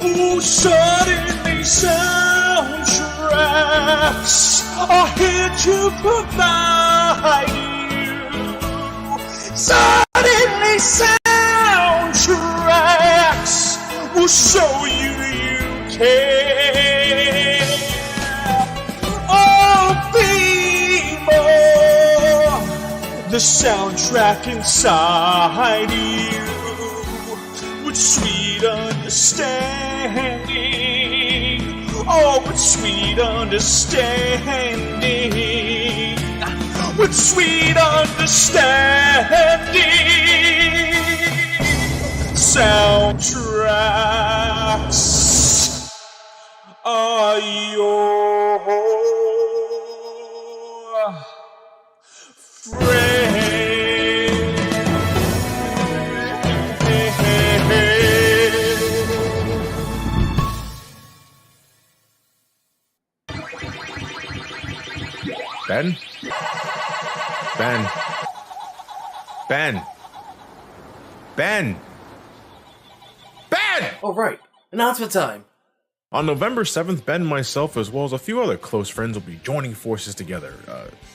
Ooh, suddenly soundtracks are here to provide you. Suddenly soundtracks will show you care. Oh, be more the soundtrack inside you with sweet understanding. Oh, with sweet understanding. With sweet understanding. Soundtracks are your Ben? Ben? Ben? Ben? Ben! Oh, right. Announcement time. On November 7th, Ben and myself, as well as a few other close friends, will be joining forces together,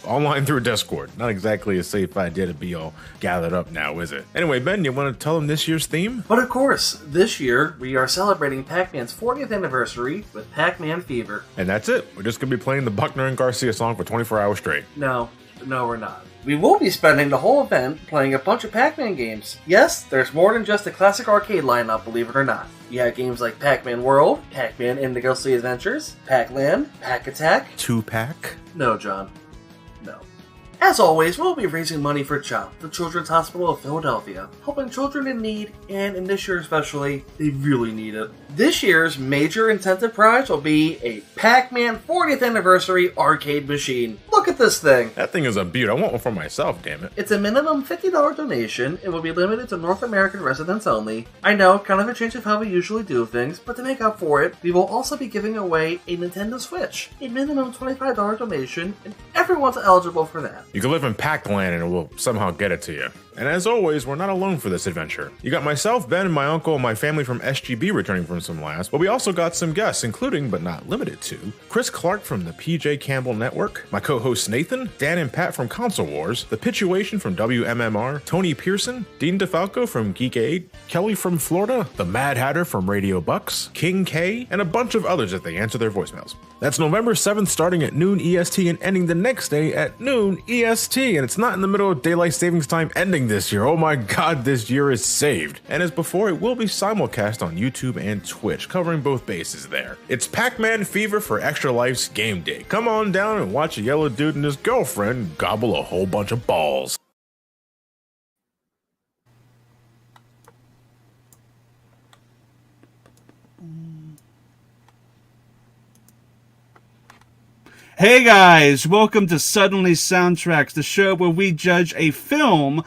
online through Discord. Not exactly a safe idea to be all gathered up now, is it? Anyway, Ben, you want to tell them this year's theme? But of course, this year, we are celebrating Pac-Man's 40th anniversary with Pac-Man Fever. And that's it. We're just going to be playing the Buckner and Garcia song for 24 hours straight. No, we're not. We will be spending the whole event playing a bunch of Pac-Man games. Yes, there's more than just a classic arcade lineup, believe it or not. You have games like Pac-Man World, Pac-Man and the Ghostly Adventures, Pac-Land, Pac-Attack. 2-pack? No, John. No. As always, we'll be raising money for CHOP, the Children's Hospital of Philadelphia, helping children in need, and in this year especially, they really need it. This year's major incentive prize will be a Pac-Man 40th Anniversary arcade machine. Look at this thing! That thing is a beaut. I want one for myself, damn it. It's a minimum $50 donation. It will be limited to North American residents only. I know, kind of a change of how we usually do things, but to make up for it, we will also be giving away a Nintendo Switch. A minimum $25 donation, and everyone's eligible for that. You can live in Pac-Land and we'll somehow get it to you. And as always, we're not alone for this adventure. You got myself, Ben, and my uncle, and my family from SGB returning from some laughs, but we also got some guests, including, but not limited to, Chris Clark from the PJ Campbell Network, my co-hosts Nathan, Dan and Pat from Console Wars, The Pituation from WMMR, Tony Pearson, Dean DeFalco from Geek Aid, Kelly from Florida, the Mad Hatter from Radio Bucks, King K, and a bunch of others if they answer their voicemails. That's November 7th starting at noon EST and ending the next day at noon EST, and it's not in the middle of daylight savings time ending this year. Oh my god, this year is saved. And as before, it will be simulcast on YouTube and Twitch, covering both bases there. It's Pac-Man Fever for Extra Life's game day. Come on down and watch a yellow dude and his girlfriend gobble a whole bunch of balls. Hey guys, welcome to Suddenly Soundtracks, the show where we judge a film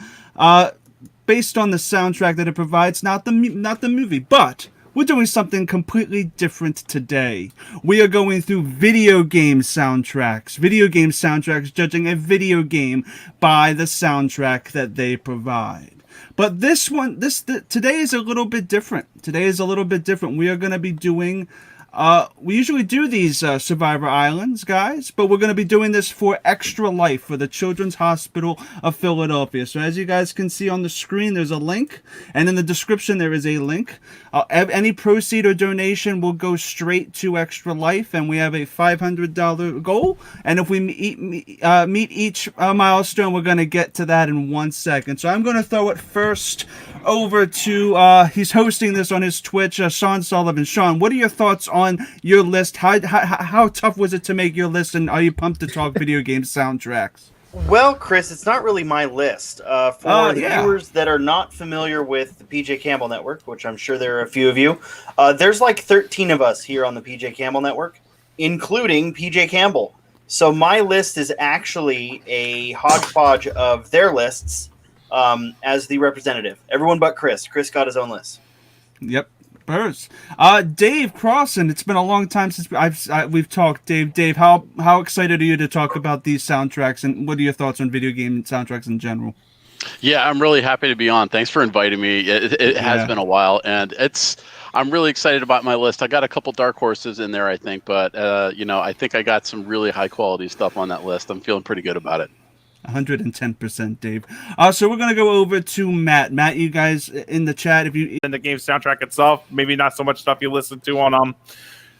based on the soundtrack that it provides, not the movie. But we're doing something completely different today. We are going through video game soundtracks, judging a video game by the soundtrack that they provide. But today is a little bit different. We are going to be doing. We usually do these Survivor Islands, guys, but we're going to be doing this for Extra Life for the Children's Hospital of Philadelphia. So as you guys can see on the screen, there's a link, and in the description there is a link. Any proceed or donation will go straight to Extra Life, and we have a $500 goal. And if we meet each milestone, we're going to get to that in 1 second. So I'm going to throw it first over to, he's hosting this on his Twitch, Sean Sullivan. Sean, what are your thoughts on your list? How tough was it to make your list, and are you pumped to talk video game soundtracks? Well, Chris, it's not really my list. For the viewers that are not familiar with the PJ Campbell Network, which I'm sure there are a few of you, there's like 13 of us here on the PJ Campbell Network, including PJ Campbell. So my list is actually a hodgepodge of their lists as the representative. Everyone but Chris. Chris got his own list. Yep. Dave Crossan, it's been a long time since we've talked. Dave, how excited are you to talk about these soundtracks, and what are your thoughts on video game soundtracks in general? Yeah, I'm really happy to be on. Thanks for inviting me. It has been a while, and I'm really excited about my list. I got a couple dark horses in there, I think, but I think I got some really high quality stuff on that list. I'm feeling pretty good about it. 110%, Dave. So we're gonna go over to Matt. Matt, you guys in the chat, if you in the game soundtrack itself, maybe not so much stuff you listen to on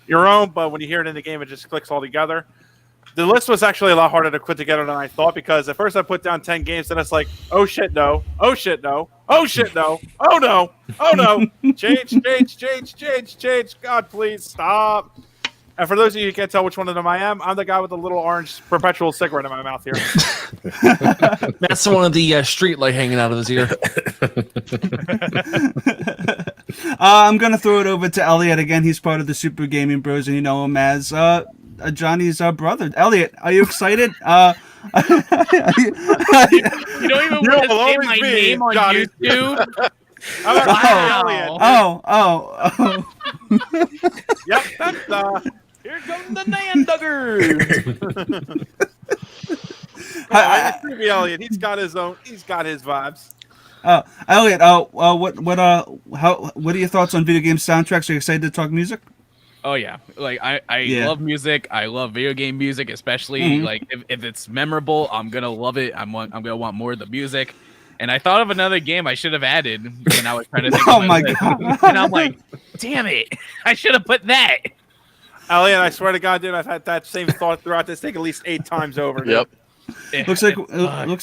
your own, but when you hear it in the game, it just clicks all together. The list was actually a lot harder to put together than I thought, because at first I put down 10 games, and it's like, oh shit, no. Oh shit, no. Oh shit, no. Oh no. Oh no. Change. God, please stop. And for those of you who can't tell which one of them I am, I'm the guy with the little orange perpetual cigarette in my mouth here. That's the one with the street light hanging out of his ear. I'm gonna throw it over to Elliot again. He's part of the Super Gaming Bros, and you know him as Johnny's brother. Elliot, are you excited? You don't even want to say my name on Johnny. YouTube. Oh. Yep, that's Here comes the Nanduggers. Elliot. He's got his vibes. Elliot, what are your thoughts on video game soundtracks? Are you excited to talk music? Oh yeah, like I love music. I love video game music, especially like if it's memorable, I'm gonna love it. I'm gonna want more of the music. And I thought of another game I should have added when I was trying to think. Oh my god! And I'm like, damn it, I should have put that. Elliot, I swear to God, dude, I've had that same thought throughout this thing at least 8 times over. Dude. Yep. Looks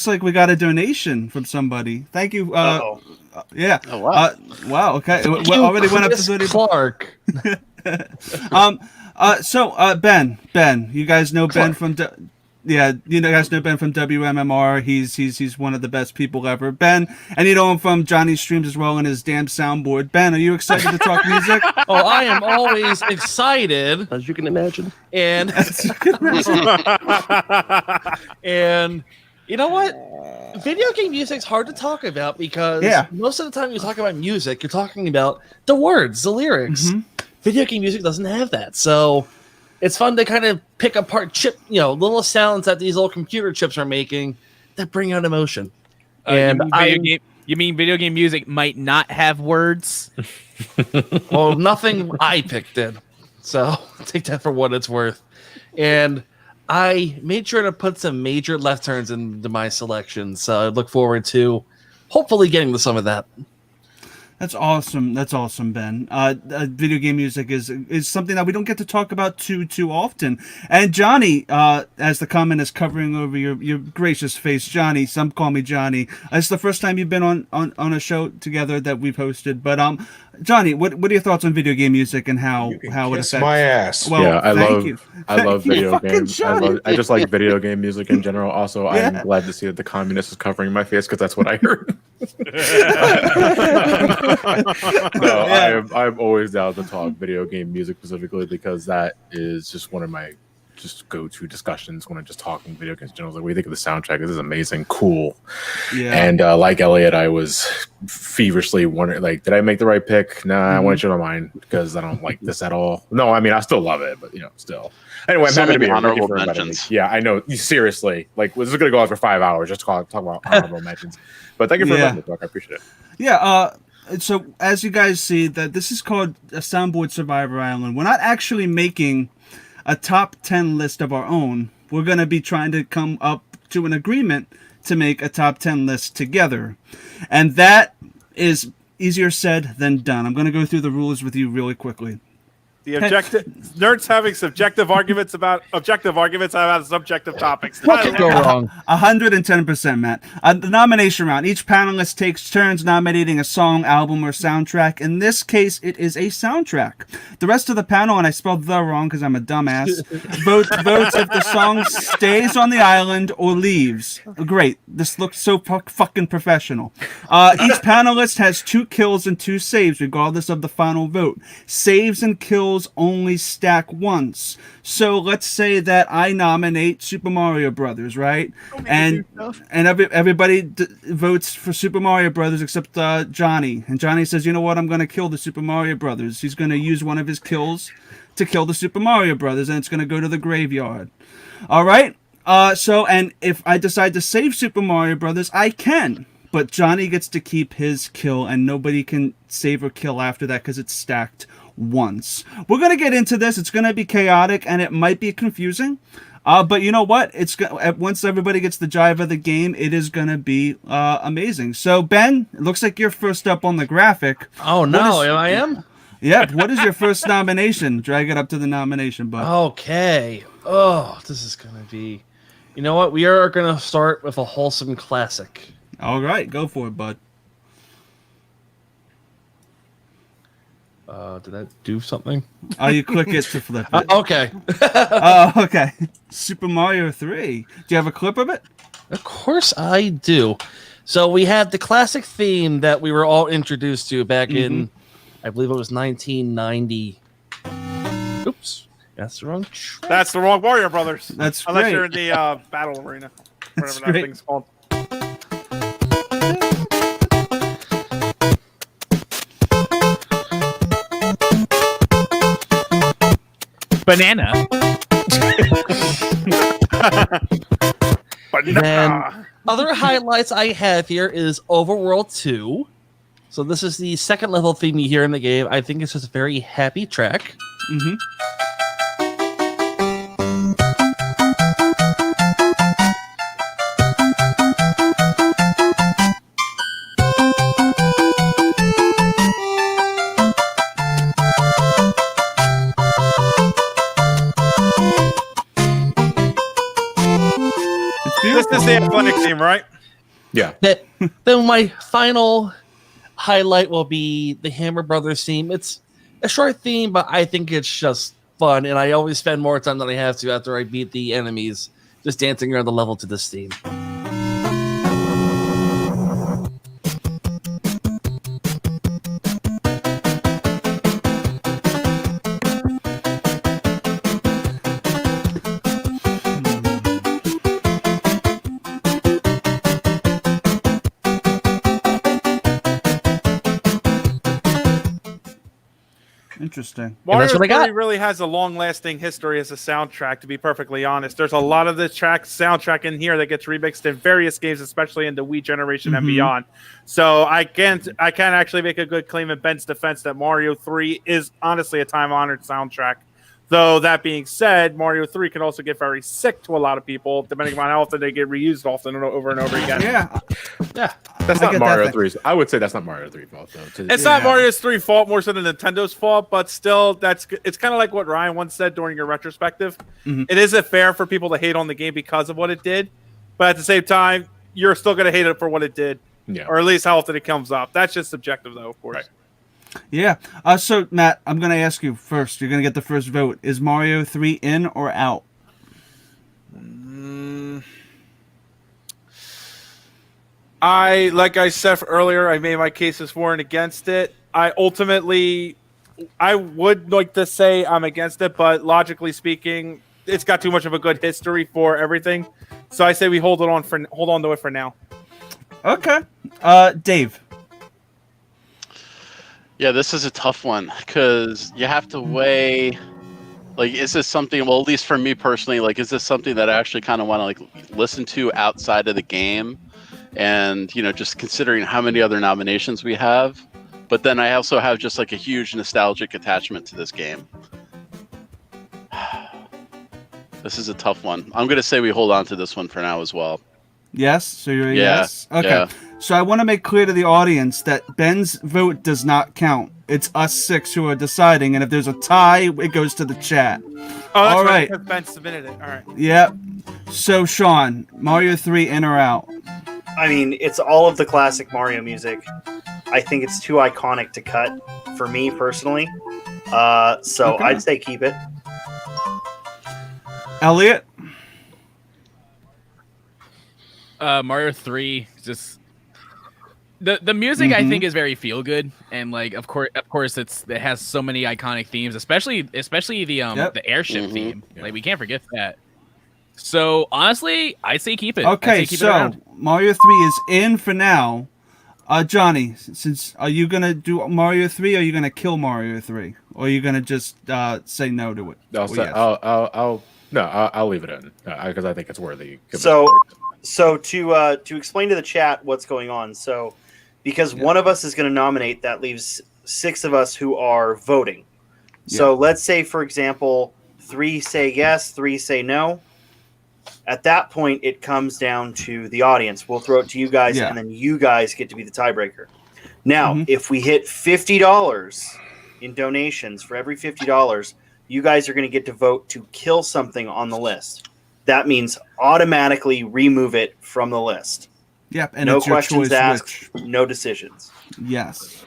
like we got a donation from somebody. Thank you. Yeah. Oh wow. Wow. Okay. We already went up to 30. Clark. So Ben, you guys know Ben from you guys know Ben from WMMR. He's one of the best people ever. Ben, and you know him from Johnny's streams as well and his damn soundboard. Ben, are you excited to talk music? Oh, I am always excited, as you can imagine. And and you know what? Video game music's hard to talk about because most of the time you talk about music, you're talking about the words, the lyrics. Video game music doesn't have that, so it's fun to kind of pick apart little sounds that these little computer chips are making that bring out emotion. And you mean video game music might not have words? Well, nothing I picked did, so take that for what it's worth. And I made sure to put some major left turns into my selection, so I look forward to hopefully getting to some of that. That's awesome. That's awesome, Ben. Video game music is something that we don't get to talk about too often. And Johnny, as the comment is covering over your gracious face, Johnny. Some call me Johnny. It's the first time you've been on a show together that we've hosted. But Johnny, what are your thoughts on video game music and how it affects my ass? Well, yeah, I love video games. Johnny. I just like video game music in general. Also, I'm glad to see that the communist is covering my face because that's what I heard. I'm always down to talk video game music specifically because that is just one of my go-to discussions when I'm just talking video games in general. Like, what do you think of the soundtrack? This is amazing, cool. Yeah. And like Elliot, I was feverishly wondering, like, did I make the right pick? Nah, I want to change my mind because I don't like this at all. No, I mean, I still love it, but still. Anyway, I'm happy to be honorable mentions. Yeah, I know. Seriously, like, this is going to go on for 5 hours just to talk about honorable mentions. But thank you for letting me talk. I appreciate it. Yeah. So as you guys see, that this is called a Soundboard Survivor Island. We're not actually making a top 10 list of our own. We're going to be trying to come up to an agreement to make a top 10 list together. And that is easier said than done. I'm going to go through the rules with you really quickly. The nerds having subjective arguments about subjective topics. What could go wrong? 110%, Matt. The nomination round. Each panelist takes turns nominating a song, album, or soundtrack. In this case, it is a soundtrack. The rest of the panel, and I spelled the wrong because I'm a dumbass, votes if the song stays on the island or leaves. Great. This looks so fucking professional. Each panelist has 2 kills and 2 saves, regardless of the final vote. Saves and kills only stack once. So let's say that I nominate Super Mario Brothers, right? And everybody votes for Super Mario Brothers except Johnny. And Johnny says, you know what? I'm going to kill the Super Mario Brothers. He's going to use one of his kills to kill the Super Mario Brothers, and it's going to go to the graveyard. All right? And if I decide to save Super Mario Brothers, I can. but Johnny gets to keep his kill, and nobody can save or kill after that because it's stacked once. We're going to get into this. It's going to be chaotic, and it might be confusing. But you know what? Once everybody gets the jive of the game, it is going to be amazing. So, Ben, it looks like you're first up on the graphic. Oh, no, I am? Yeah, what is your first nomination? Drag it up to the nomination button. Okay. Oh, this is going to be... You know what? We are going to start with a wholesome classic. All right, go for it, bud. Did that do something? Oh, you click it to flip it. Okay. Okay. Super Mario 3. Do you have a clip of it? Of course I do. So we have the classic theme that we were all introduced to back in, I believe it was 1990. Oops. That's the wrong. That's the wrong Mario Brothers. That's Unless great. you're in the battle arena. Whatever that thing's called. Banana. Then other highlights I have here is Overworld 2. So this is the second level theme you hear in the game. I think it's just a very happy track. Mm-hmm. This is the athletic team, right? Yeah. Then my final highlight will be the Hammer Brothers theme. It's a short theme, but I think it's just fun, and I always spend more time than I have to after I beat the enemies just dancing around the level to this theme. Interesting. Mario that's what I 3 got. really has a long-lasting history as a soundtrack, to be perfectly honest. There's a lot of the soundtrack in here that gets remixed in various games, especially in the Wii generation and beyond. So I can actually make a good claim in Ben's defense that Mario 3 is honestly a time-honored soundtrack. Though, that being said, Mario 3 can also get very sick to a lot of people, depending on how often they get reused often and over and over again. Yeah. Yeah. That's not Mario 3's. I would say that's not Mario 3's fault, though. It's not Mario's 3 fault more so than Nintendo's fault, but still, it's kind of like what Ryan once said during your retrospective. It isn't fair for people to hate on the game because of what it did, but at the same time, you're still going to hate it for what it did, or at least how often it comes up. That's just subjective, though, of course. Right. Yeah. So, Matt, I'm going to ask you first. You're going to get the first vote. Is Mario 3 in or out? Like I said earlier, I made my cases for and against it. I would like to say I'm against it, but logically speaking, it's got too much of a good history for everything. So I say we hold on to it for now. Okay. Dave. Yeah, this is a tough one because you have to weigh, like, is this something, well, at least for me personally, like, is this something that I actually kind of want to, like, listen to outside of the game? And, you know, just considering how many other nominations we have. But then I also have just, like, a huge nostalgic attachment to this game. This is a tough one. I'm going to say we hold on to this one for now as well. Yes? So you're a yes? Okay. Yeah. So I want to make clear to the audience that Ben's vote does not count. It's us six who are deciding, and if there's a tie, it goes to the chat. Oh, that's all right. Because Ben submitted it. All right. Yep. So, Sean, Mario 3 in or out? I mean, it's all of the classic Mario music. I think it's too iconic to cut for me personally. So Okay. I'd say keep it. Elliot? Mario 3 just the music I think is very feel good, and like of course it has so many iconic themes, especially the airship theme. Yeah. Like we can't forget that. So honestly, I say keep it. Okay, keep it so around. Mario 3 is in for now. Johnny, since are you gonna do Mario 3 or are you gonna kill Mario 3? Or are you gonna just say no to it? I'll leave it in because I think it's worthy. So So to explain to the chat what's going on, so because one of us is going to nominate, that leaves 6 of us who are voting. So let's say, for example, 3 say yes, 3 say no. At that point, it comes down to the audience. We'll throw it to you guys, and then you guys get to be the tiebreaker. Now, if we hit $50 in donations, for every $50, you guys are going to get to vote to kill something on the list. That means automatically remove it from the list. Yep, and no it's your questions choice asked, no decisions. Yes.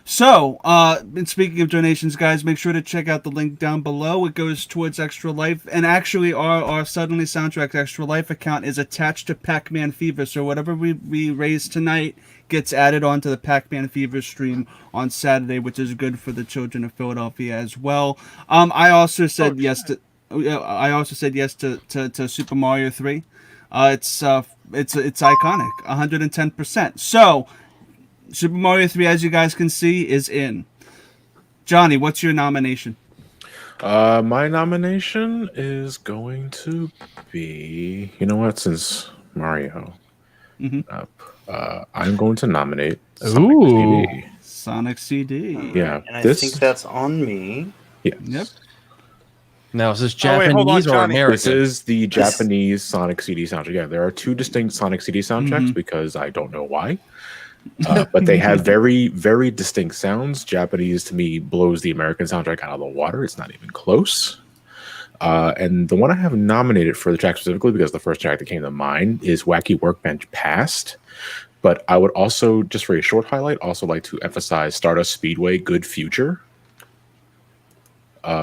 So, and speaking of donations, guys, make sure to check out the link down below. It goes towards Extra Life. And actually, our Suddenly Soundtrack Extra Life account is attached to Pac-Man Fever. So whatever we raise tonight gets added onto the Pac-Man Fever stream on Saturday, which is good for the children of Philadelphia as well. I also said yes to Super Mario 3. It's iconic, 110%. So, Super Mario 3, as you guys can see, is in. Johnny, what's your nomination? My nomination is going to be, you know what, since Mario up, I'm going to nominate Sonic CD. Sonic CD. Yeah. And I think that's on me. Yeah. Yep. Now, is this Japanese or American? This is the Japanese Sonic CD soundtrack. Yeah, there are 2 distinct Sonic CD soundtracks because I don't know why. But they have very, very distinct sounds. Japanese, to me, blows the American soundtrack out of the water. It's not even close. And the one I have nominated for the track specifically, because the first track that came to mind is Wacky Workbench Past. But I would also, just for a short highlight, also like to emphasize Stardust Speedway Good Future.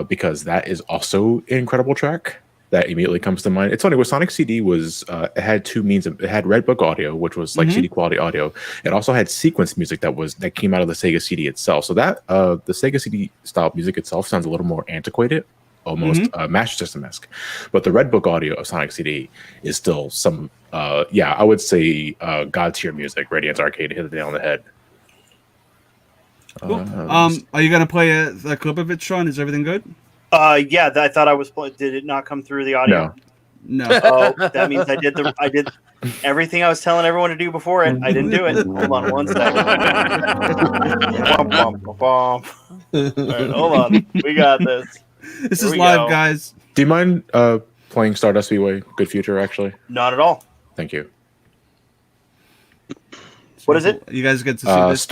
Because that is also an incredible track that immediately comes to mind. It's funny, with Sonic CD was it had 2 means of, it had Redbook audio, which was like CD quality audio. It also had sequence music that came out of the Sega CD itself. So that the Sega CD style music itself sounds a little more antiquated, almost Master System-esque. But the Redbook audio of Sonic CD is still some I would say god tier music. Radiance Arcade hit the nail on the head. Cool. Are you gonna play a clip of it, Sean? Is everything good? Yeah, I thought I was. Did it not come through the audio? No. Oh, that means I did everything I was telling everyone to do before it. I didn't do it. Hold on one second. All right, hold on. We got this. This is live, guys. Do you mind playing Stardust Speedway Good Future? Actually, not at all. Thank you. What is it? You guys get to see this.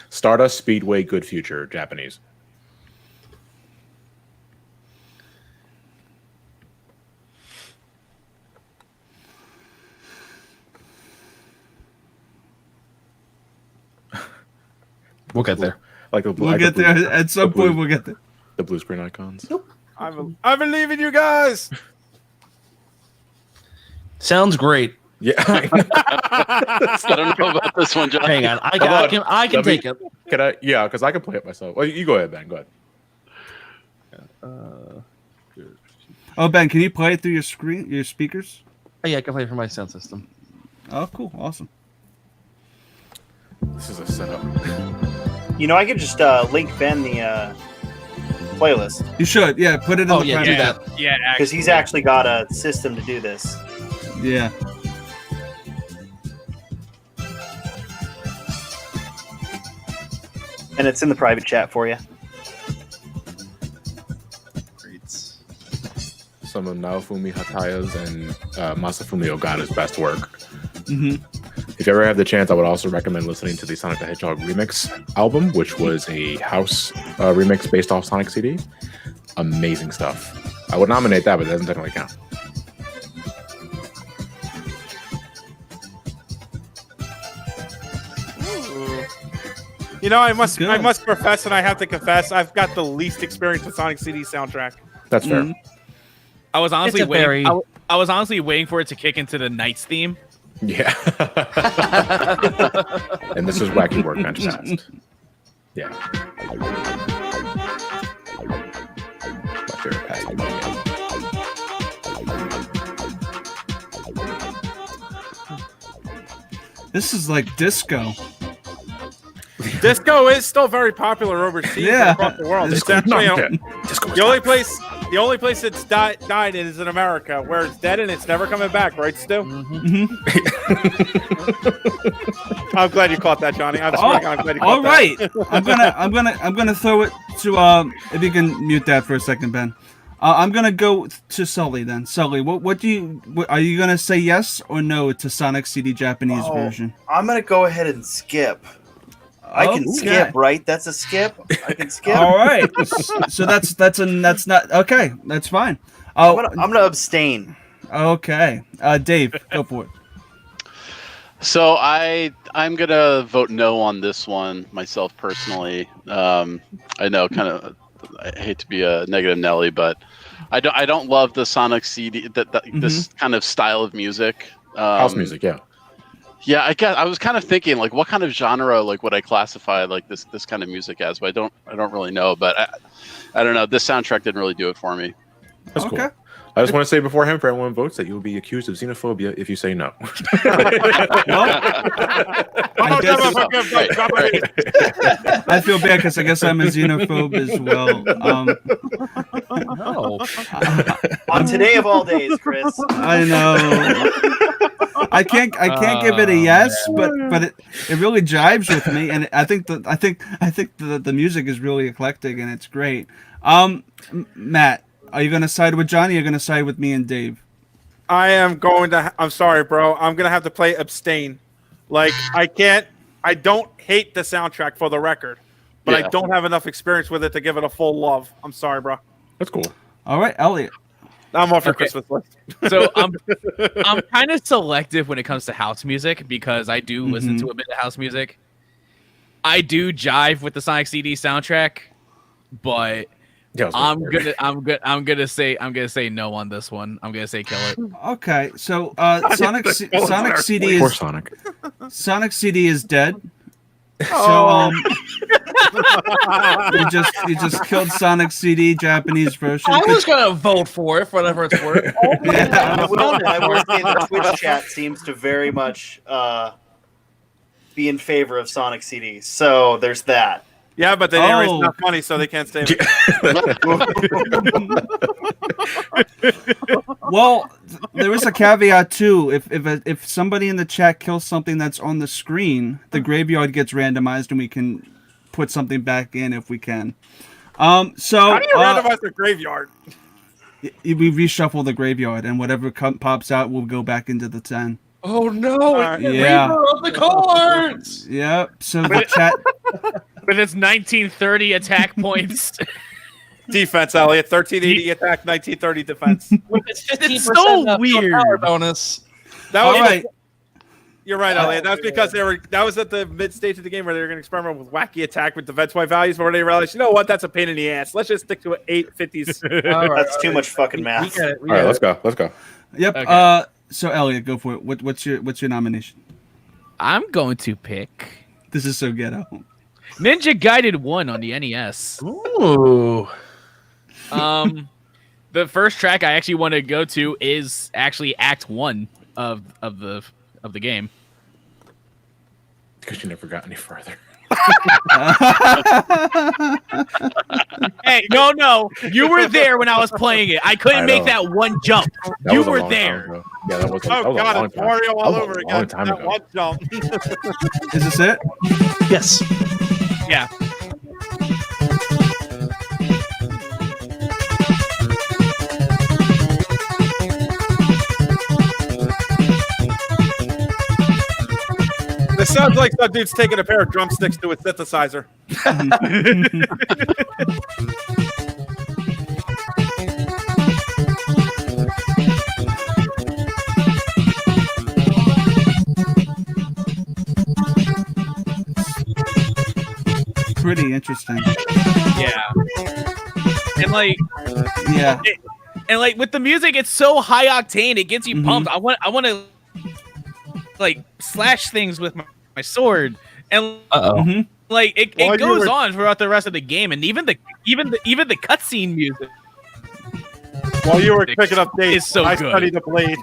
Stardust Speedway Good Future, Japanese. We'll get there. Like we'll get there at some point. We'll get there. The blue screen icons. Nope. I believe in you guys. Sounds great. Yeah. I don't know about this one, John. Hang on, I can take it. Can I? Yeah, because I can play it myself. Well, you go ahead, Ben. Go ahead. Oh, Ben, can you play it through your speakers? Oh, yeah, I can play it from my sound system. Oh, cool, awesome. This is a setup. You know, I could just link Ben the playlist. You should, yeah. Put it in the do that. Yeah, because he's actually got a system to do this. Yeah. And it's in the private chat for you. Great. Some of Naofumi Hataya's and Masafumi Ogata's best work. If you ever have the chance, I would also recommend listening to the Sonic the Hedgehog remix album, which was a house remix based off Sonic CD. Amazing stuff. I would nominate that, but it doesn't technically count. You know, I must profess, and I have to confess, I've got the least experience with Sonic CD soundtrack. That's fair. I was honestly waiting. I was honestly waiting for it to kick into the Knights theme. Yeah. And this was Wacky Workbench Past. Yeah. My favorite past game. This is like disco. Disco is still very popular overseas and across the world. It's actually the The only place it's died is in America, where it's dead and it's never coming back, right, Stu? I'm glad you caught that, Johnny. I'm glad you caught all right. that. I'm gonna throw it to if you can mute that for a second, Ben. I'm gonna go to Sully then. Sully, what are you gonna say yes or no to Sonic CD Japanese version? I'm gonna go ahead and skip. I can skip, right? That's a skip. I can skip. All right. So that's not okay. That's fine. I'm gonna abstain. Okay. Dave, go for it. So I'm gonna vote no on this one myself personally. I know, I hate to be a negative Nelly, but I don't love the Sonic CD this kind of style of music. House music, yeah. Yeah, I was kind of thinking like what kind of genre like would I classify like this kind of music as, but I don't really know. But I don't know. This soundtrack didn't really do it for me. That's cool. I just want to say beforehand for everyone who votes that you will be accused of xenophobia if you say no. I feel bad because I guess I'm a xenophobe as well. No. On today of all days, Chris. I know. I can't give it a yes, but it really jives with me, and I think the music is really eclectic and it's great. Matt, are you gonna side with Johnny? Or are you gonna side with me and Dave? I'm sorry, bro. I'm gonna have to play abstain. Like I don't hate the soundtrack for the record, but I don't have enough experience with it to give it a full love. I'm sorry, bro. That's cool. All right, Elliot. I'm off your Christmas list. So I'm kind of selective when it comes to house music because I do listen to a bit of house music. I do jive with the Sonic CD soundtrack, but I'm gonna say no on this one. I'm gonna say kill it. Okay, so Sonic CD is Sonic CD is dead. So you just killed Sonic CD Japanese version. I was gonna vote for it for whatever it's worth. I will say the Twitch chat seems to very much be in favor of Sonic CD. So there's that. Yeah, but they didn't raise enough money, so they can't stay. Well, there is a caveat too. If somebody in the chat kills something that's on the screen, the graveyard gets randomized, and we can put something back in if we can. So how do you randomize the graveyard? We reshuffle the graveyard, and whatever pops out will go back into the 10. Oh no! Yeah. Reaper of the cards. Yep. So the chat. But it's 1930 attack points. Defense, Elliot. 1380 attack, 1930 defense. It's so weird. Power bonus. That was right. You're right, Elliot. That's because that was at the mid stage of the game where they were going to experiment with wacky attack with defense point values, but when they realized, you know what, that's a pain in the ass. Let's just stick to 850s. That's too much fucking math. All right, let's go. Yep. Okay. So Elliot, go for it. What's your nomination? I'm going to pick This is so ghetto. Ninja Gaiden 1 on the NES. Ooh. The first track I actually want to go to is actually Act 1 of the game. Because you never got any further. Hey, no, you were there when I was playing it. I couldn't make that one jump. You were there. Yeah, that was. Oh god, it's Mario all over again. That one jump. Is this it? Yes. Yeah. It sounds like some dude's taking a pair of drumsticks to a synthesizer. Pretty interesting. Yeah. And like, yeah. And like with the music, it's so high octane, it gets you pumped. I want to like slash things with my sword, and like it goes on throughout the rest of the game, and even the cutscene music. While you were picking up dates, so I good. studied the blade.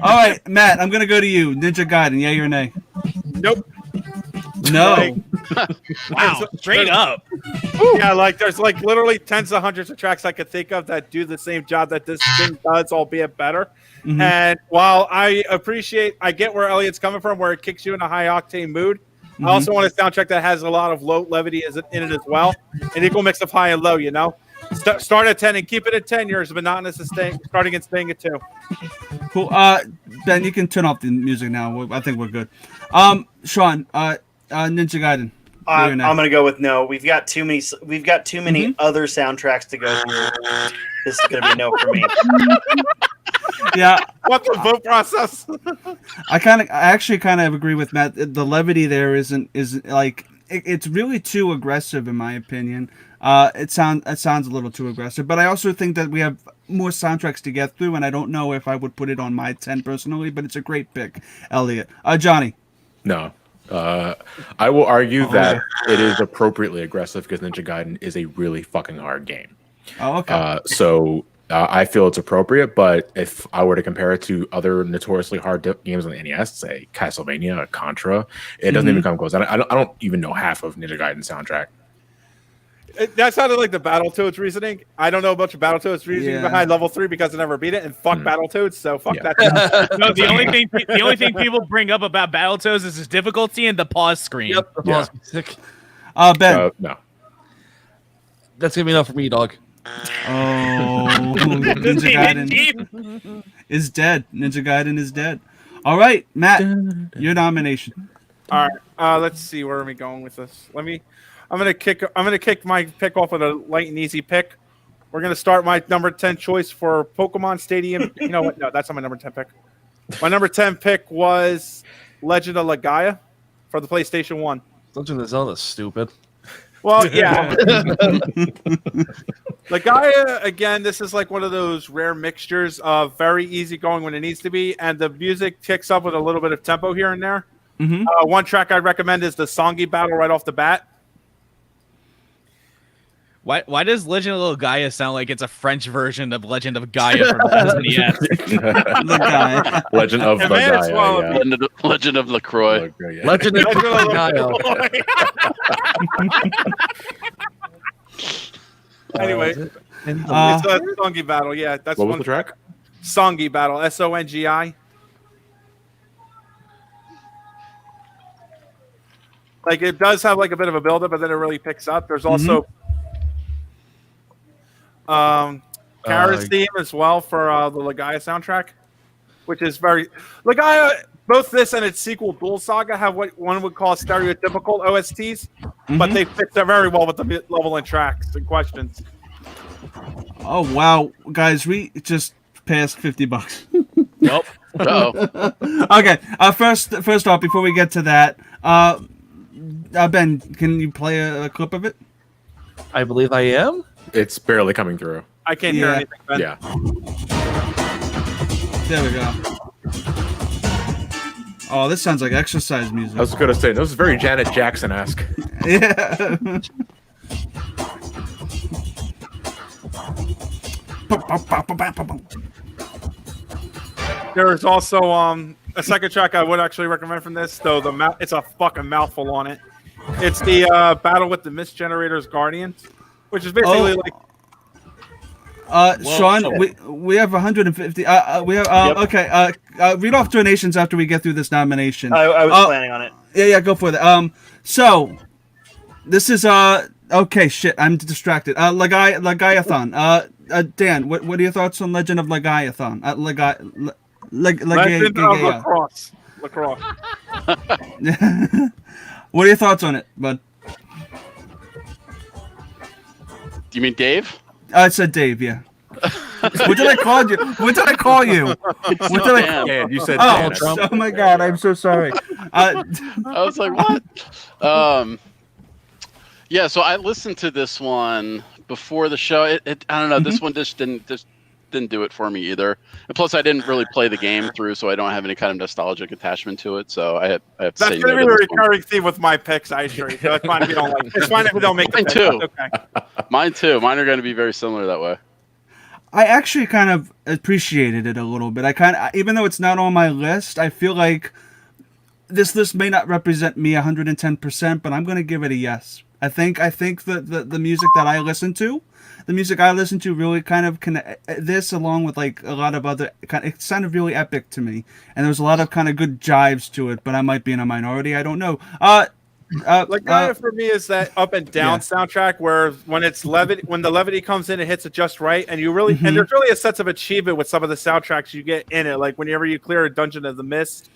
All right, Matt, I'm gonna go to you. Ninja Gaiden, yay or nay? Nope. No. Wow, straight up. Yeah, like there's like literally tens of hundreds of tracks I could think of that do the same job that this thing does, albeit better. Mhm. And while I get where Elliot's coming from, where it kicks you in a high octane mood. I also want a soundtrack that has a lot of low levity in it as well, an equal mix of high and low. You know, start at 10 and keep it at 10. You're as monotonous as starting and staying at 2. Cool. Ben, you can turn off the music now. I think we're good. Sean, Ninja Gaiden. I'm gonna go with no. We've got too many other soundtracks to go through. This is gonna be no for me. Yeah. What's the vote process? I actually kind of agree with Matt. The levity there isn't like it's really too aggressive in my opinion. It sounds a little too aggressive, but I also think that we have more soundtracks to get through, and I don't know if I would put it on my 10 personally, but it's a great pick, Elliot. Johnny. No. I will argue that it is appropriately aggressive because Ninja Gaiden is a really fucking hard game. Oh, okay. I feel it's appropriate, but if I were to compare it to other notoriously hard games on the NES, say Castlevania, Contra, it doesn't even come close. I don't even know half of Ninja Gaiden's soundtrack. That sounded like the Battletoads reasoning. I don't know about your Battletoads reasoning behind level 3 because I never beat it, and fuck Battletoads, so fuck that. No, the only thing people bring up about Battletoads is its difficulty and the pause screen. Yep, the pause music. Ben. No. That's gonna be enough for me, dog. Oh, Ninja Gaiden is dead. Ninja Gaiden is dead. All right, Matt, your nomination. All right, let's see, where are we going with this? I'm gonna kick my pick off with a light and easy pick. We're gonna start my number 10 choice for Pokemon Stadium. You know what? No, that's not my number 10 pick. My number 10 pick was Legend of Legaia for the PlayStation 1. Legend of Zelda, stupid. Well, yeah. Legaia, again, this is like one of those rare mixtures of very easy going when it needs to be, and the music kicks up with a little bit of tempo here and there. Mm-hmm. One track I'd recommend is the Songi battle right off the bat. Why does Legend of Gaia sound like it's a French version of Legend of Gaia from the NES? Legend of Legaia. Yeah. Legend of LaCroix. Legend of Gaia. Anyway, it's a Songi battle. Yeah, that's what was the track? Songi battle. Songi. Like it does have like a bit of a buildup, but then it really picks up. There's also Kara's theme as well for the Legaia soundtrack, which is very Legaia. Both this and its sequel, Dual Saga, have what one would call stereotypical OSTs, but they fit there very well with the level and tracks and questions. Oh wow, guys, we just passed $50. Nope. Uh-oh. Okay. First off, before we get to that, Ben, can you play a clip of it? I believe I am. It's barely coming through. I can't hear anything, Ben. Yeah. There we go. Oh, this sounds like exercise music. I was going to say, this is very Janet Jackson-esque. Yeah. There is also a second track I would actually recommend from this, though it's a fucking mouthful on it. It's the battle with the Mist Generator's Guardians, which is basically like. Sean, we have 150. We have okay. Read off donations after we get through this nomination. I was planning on it. Yeah, go for that. So this is okay. Shit, I'm distracted. Legaia-thon. Dan, what are your thoughts on Legend of Legaia-thon? Legend of Lacrosse. What are your thoughts on it, bud? Do you mean Dave? I said Dave, yeah. What did I call you? What did I call you? What did I? Dan, you said Dan. Dan. Oh my God, I'm so sorry. I was like, what? Yeah, so I listened to this one before the show. I don't know. This one just didn't do it for me either. And plus, I didn't really play the game through, so I don't have any kind of nostalgic attachment to it. So I have to say that's going to be a recurring theme with my picks, I assure you. So it's fine if you don't like. It's fine if you don't make the Mine pick. too. Okay. Mine too. Mine are going to be very similar that way. I actually kind of appreciated it a little bit. Even though it's not on my list, I feel like this list may not represent me 110%, but I'm going to give it a yes. I think that the music that I listen to, really kind of this along with like a lot of other it sounded really epic to me, and there was a lot of kind of good jives to it. But I might be in a minority. I don't know. For me is that up and down soundtrack where when the levity comes in, it hits it just right, and you really and there's really a sense of achievement with some of the soundtracks you get in it. Like whenever you clear a dungeon of the mist,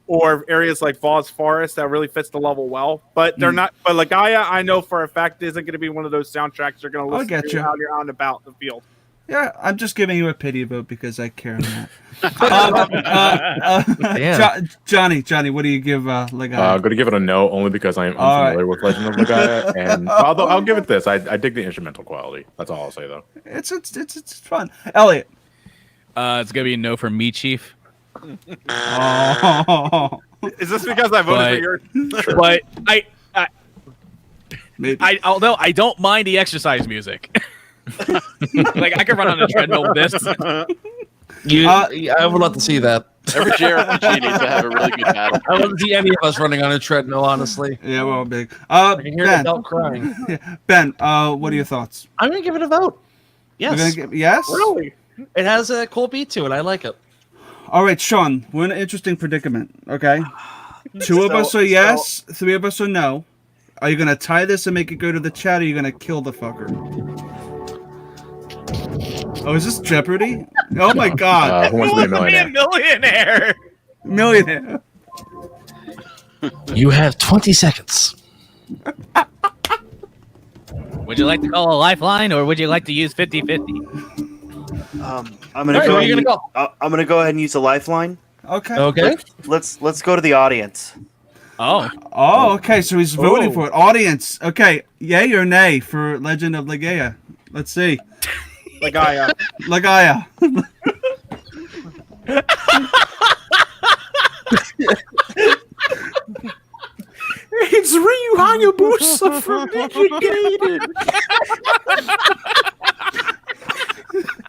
or areas like Vaw's Forest that really fits the level well, but they're not. But Legaia, I know for a fact, isn't going to be one of those soundtracks you're going to listen to how you're out and about the field. Yeah, I'm just giving you a pity vote because I care about Johnny, what do you give Legaia? I'm going to give it a no, only because I am unfamiliar with Legend of Legaia, and although I'll give it this, I dig the instrumental quality. That's all I'll say though. It's fun. Elliot, it's gonna be a no for me, Chief. Oh. Is this because I voted for yours? Sure. But although I don't mind the exercise music. Like I could run on a treadmill with this. I would love to see that. Every JRPG needs to have a really good battle. I don't see any of us running on a treadmill, honestly. Yeah, well, big. I can hear the adult crying. Ben, what are your thoughts? I'm gonna give it a vote. Yes. Yes. Really? It has a cool beat to it. I like it. All right, Sean, we're in an interesting predicament, okay? Two of us are yes, three of us are no. Are you going to tie this and make it go to the chat, or are you going to kill the fucker? Oh, is this Jeopardy? Oh, my God. Who wants to be a millionaire? Millionaire. You have 20 seconds. Would you like to call a lifeline, or would you like to use 50-50? I'm gonna go ahead and use a lifeline. Okay. Let's go to the audience. Oh, okay. So he's voting for it. Audience. Okay. Yay or nay for Legend of Legaia? Let's see. Legaia. It's Ryu Hayabusa from Ninja Gaiden.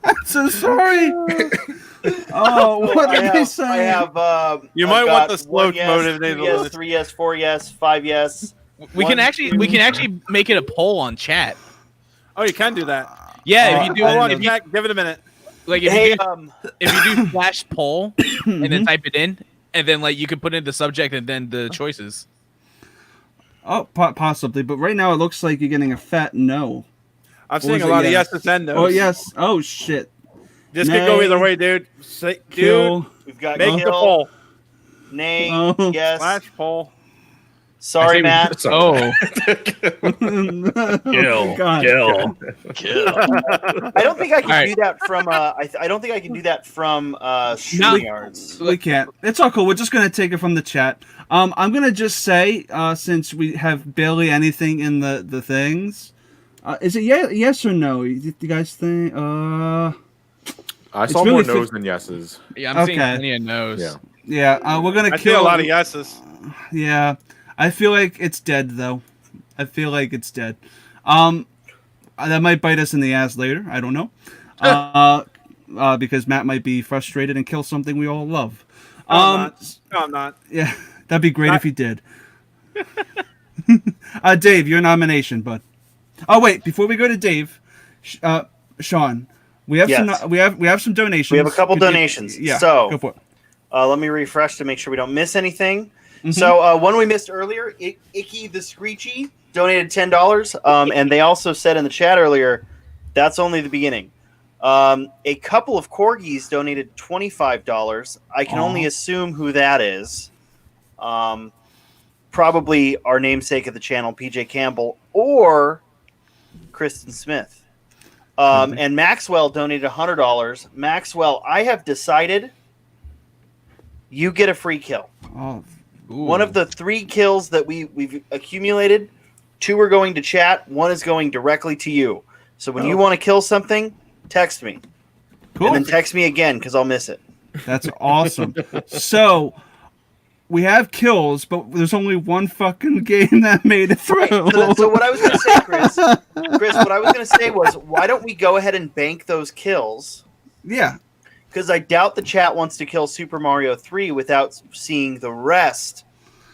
I'm so sorry. Oh, what did they say? I have. You might want the slow motivated. 2 yes, 3 yes, 4 yes, 5 yes. We can actually make it a poll on chat. Oh, you can do that. Yeah, if you do. Hold on, give it a minute. Like if you do flash poll and then type it in, and then like you can put in the subject and then the choices. Oh, possibly, but right now it looks like you're getting a fat no. I'm seeing a lot of yeses and nos. Oh yes. Oh shit. This could go either way, dude. Kill. We've got make the poll. Nay. Yes. Flash poll. Sorry, Matt. Oh. Kill. I don't think I can do that from. I don't think I can do that from StreamYards. We can't. It's all cool. We're just gonna take it from the chat. I'm gonna just say, since we have barely anything in the things, is it yes or no? You guys think? I saw more no's than yeses. Yeah, I'm seeing plenty of no's. Yeah. We're gonna kill a lot of yeses. Yeah. I feel like it's dead, though. I feel like it's dead. That might bite us in the ass later. I don't know. Because Matt might be frustrated and kill something we all love. No, I'm not. Yeah, that'd be great if he did. Dave, your nomination, bud. Oh wait, before we go to Dave, Sean, we have some donations. We have a couple donations. So go for it. Let me refresh to make sure we don't miss anything. Mm-hmm. So one we missed earlier, Icky the Screechy donated $10, and they also said in the chat earlier, that's only the beginning. A couple of corgis donated $25. I can only assume who that is. Probably our namesake of the channel, PJ Campbell, or Kristen Smith. And Maxwell donated $100. Maxwell, I have decided you get a free kill. Oh. Ooh. One of the 3 kills that we've accumulated, 2 are going to chat, 1 is going directly to you. So when you want to kill something, text me. Cool. And then text me again because I'll miss it. That's awesome. So we have kills, but there's only one fucking game that made it through. Right. So what I was going to say, Chris, what I was going to say was, why don't we go ahead and bank those kills? Yeah. Because I doubt the chat wants to kill Super Mario 3 without seeing the rest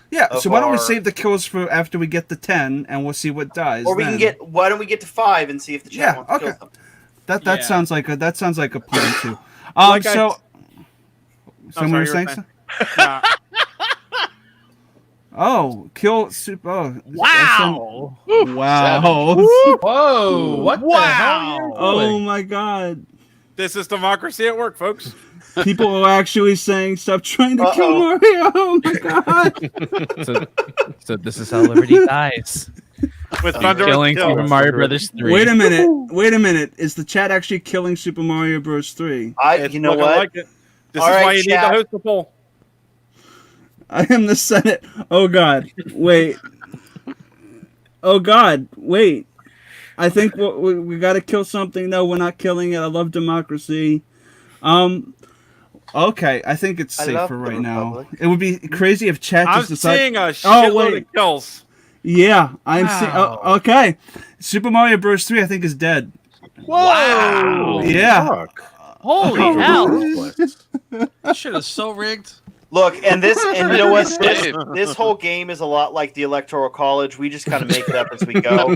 Yeah, so why don't we our- save the kills for after we get to 10, and we'll see what dies. Or we then. can get. Why don't we get to 5 and see if the chat Yeah, wants to kill okay. something? That Yeah. sounds like a plan too. Like I- So sorry, someone you was were saying saying. so? Nah. Oh, kill super. Oh, Wow. wow. Whoa! What the hell? Oh my God. This is democracy at work, folks. People are actually saying, "Stop trying to kill Uh-oh. Mario!" Oh my God! So this is how Liberty dies. With thunder Killing kill. Super Mario Brothers 3. Wait a minute. Is the chat actually killing Super Mario Bros. 3? It's You know looking what? like it. This All is right, why you need chat. to host the poll. I am the Senate. Oh God! Wait. Oh God! Wait. I think we got to kill something. No, we're not killing it. I love democracy. Okay, I think it's I safe love for the right now. Republic. It would be crazy if chat I'm just decided. seeing a shitload of kills. Yeah, I'm seeing. Wow. Okay, Super Mario Bros. 3, I think, is dead. Whoa! Yeah. Fuck. Holy Oh, hell! ruthless. That shit is so rigged. Look, and you know what? Dave. This whole game is a lot like the Electoral College. We just kind of make it up as we go. We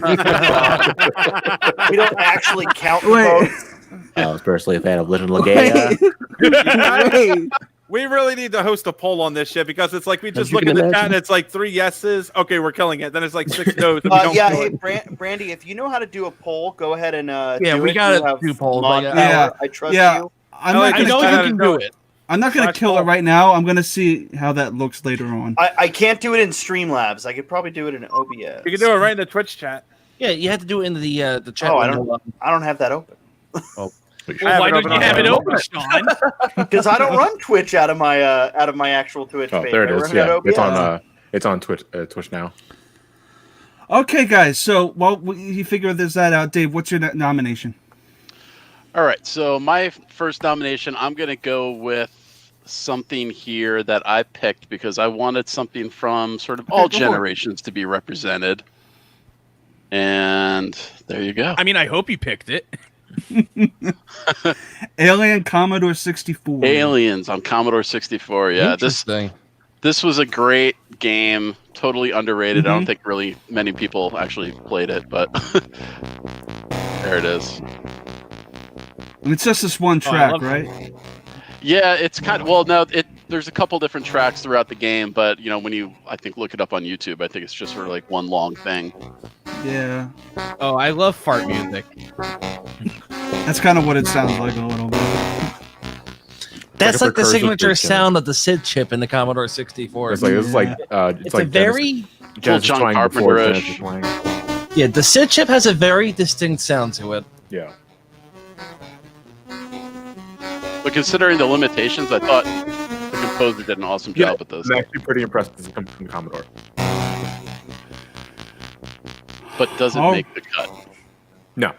don't actually count the Wait. votes. I was personally a fan of Legend of Legaia. Wait. We really need to host a poll on this shit because it's like we just you look can at the chat imagine. and it's like 3 yeses. Okay, we're killing it. Then it's like 6 no's. And we don't Yeah, kill hey, it. Brandy, if you know how to do a poll, go ahead and Yeah, do we it. gotta You have do polls, mod like, power. yeah. I trust Yeah. you. I'm I not I know gonna. you can do it. I'm not gonna Slash kill it poll. right now. I'm gonna see how that looks later on. I can't do it in Streamlabs. I could probably do it in OBS. You can do it right in the Twitch chat. Yeah, you have to do it in the chat Oh, I window. don't have that open Well, why don't you have it open, Sean? because I don't run Twitch out of my actual Twitch Oh, page. there it I is. run Yeah, OBS. it's on Twitch now. Okay, guys. So while you figure this out, Dave, what's your nomination? All right, so my first nomination, I'm going to go with something here that I picked because I wanted something from sort of all go for it. generations to be represented. And there you go. I mean, I hope you picked it. Alien Commodore 64. Aliens on Commodore 64. Yeah, this was a great game, totally underrated. I don't think really many people actually played it, but there it is. And it's just this one track, love right? Yeah, it's kind of there's a couple different tracks throughout the game, but you know when you I think look it up on YouTube, I think it's just sort of like one long thing. Yeah. Oh, I love fart music. That's kind of what it sounds like a little bit. That's Like a like the precursor signature to- sound of the SID chip in the Commodore 64. It's like it's it's a like very Genesis John twang before Carpenter-ish. Genesis twang. yeah. The SID chip has a very distinct sound to it. Yeah. But considering the limitations, I thought the composer did an awesome job with this. I'm actually pretty impressed with this comes from Commodore. But does it Oh. make the cut? No.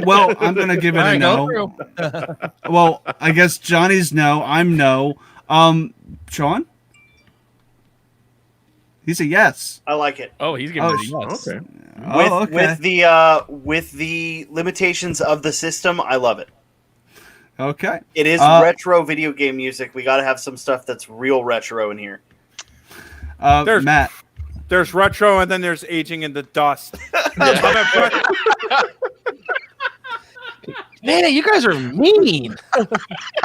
Well, I'm gonna give it All a right, go no. through. Well, I guess Johnny's no. I'm no. Sean? He's a yes. I like it. Oh, he's giving Oh, it a yes. Okay. Oh, okay. With the limitations of the system, I love it. Okay. It is retro video game music. We got to have some stuff that's real retro in here. There's- Matt. There's retro and then there's aging in the dust. I'm impressed. Man, you guys are mean.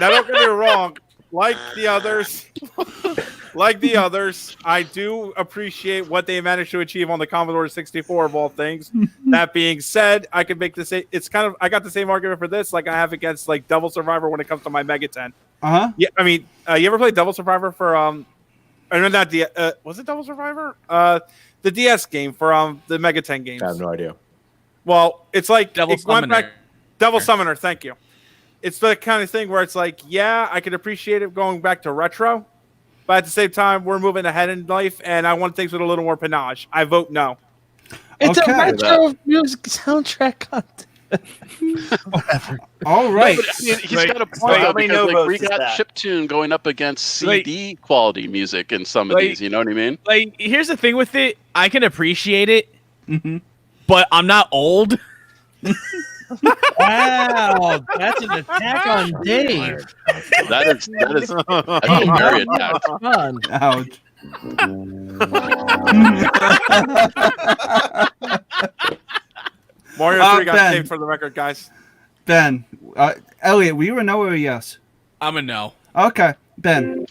Now don't get me wrong. Like the others, I do appreciate what they managed to achieve on the Commodore 64 of all things. That being said, I can make the same. It's kind of I got the same argument for this, like I have against like Devil Survivor when it comes to my Mega 10. Uh-huh. Yeah, I mean, you ever played Devil Survivor for I know not was it Devil Survivor? The DS game for the Mega 10 games. I have no idea. Well, it's like Devil it went Summoner. back. Devil Summoner, thank you. It's the kind of thing where it's like, yeah, I could appreciate it going back to retro, but at the same time, we're moving ahead in life, and I want things with a little more panache. I vote no. It's Okay. a retro music soundtrack content. Whatever. All right. No, but, I mean, he's Like, got a so point how though, many because no like, we votes is got that? chiptune going up against Like- CD quality music in some of Like- these. You know what I mean? Like, here's the thing with it. I can appreciate it, Mhm. but I'm not old. Wow, that's an attack on Dave. That is very attacked. Fun. Ouch. Mario 3 got Ben. saved for the record, guys. Ben, Elliot, were you a no or a yes? I'm a no. Okay, Ben.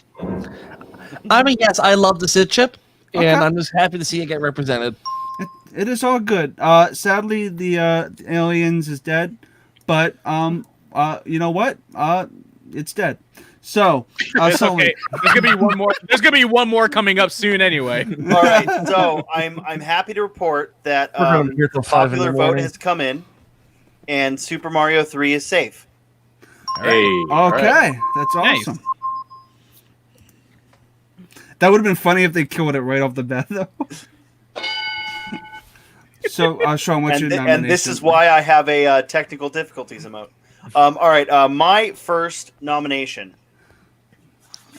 I mean, yes, I love the Sid chip, and Okay. I'm just happy to see it get represented. It is all good. Sadly, the aliens is dead, but you know what? It's dead. So, It's okay. There's gonna be one more. There's gonna be one more coming up soon, anyway. All right, so I'm happy to report that We're gonna be here till 5 in the popular vote morning. has come in, and Super Mario 3 is safe. Hey. Okay, that's Nice. awesome. That would have been funny if they killed it right off the bat, though. So, Sean, what's your nomination? And this is why I have a technical difficulties emote. All right, my first nomination.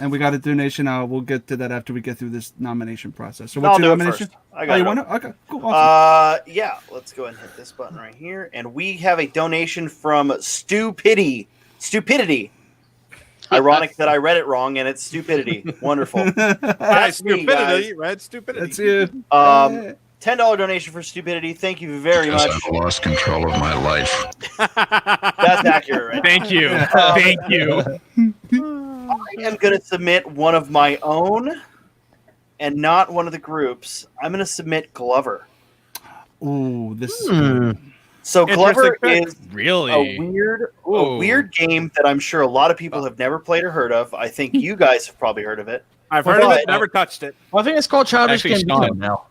And we got a donation. We'll get to that after we get through this nomination process. So, No, what's I'll your do it nomination? first. I got you it. want to? Okay, cool. Awesome. Yeah, let's go ahead and hit this button right here, and we have a donation from Stupidity. Ironic that I read it wrong, and it's Stupidity. Wonderful. That's me, guys. Stupidity, right? Stupidity. That's you. $10 donation for Stupidity. Thank you very much. I've lost control of my life. That's accurate, right? Thank you. Thank you. I am going to submit one of my own and not one of the groups. I'm going to submit Glover. Ooh, this is So Glover Interesting is Really? a weird game that I'm sure a lot of people have never played or heard of. I think you guys have probably heard of it. I've heard of But- it, never touched it. Well, I think it's called Childish Actually, Gambino Sean. now.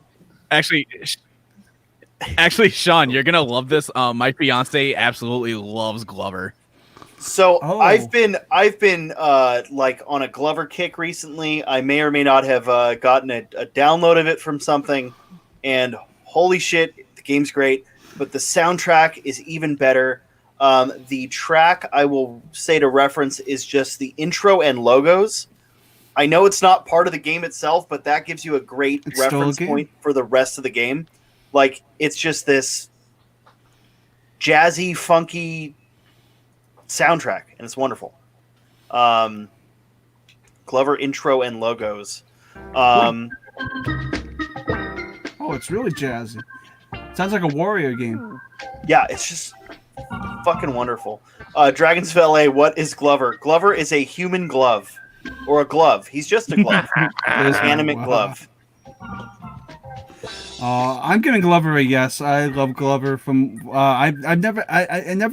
Actually, Sean, you're gonna love this. My fiance absolutely loves Glover. So Oh. I've been like on a Glover kick recently. I may or may not have gotten a download of it from something, and holy shit, the game's great. But the soundtrack is even better. The track I will say to reference is just the intro and logos. I know it's not part of the game itself, but that gives you a great It's still a reference game. point for the rest of the game. Like, it's just this jazzy, funky soundtrack, and it's wonderful. Glover intro and logos. Oh, it's really jazzy. Sounds like a Warrior game. Yeah, it's just fucking wonderful. Dragons of LA, what is Glover? Glover is a human glove. Or a glove. He's just a glove. Animate Wow. glove. I'm giving Glover a yes. I love Glover. From I never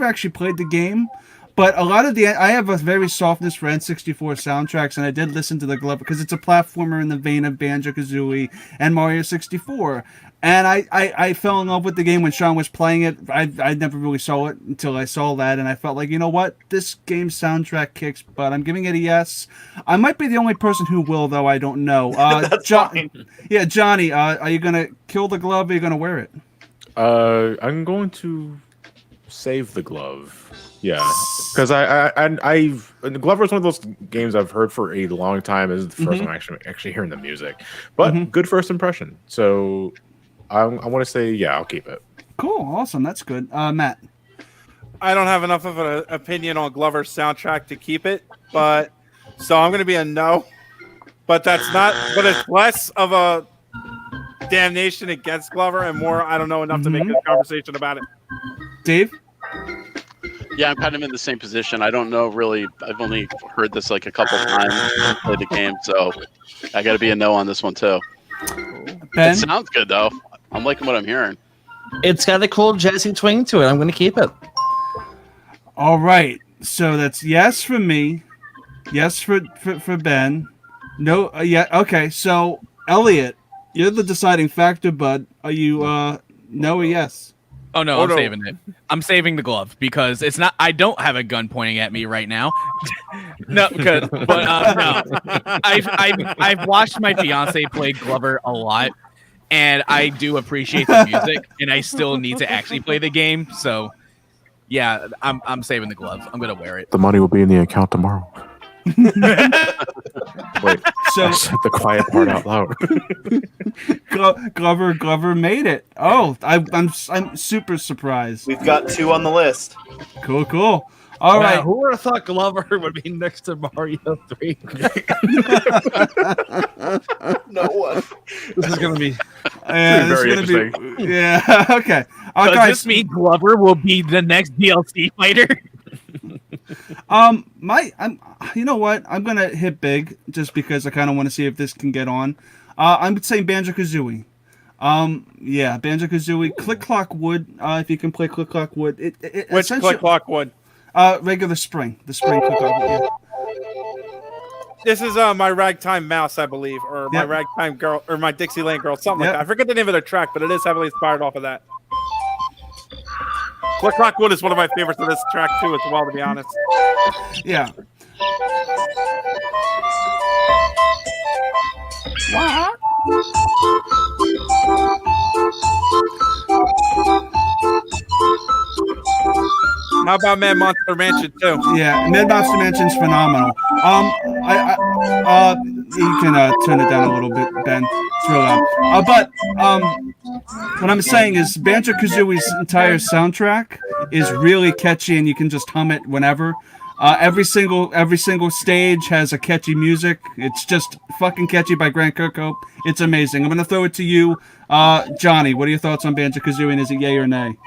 actually played the game, but a lot of I have a very softness for N64 soundtracks, and I did listen to the Glover because it's a platformer in the vein of Banjo-Kazooie and Mario 64. And I fell in love with the game when Sean was playing it. I never really saw it until I saw that, and I felt like, you know what, this game's soundtrack kicks, but I'm giving it a yes. I might be the only person who will, though. I don't know. That's fine. Yeah, Johnny, are you gonna kill the glove? Or are you gonna wear it? I'm going to save the glove. Yeah, because I've Glover is one of those games I've heard for a long time. This is the 1st time actually hearing the music, but good first impression. So I want to say I'll keep it. Cool, awesome, that's good. Matt. I don't have enough of an opinion on Glover's soundtrack to keep it, but so I'm going to be a no. But that's not. But it's less of a damnation against Glover and more. I don't know enough to make a conversation about it. Dave. Yeah, I'm kind of in the same position. I don't know really. I've only heard this like a couple times and played the game, so I got to be a no on this one too. Ben. It sounds good though. I'm liking what I'm hearing. It's got a cool jazzy twang to it. I'm going to keep it. All right, so that's yes for me, yes for Ben. No, yeah, okay. So Elliot, you're the deciding factor, bud. Are you no or yes? Oh no, I'm saving it. I'm saving the glove because it's not. I don't have a gun pointing at me right now. No, no. I've watched my fiance play Glover a lot, and I do appreciate the music, and I still need to actually play the game. So, yeah, I'm saving the glove. I'm gonna wear it. The money will be in the account tomorrow. Wait, So I said the quiet part out loud. Glover made it. Oh, I'm super surprised. We've got 2 on the list. Cool. All right. Who would have thought Glover would be next to Mario 3? No one. This is gonna be Very interesting. Yeah. Okay. Does guys. this mean Glover will be the next DLC fighter? You know what? I'm gonna hit big just because I kind of want to see if this can get on. I'm saying Banjo-Kazooie. Yeah, Banjo-Kazooie. Click Clock Wood. If you can play Click Clock Wood. Which Click Clock Wood? Regular Spring. The Spring Click Clock Wood. Yeah. This is my Ragtime Mouse, I believe, or my Ragtime Girl, or my Dixieland Girl, something like that. I forget the name of the track, but it is heavily inspired off of that. Click Clock Wood is one of my favorites of this track too, as well, to be honest. Yeah. How about Mad Monster Mansion too? Yeah, Mad Monster Mansion's phenomenal. You can turn it down a little bit, Ben. It's real loud. But what I'm saying is Banjo-Kazooie's entire soundtrack is really catchy, and you can just hum it whenever. Every single stage has a catchy music. It's just fucking catchy by Grant Kirkhope. It's amazing. I'm gonna throw it to you, Johnny. What are your thoughts on Banjo-Kazooie, and is it yay or nay?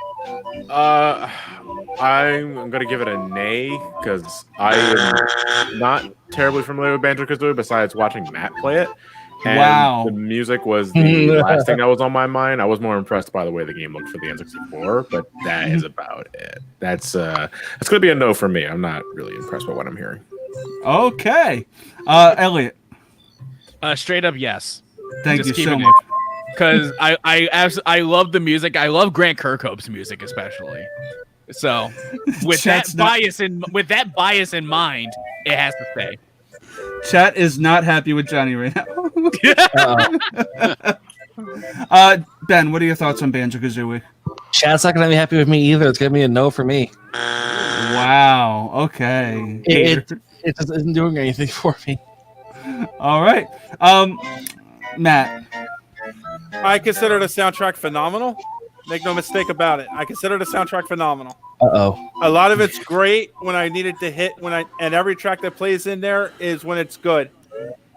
I'm gonna give it a nay because I am not terribly familiar with Banjo-Kazooie besides watching Matt play it. And wow, the music was the last thing that was on my mind. I was more impressed by the way the game looked for the N64, but that is about it. That's gonna be a no for me. I'm not really impressed by what I'm hearing. Okay, Elliot. Straight up, yes. Thank you so much. Because I love the music. I love Grant Kirkhope's music, especially. So, with that bias in mind, it has to stay. Chat is not happy with Johnny right now. Ben, what are your thoughts on Banjo-Kazooie? Chat's not gonna be happy with me either. It's gonna be a no for me. Wow. Okay. It just isn't doing anything for me. All right. Matt. I consider the soundtrack phenomenal. Make no mistake about it. I consider the soundtrack phenomenal. Uh-oh. A lot of it's great when I need it to hit, and every track that plays in there is when it's good.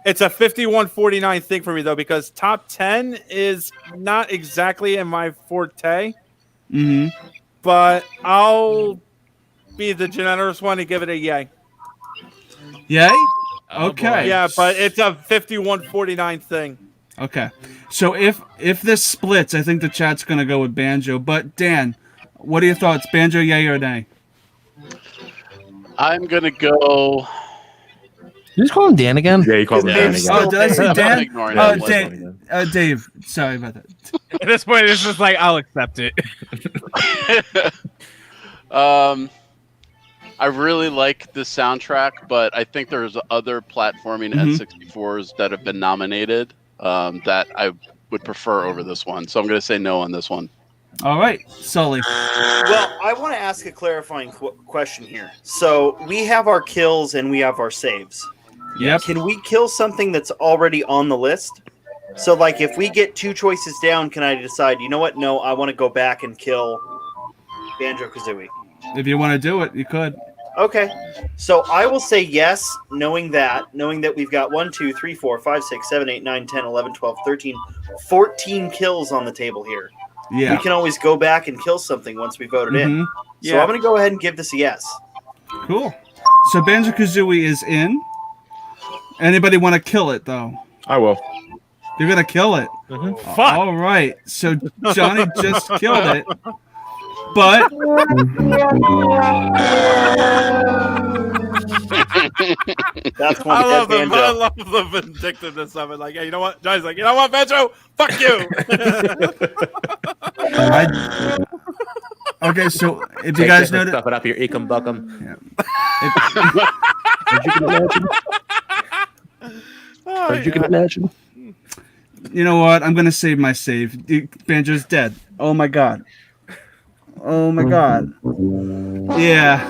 It's a 51-49 thing for me, though, because top 10 is not exactly in my forte. Mm-hmm. But I'll be the generous one and give it a yay. Yay? Oh, okay. boy. Yeah, but it's a 51-49 thing. Okay. So if this splits, I think the chat's going to go with Banjo. But Dan, what are your thoughts? Banjo, yay or nay? I'm going to go... You just call him Dan again? Yeah, you called him Dan again. Oh, did I say Dan? ignoring Dave, sorry about that. At this point, it's just like, I'll accept it. I really like the soundtrack, but I think there's other platforming N64s that have been nominated that I would prefer over this one. So I'm going to say no on this one. All right, Sully. Well, I want to ask a clarifying question here. So we have our kills and we have our saves. Yep. Can we kill something that's already on the list? So, like, if we get two choices down, can I decide, you know what? No, I want to go back and kill Banjo-Kazooie. If you want to do it, you could. Okay. So I will say yes, knowing that we've got 1, 2, 3, 4, 5, 6, 7, 8, 9, 10, 11, 12, 13, 14 kills on the table here. Yeah. We can always go back and kill something once we voted in. So I'm going to go ahead and give this a yes. Cool. So Banjo-Kazooie is in. Anybody want to kill it, though? I will. You're going to kill it? Fuck. All right. So Johnny just killed it. But... That's one I love Banjo. the vindictiveness of it. Like, hey, you know what? Johnny's like, you know what, Banjo? Fuck you. Okay, so if you guys know stuff it up here, Ecum Buckum. You can imagine. You know what? I'm gonna save my save. Banjo's dead. Oh my god. Oh my god. Yeah.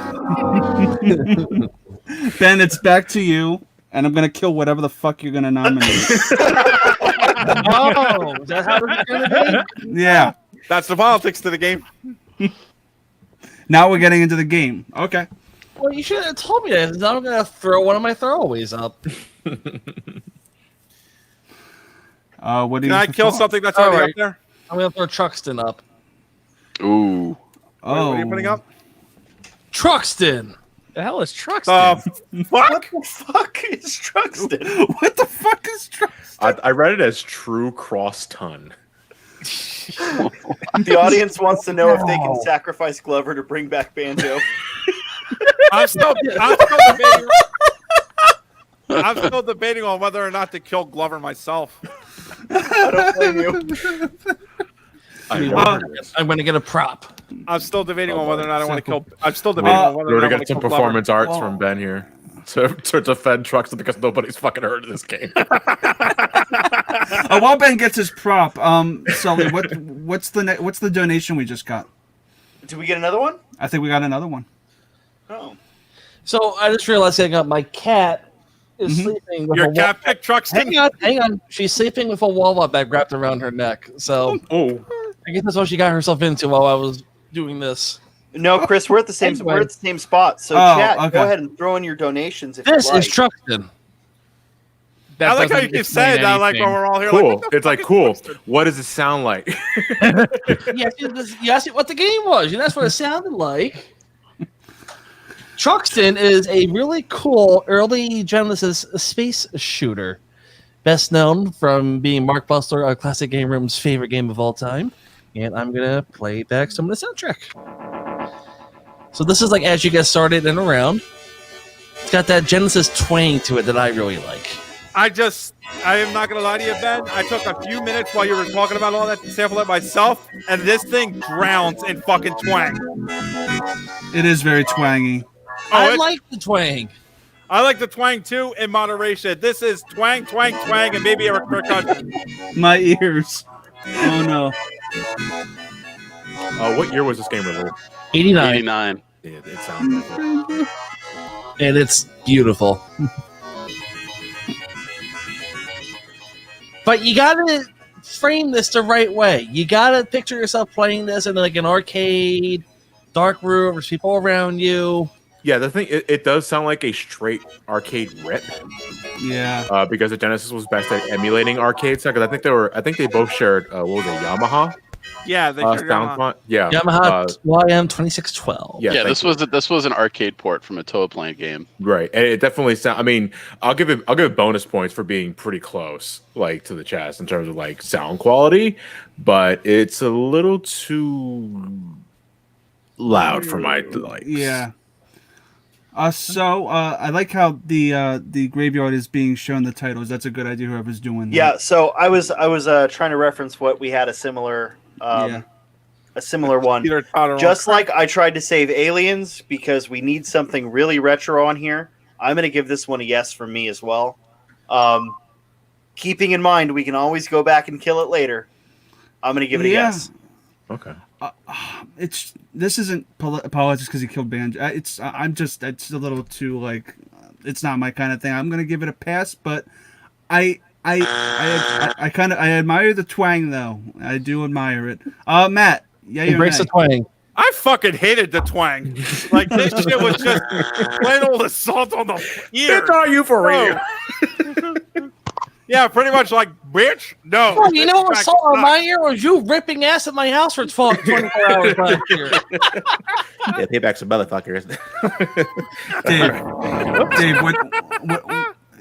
Ben, it's back to you, and I'm gonna kill whatever the fuck you're gonna nominate. Oh, is that how it's gonna be? Yeah. That's the politics to the game. Now we're getting into the game. Okay. Well, you should have told me that. I'm going to throw one of my throwaways up. What do you? Can I kill something that's already up there? I'm going to throw Truxton up. Ooh. What are you putting up? Truxton. The hell is Truxton? What the fuck is Truxton? What the fuck is Truxton? I read it as True Cross Ton. The audience wants to know if they can sacrifice Glover to bring back Banjo. I'm still debating on whether or not to kill Glover myself. I don't blame you. I'm going to get a prop. I'm still debating on whether or not I want to kill. I'm still debating on whether or not I We're gonna want get to some kill performance Glover. arts from Ben here to defend Truxton because nobody's fucking heard of this game. While Ben gets his prop, Sully, what's the donation we just got? Did we get another one? I think we got another one. Oh. So I just realized I got my cat is sleeping with Your cat picked Truxton? Hang on. She's sleeping with a walnut bag wrapped around her neck. So I guess that's what she got herself into while I was doing this. No, Chris, we're at the same Anyway. we're at the same spot. So chat, go ahead and throw in your donations if This you like. is Truxton. I like how you keep saying that. I like when we're all here. Cool. Like, It's like cool. What does it sound like? You asked me what the game was. That's what it sounded like. Truxton is a really cool early Genesis space shooter. Best known from being Mark Bustler, our Classic Game Room's favorite game of all time. And I'm going to play back some of the soundtrack. So this is like as you get started and around. It's got that Genesis twang to it that I really like. I am not gonna lie to you, Ben. I took a few minutes while you were talking about all that to sample it myself, and this thing drowns in fucking twang. It is very twangy. I like the twang. I like the twang too in moderation. This is twang, twang, twang, and maybe a percussion. My ears. Oh no. What year was this game released? 89. 89. Yeah, it sounds like it. And it's beautiful. But you gotta frame this the right way. You gotta picture yourself playing this in like an arcade, dark room, there's people around you. Yeah, the thing it does sound like a straight arcade rip. Yeah. Because the Genesis was best at emulating arcade stuff. Because I think they both shared what was it, Yamaha? Yeah, they sound font. Yeah. Yamaha YM 2612. Yeah, this was an arcade port from a Toa Plant game. Right, and it definitely sound. I mean, I'll give it bonus points for being pretty close, like to the chest in terms of like sound quality, but it's a little too loud for my likes. Yeah. So I like how the graveyard is being shown the titles. That's a good idea. Whoever's doing that. Yeah, so I was trying to reference what we had a similar one. Just like I tried to save Aliens because we need something really retro on here. I'm going to give this one a yes from me as well. Keeping in mind we can always go back and kill it later. I'm going to give it a yes. Okay. This isn't apologies because he killed Banjo. It's a little too like it's not my kind of thing. I'm gonna give it a pass, but I admire the twang though. I do admire it. Matt, yeah, embrace the twang. I fucking hated the twang. Like this shit was just plain old assault on the ear. Bitch, are you for real? Yeah, pretty much like, bitch, no. Oh, you know what assault on my ear was you ripping ass at my house for 24 hours last year. Yeah, payback's a motherfucker, isn't it? Dave, what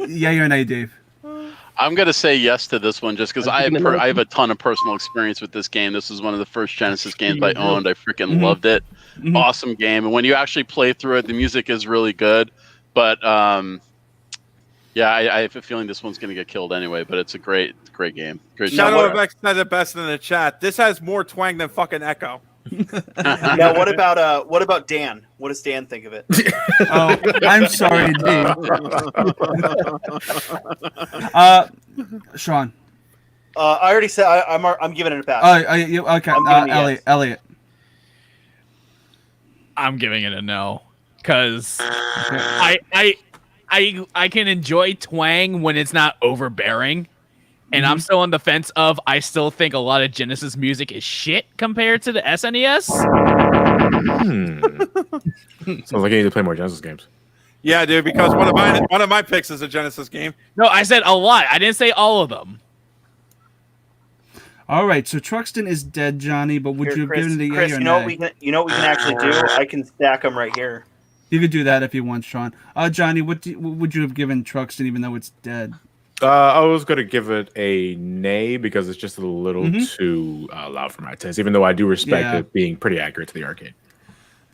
yeah, you're an A, Dave. I'm gonna say yes to this one just because I have a ton of personal experience with this game. This was one of the first Genesis games I owned. I freaking loved it. Awesome game, and when you actually play through it, the music is really good. But yeah, I have a feeling this one's gonna get killed anyway. But it's a great game. Great. Shadow of X said it best in the chat. This has more twang than fucking Echo. Now, what about Dan? What does Dan think of it? Oh, I'm sorry, Dave. Sean. I already said I'm giving it a pass. Okay. Elliot. I'm giving it a no because I can enjoy twang when it's not overbearing. And I'm still on the fence of I still think a lot of Genesis music is shit compared to the SNES. Sounds like you need to play more Genesis games. Yeah, dude, because one of my picks is a Genesis game. No, I said a lot. I didn't say all of them. All right, so Truxton is dead, Johnny. But would you have given it a Chris, yay or you know nay? what we can actually do? I can stack them right here. You could do that if you want, Sean. Johnny, what would you have given Truxton, even though it's dead? I was going to give it a nay because it's just a little too loud for my taste, even though I do respect it being pretty accurate to the arcade.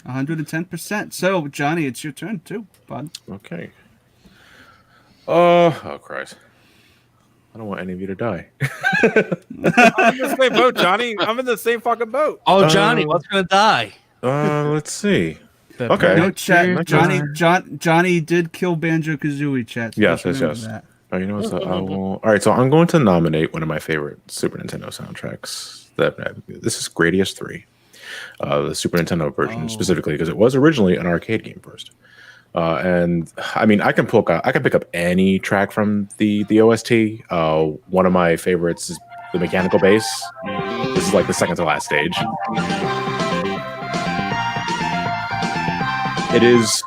110%. So, Johnny, it's your turn too, bud. Okay. Oh, Christ. I don't want any of you to die. I'm in the same boat, Johnny. I'm in the same fucking boat. Oh, Johnny, what's gonna die? Let's see. Okay. No, chat. Johnny did kill Banjo-Kazooie, chat. So yes. that. Oh, you know what? So I will. All right, so I'm going to nominate one of my favorite Super Nintendo soundtracks. This is Gradius 3, the Super Nintendo version specifically, because it was originally an arcade game first. And I mean, I can pick up any track from the OST. One of my favorites is the mechanical bass. This is like the second to last stage. It is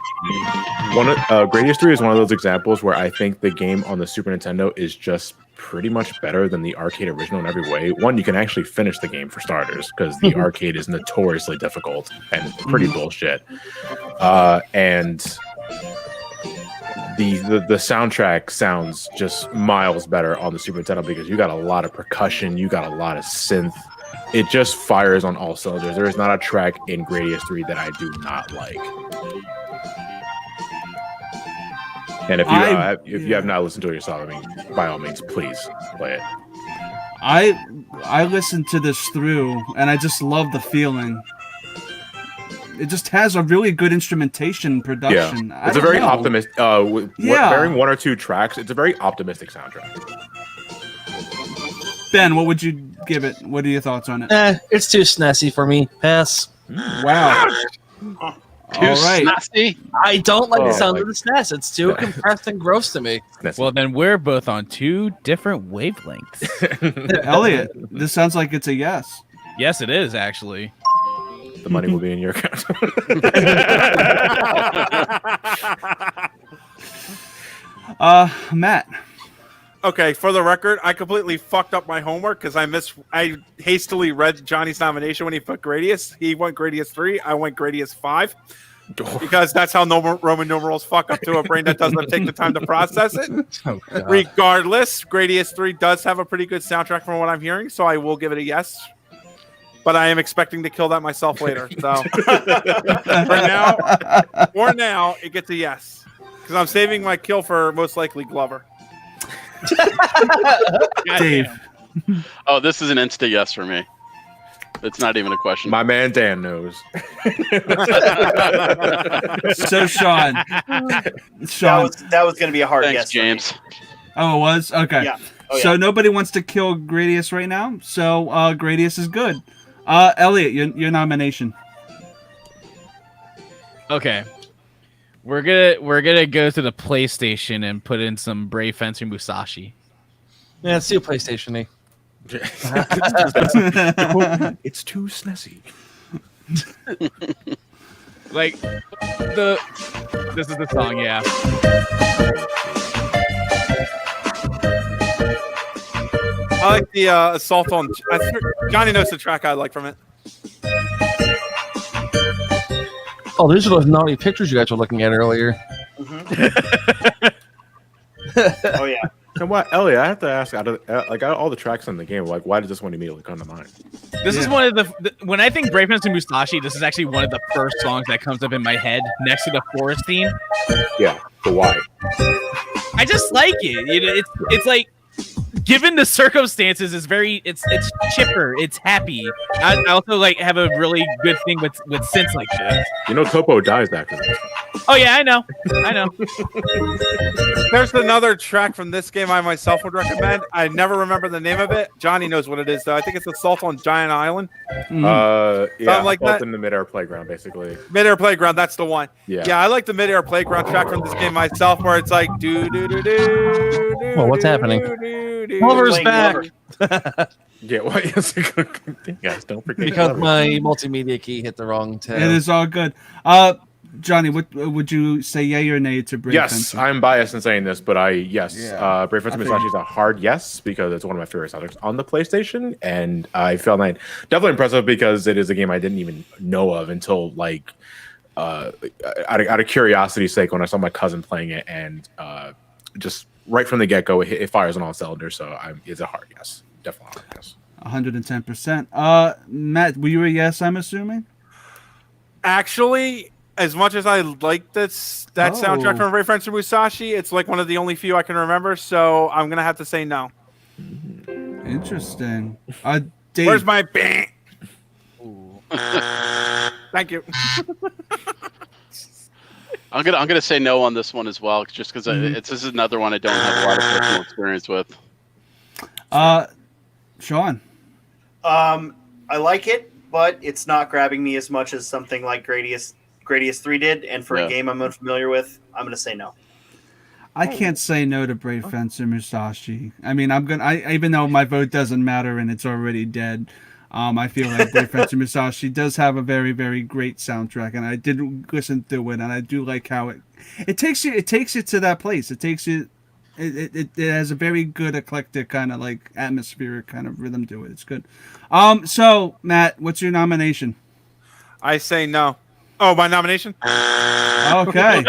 Gradius 3 is one of those examples where I think the game on the Super Nintendo is just pretty much better than the arcade original in every way. One, you can actually finish the game for starters, because the arcade is notoriously difficult and pretty bullshit. And the soundtrack sounds just miles better on the Super Nintendo because you got a lot of percussion, you got a lot of synth. It just fires on all cylinders. There is not a track in Gradius 3 that I do not like. And if you have not listened to it yourself, I mean, by all means, please play it. I listened to this through, and I just love the feeling. It just has a really good instrumentation production. Yeah. It's a very optimistic. Bearing one or two tracks, it's a very optimistic soundtrack. Ben, what would you give it? What are your thoughts on it? It's too snazzy for me. Pass. Wow. Too snazzy? I don't like the sound of the SNES. It's too compressed and gross to me. Well, then we're both on two different wavelengths. Elliot, this sounds like it's a yes. Yes, it is, actually. The money will be in your account. Matt. Okay, for the record, I completely fucked up my homework because I hastily read Johnny's nomination when he put Gradius. He went Gradius 3. I went Gradius 5. Because that's how Roman numerals fuck up to a brain that doesn't take the time to process it. Regardless, Gradius 3 does have a pretty good soundtrack from what I'm hearing, so I will give it a yes. But I am expecting to kill that myself later. So for now, it gets a yes. Because I'm saving my kill for most likely Glover. Dave. Oh, this is an instant yes for me. It's not even a question. My man Dan knows. So Sean. That was going to be a hard Thanks, guess. James. Oh, it was? Okay. Yeah. So nobody wants to kill Gradius right now. So Gradius is good. Elliot, your nomination. Okay. We're gonna go to the PlayStation and put in some Brave Fencer Musashi. Yeah, it's too PlayStation-y. It's too snazzy. Like this is the song, yeah. I like the assault on. Johnny knows the track I like from it. Oh, these are those naughty pictures you guys were looking at earlier. Oh yeah. And what, Elliot? I have to ask, out of all the tracks in the game, like, why did this one immediately come to mind? This is one of the when I think Brave Fencer Musashi, this is actually one of the first songs that comes up in my head next to the forest theme. Yeah, but why? I just like it. You know, it's like, given the circumstances, it's chipper, it's happy. I also like have a really good thing with synths like this. You know, Topo dies after this. Oh yeah, I know. There's another track from this game I myself would recommend. I never remember the name of it. Johnny knows what it is, though. I think it's Assault on Giant Island. Something like that. In the Midair Playground, basically. Midair Playground, that's the one. Yeah, I like the Midair Playground track from this game myself, where it's like do do do do. Well, what's happening? Lover's Playing back. Lover. Yeah, what? Guys, don't forget. Because my multimedia key hit the wrong tab. It is all good. Johnny, what would you say, yay or nay to Brave Yes, Fencer? I'm biased in saying this, but yes. Yeah. Brave Fencer Musashi is a hard yes because it's one of my favorite soundtracks on the PlayStation, and I found that definitely impressive because it is a game I didn't even know of until like out of curiosity's sake when I saw my cousin playing it, and just right from the get go, it fires on all cylinders. So it's a hard yes, definitely a hard yes. 110%. Matt, were you a yes? I'm assuming. Actually, as much as I like that soundtrack from Brave Fencer Musashi, it's like one of the only few I can remember. So I'm gonna have to say no. Interesting. Dave. Where's my bang? Thank you. I'm gonna say no on this one as well, just because this is another one I don't have a lot of personal experience with. Sean. I like it, but it's not grabbing me as much as something like Gradius 3 did, and for a game I'm unfamiliar with, I'm going to say no. I can't say no to Brave Fencer Musashi. I mean, even though my vote doesn't matter and it's already dead, I feel like Brave Fencer Musashi does have a very, very great soundtrack, and I did listen to it, and I do like how it takes you to that place. It takes you. It has a very good eclectic kind of like atmospheric kind of rhythm to it. It's good. So Matt, what's your nomination? I say no. Oh, my nomination? Okay. Okay.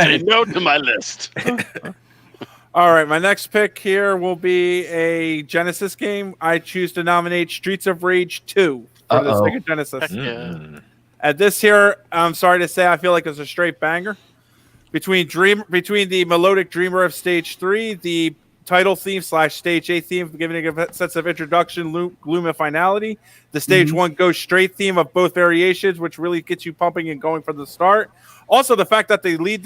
Say no to my list. All right, my next pick here will be a Genesis game. I choose to nominate Streets of Rage 2 for the Sega Genesis. Yeah. At this here, I'm sorry to say, I feel like it's a straight banger. Between the melodic Dreamer of Stage 3, the title theme / Stage 8 theme, giving it a sense of introduction, gloom, and finality. The Stage 1 goes straight theme of both variations, which really gets you pumping and going from the start. Also, the fact that the lead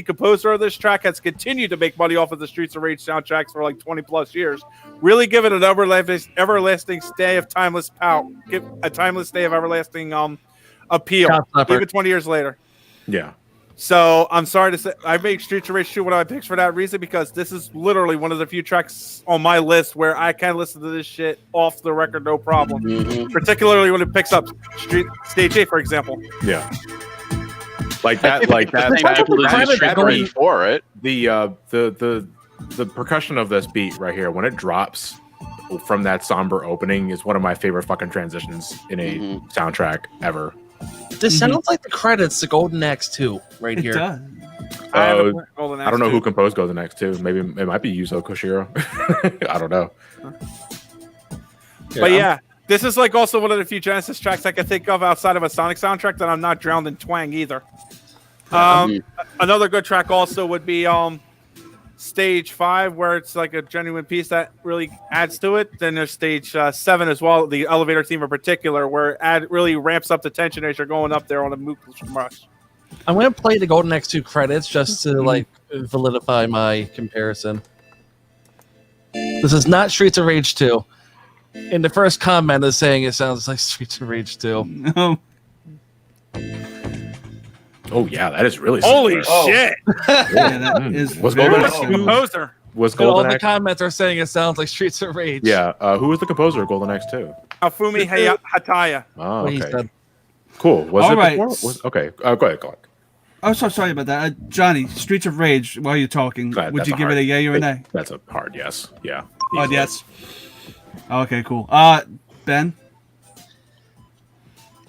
composer of this track has continued to make money off of the Streets of Rage soundtracks for like 20 plus years, really give it an everlasting stay of timeless power, give a timeless stay of everlasting appeal, even 20 years later. Yeah. So I'm sorry to say, I made Streets of Rage 2 one of my picks for that reason, because this is literally one of the few tracks on my list where I can listen to this shit off the record, no problem. Particularly when it picks up Stage 8, for example. Yeah. Like that. Street for it. The percussion of this beat right here, when it drops from that somber opening, is one of my favorite fucking transitions in a soundtrack ever. This sounds like the credits to Golden Axe 2 right here. It does. I don't know who composed Golden Axe 2. Maybe it might be Yuzo Koshiro. I don't know. But yeah, this is like also one of the few Genesis tracks I can think of outside of a Sonic soundtrack that I'm not drowned in twang either. Another good track also would be Stage 5, where it's like a genuine piece that really adds to it. Then there's Stage 7 as well, the elevator theme in particular, where it really ramps up the tension as you're going up there on a Mook rush. I'm going to play the Golden Axe 2 credits just to like validify my comparison. This is not Streets of Rage 2. In the first comment is saying it sounds like Streets of Rage 2. No. Oh yeah, that is really holy shit. Yeah, that is was very Golden Axe similar. Composer. Was All Golden the Axe? comments are saying it sounds like Streets of Rage. Yeah. Who was the composer of Golden Axe 2? Afumi Hataya. Oh, What he okay. said. Cool. Was All it right. before? Okay. Go ahead, Clark. Oh, so sorry about that. Johnny, Streets of Rage, while you're talking, would That's you give it a yay or a nay? That's a hard yes. Yeah. Oh, easily. yes. Okay, cool. Ben?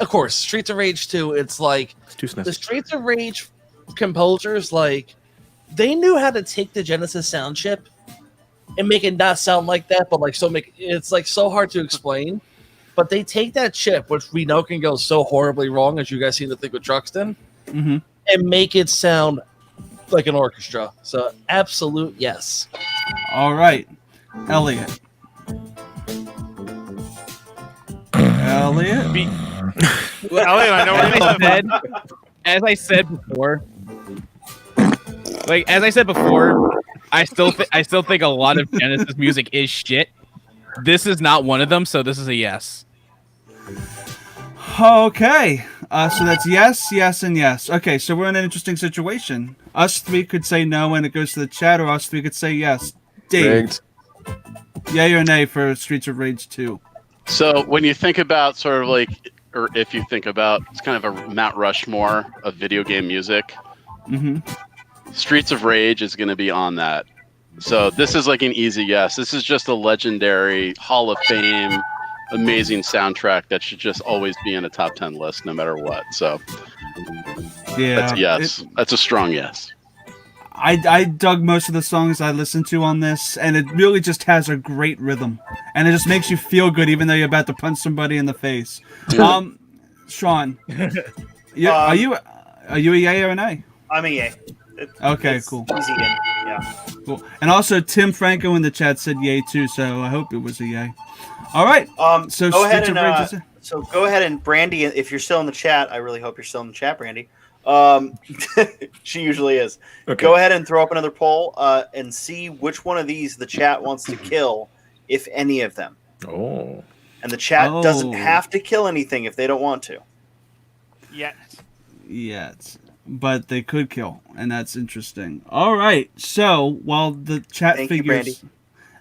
Of course, Streets of Rage 2, it's like It's too the sniffy. Streets of Rage composers, like, they knew how to take the Genesis sound chip and make it not sound like that, but like it's like so hard to explain. But they take that chip, which we know can go so horribly wrong, as you guys seem to think with Truxton, and make it sound like an orchestra. So absolute yes. All right. Elliot. Elliot? Elliot, I know where you live. As I said before, I still think a lot of Genesis music is shit. This is not one of them, so this is a yes. Okay. So that's yes, yes, and yes. Okay, so we're in an interesting situation. Us three could say no, and it goes to the chat, or us three could say yes. Dave, yay or nay for Streets of Rage 2? So when you think about sort of like, or if you think about, it's kind of a Mount Rushmore of video game music. Streets of Rage is going to be on that. So this is like an easy yes. This is just a legendary Hall of Fame, amazing soundtrack that should just always be in a top 10 list no matter what. So yeah, that's a yes. That's a strong yes. I dug most of the songs I listened to on this, and it really just has a great rhythm, and it just makes you feel good even though you're about to punch somebody in the face. Sean, are you a yay or a nay? I'm a yay. Okay, cool. Easy in, yeah. Cool. And also Tim Franco in the chat said yay too, so I hope it was a yay. All right. So go ahead and Brandy, if you're still in the chat, I really hope you're still in the chat, Brandy. She usually is. Okay. Go ahead and throw up another poll and see which one of these the chat wants to kill, if any of them. Oh. And the chat doesn't have to kill anything if they don't want to. Yet. But they could kill, and that's interesting. All right. So while the chat figures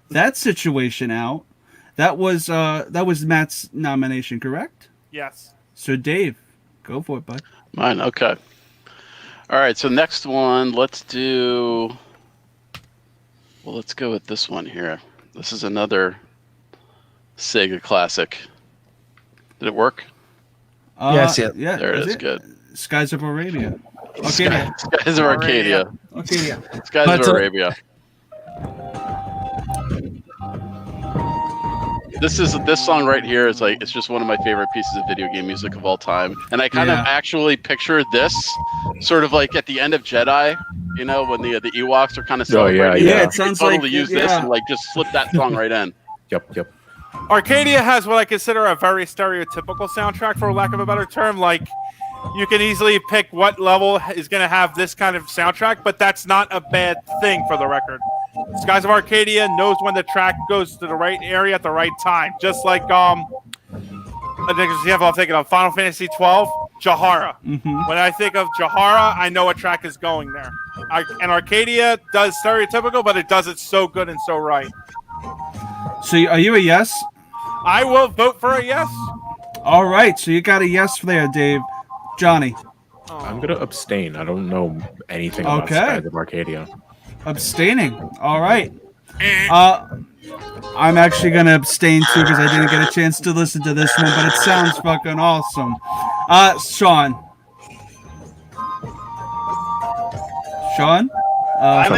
that situation out, that was Matt's nomination, correct? Yes. So Dave, go for it, bud. Mine. Okay. All right. So next one, let's go with this one here. This is another Sega classic. Did it work? Yes. Yeah. There it is. Good. Skies of Arabia. Skies of Arcadia. Skies of Arabia. This song right here is like, it's just one of my favorite pieces of video game music of all time. And I kind of actually picture this sort of like at the end of Jedi, you know, when the Ewoks are kind of celebrating. Yeah, it sounds totally use this and like just slip that song right in. Yep. Arcadia has what I consider a very stereotypical soundtrack, for lack of a better term. Like, you can easily pick what level is going to have this kind of soundtrack, but that's not a bad thing for the record. Skies of Arcadia knows when the track goes to the right area at the right time. Just like, I'm thinking of Final Fantasy 12, Jahara. When I think of Jahara, I know a track is going there. And Arcadia does stereotypical, but it does it so good and so right. So are you a yes? I will vote for a yes. All right, so you got a yes there, Dave. Johnny. I'm going to abstain. I don't know anything about Skies of Arcadia. Abstaining. All right. I'm actually going to abstain too because I didn't get a chance to listen to this one, but it sounds fucking awesome. Sean. I'm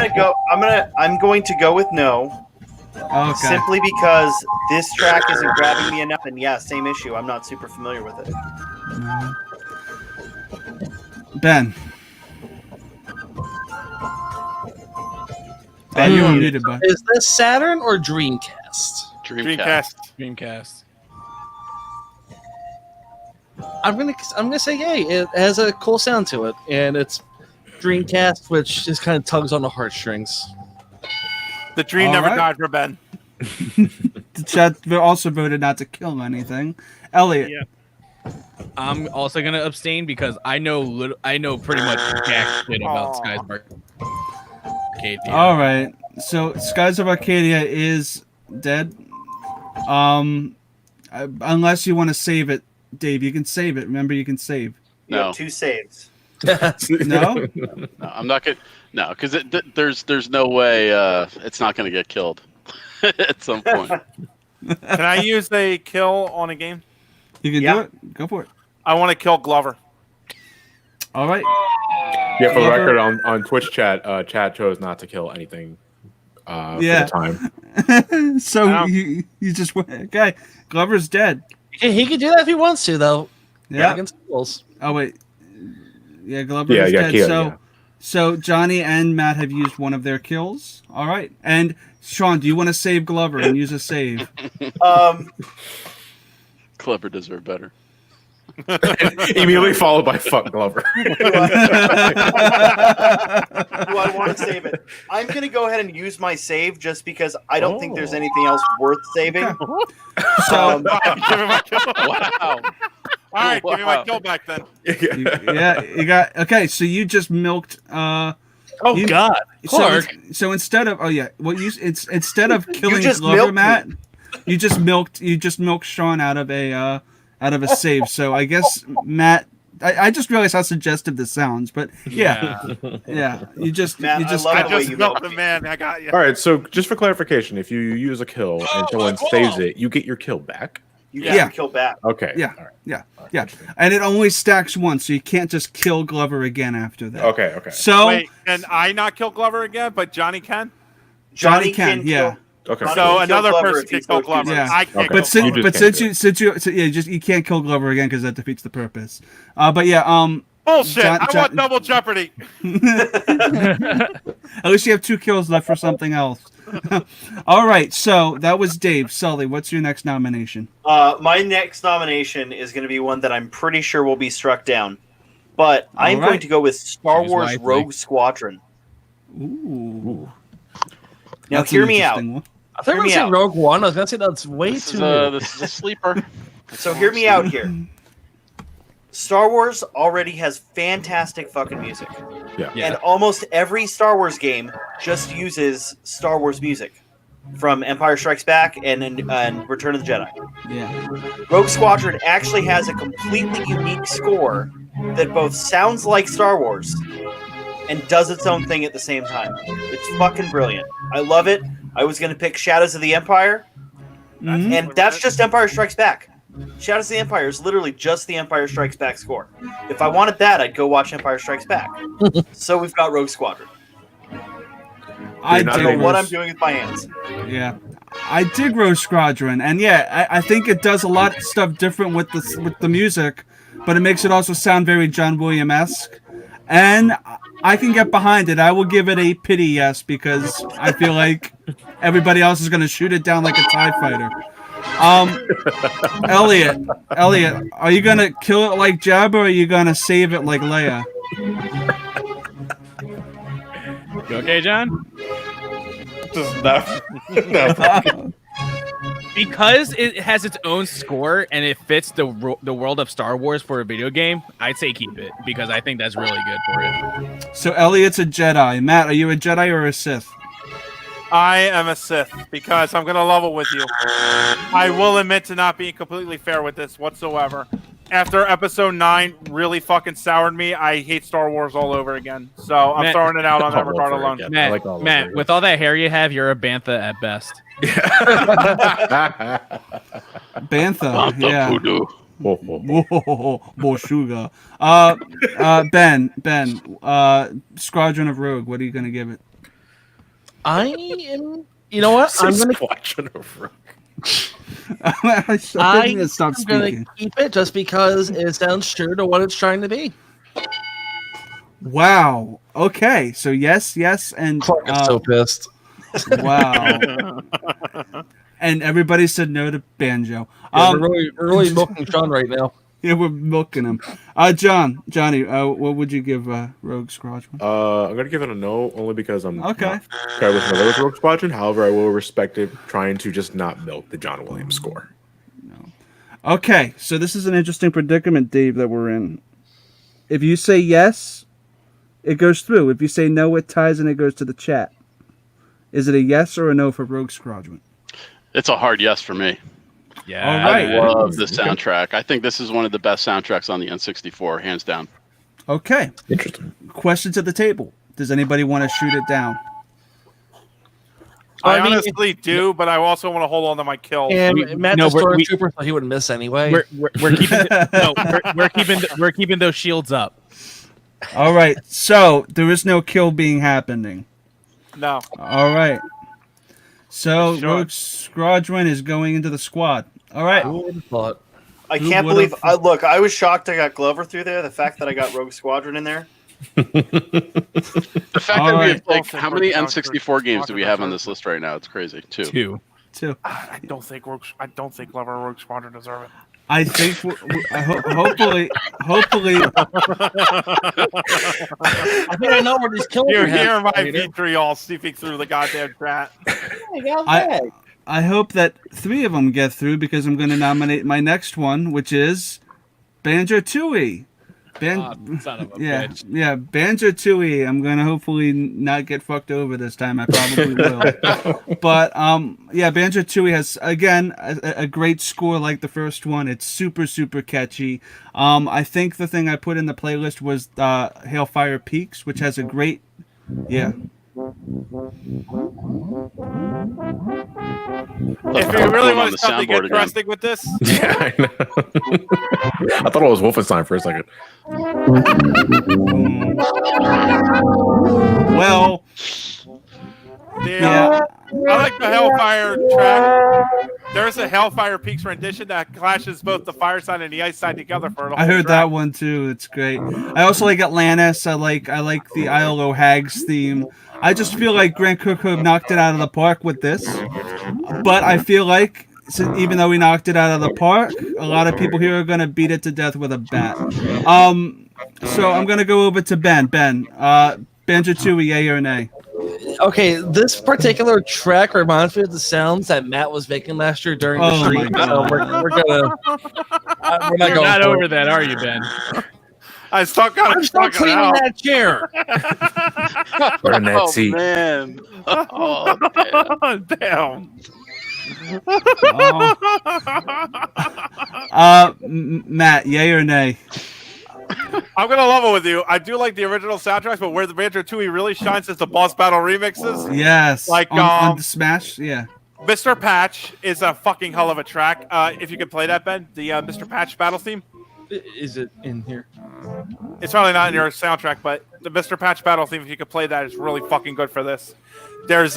going to go with no. Okay. Simply because this track isn't grabbing me enough, and same issue. I'm not super familiar with it. Ben. You unmuted, bud. Is this Saturn or Dreamcast? Dreamcast. I'm gonna say yay. It has a cool sound to it, and it's Dreamcast, which just kind of tugs on the heartstrings. The dream never died for Ben. The chat also voted not to kill anything. Elliot. Yeah. I'm also gonna abstain because I know pretty much jack shit about Skies of Arcadia. All right, so Skies of Arcadia is dead. Unless you want to save it, Dave, you can save it. Remember, you can save. You have 2 saves. No, I'm not gonna. No, because there's no way it's not gonna get killed at some point. Can I use a kill on a game? You can do it. Go for it. I want to kill Glover. All right. Yeah, for the record, on Twitch chat, chat chose not to kill anything for the time. So you just went, okay. Glover's dead. He can do that if he wants to, though. Yeah. Against Bulls. Oh, wait. Yeah, Glover is dead. So Johnny and Matt have used one of their kills. All right. And Sean, do you want to save Glover and use a save? Glover deserved better. Immediately followed by fuck Glover. Do I want to save it? I'm going to go ahead and use my save just because I don't think there's anything else worth saving. So, wow. right, give me my kill back then. You got okay. So you just milked. God, Clark. So instead of instead of killing just Glover, milked Matt, you just milked Sean out of a save. So I guess Matt. I just realized how suggestive this sounds, but yeah. You just Matt, you just I I just milked the man. I got you. All right, so just for clarification, if you use a kill and someone saves it, you get your kill back. You get your kill back. Okay. Yeah. All right. Yeah. And it only stacks once, so you can't just kill Glover again after that. Okay. So Wait, can I not kill Glover again, but Johnny can? Johnny can, yeah. Okay. So another Glover person if can he's kill so Glover. Yeah. I can't Okay. kill Glover. You can't kill Glover again because that defeats the purpose. But yeah, Bullshit! I want double jeopardy. At least you have 2 kills left for something else. All right, so that was Dave. Sully, what's your next nomination? My next nomination is going to be one that I'm pretty sure will be struck down, but I'm going to go with Star Choose Wars wisely. Rogue Squadron. Ooh. Now, That's hear an me out. interesting one. I thought we were Hear me going to say out. Rogue One. I was going to say that's way This too is new. this is a sleeper. So hear me out here. Star Wars already has fantastic fucking music. Yeah. And almost every Star Wars game just uses Star Wars music. From Empire Strikes Back and Return of the Jedi. Yeah. Rogue Squadron actually has a completely unique score that both sounds like Star Wars and does its own thing at the same time. It's fucking brilliant. I love it. I was going to pick Shadows of the Empire, and that's just Empire Strikes Back. Shadows of the Empire is literally just the Empire Strikes Back score. If I wanted that, I'd go watch Empire Strikes Back. So we've got Rogue Squadron. I don't know what I'm doing with my hands. Yeah, I dig Rogue Squadron, and yeah, I think it does a lot of stuff different with the music, but it makes it also sound very John Williams-esque, and I can get behind it. I will give it a pity yes because I feel like everybody else is going to shoot it down like a TIE fighter. Elliot, are you gonna kill it like Jabba, or are you gonna save it like Leia? You okay, John? Just no. Because it has its own score and it fits the world of Star Wars for a video game, I'd say keep it because I think that's really good for it. So Elliot's a Jedi. Matt, are you a Jedi or a Sith? I am a Sith because I'm going to level with you. I will admit to not being completely fair with this whatsoever. After episode 9 really fucking soured me, I hate Star Wars all over again. So I'm throwing it out on that regard alone. Matt, with all that hair you have, you're a bantha at best. Bantha, yeah. Boshuga. Ben, Squadron of Rogue, what are you going to give it? I am. You know what? I'm going to. Squadron of Rogue. I'm going to keep it just because it sounds true to what it's trying to be. Wow. Okay. So yes, and Clark is so pissed. Wow. And everybody said no to Banjo. Yeah, we're really milking Sean right now. Yeah, we're milking him. Johnny, what would you give Rogue Squadron? I'm gonna give it a no, only because I'm okay with Rogue Squadron. However, I will respect it, trying to just not milk the John Williams score. No. Okay, so this is an interesting predicament, Dave, that we're in. If you say yes, it goes through. If you say no, it ties and it goes to the chat. Is it a yes or a no for Rogue Squadron? It's a hard yes for me. Yeah, all right. I love the soundtrack. I think this is one of the best soundtracks on the N64, hands down. Okay. Interesting. Question to the table. Does anybody want to shoot it down? I honestly do, but I also want to hold on to my kill. And Matt, the stormtrooper, thought he wouldn't miss anyway. We're keeping we're keeping those shields up. All right. So there is no kill being happening. No. All right. So Rogue Squadron is going into the squad. All right. I can't believe. Look, I was shocked I got Glover through there. The fact that I got Rogue Squadron in there. The fact that we have, like, how many N64 games do we have on this list right now? It's crazy. Two. I don't think Glover or Rogue Squadron deserve it. I think hopefully. I think I know where these killers You're are. hearing my vitriol seeping through the goddamn chat. I hope that 3 of them get through because I'm going to nominate my next one, which is Banjo-Tooie. Son of a bitch. Yeah, Banjo-Tooie. I'm gonna hopefully not get fucked over this time. I probably will. But yeah, Banjo-Tooie has again a great score like the first one. It's super super catchy. I think the thing I put in the playlist was Hailfire Peaks, which has a great If you really want to something interesting with this, Yeah, I know. I thought it was Wolfenstein for a second. Well, I like the Hellfire track. There's a Hellfire Peaks rendition that clashes both the fire side and the ice side together for the whole I heard track. that one too. It's great. I also like Atlantis. I like the ILO Hags theme. I just feel like Grant Kirkhope knocked it out of the park with this. But I feel like even though we knocked it out of the park, a lot of people here are gonna beat it to death with a bat. So I'm gonna go over to Ben. Ben, Banjo-Tooie, yay or nay? Okay, this particular track reminds me of the sounds that Matt was making last year during the stream. So we're gonna. We're not You're going not for over it. that, are you, Ben? I'm still I'm cleaning that chair. Burn that seat. Man. Oh, man. Damn. Matt, yay or nay? I'm gonna level with you. I do like the original soundtracks, but where the Banjo-Tooie really shines is the boss battle remixes. Yes. Like, on the Smash, yeah. Mr. Patch is a fucking hell of a track. If you could play that, Ben, the Mr. Patch battle theme. Is it in here? It's probably not in your soundtrack, but the Mr. Patch battle theme, if you could play that, is really fucking good for this. There's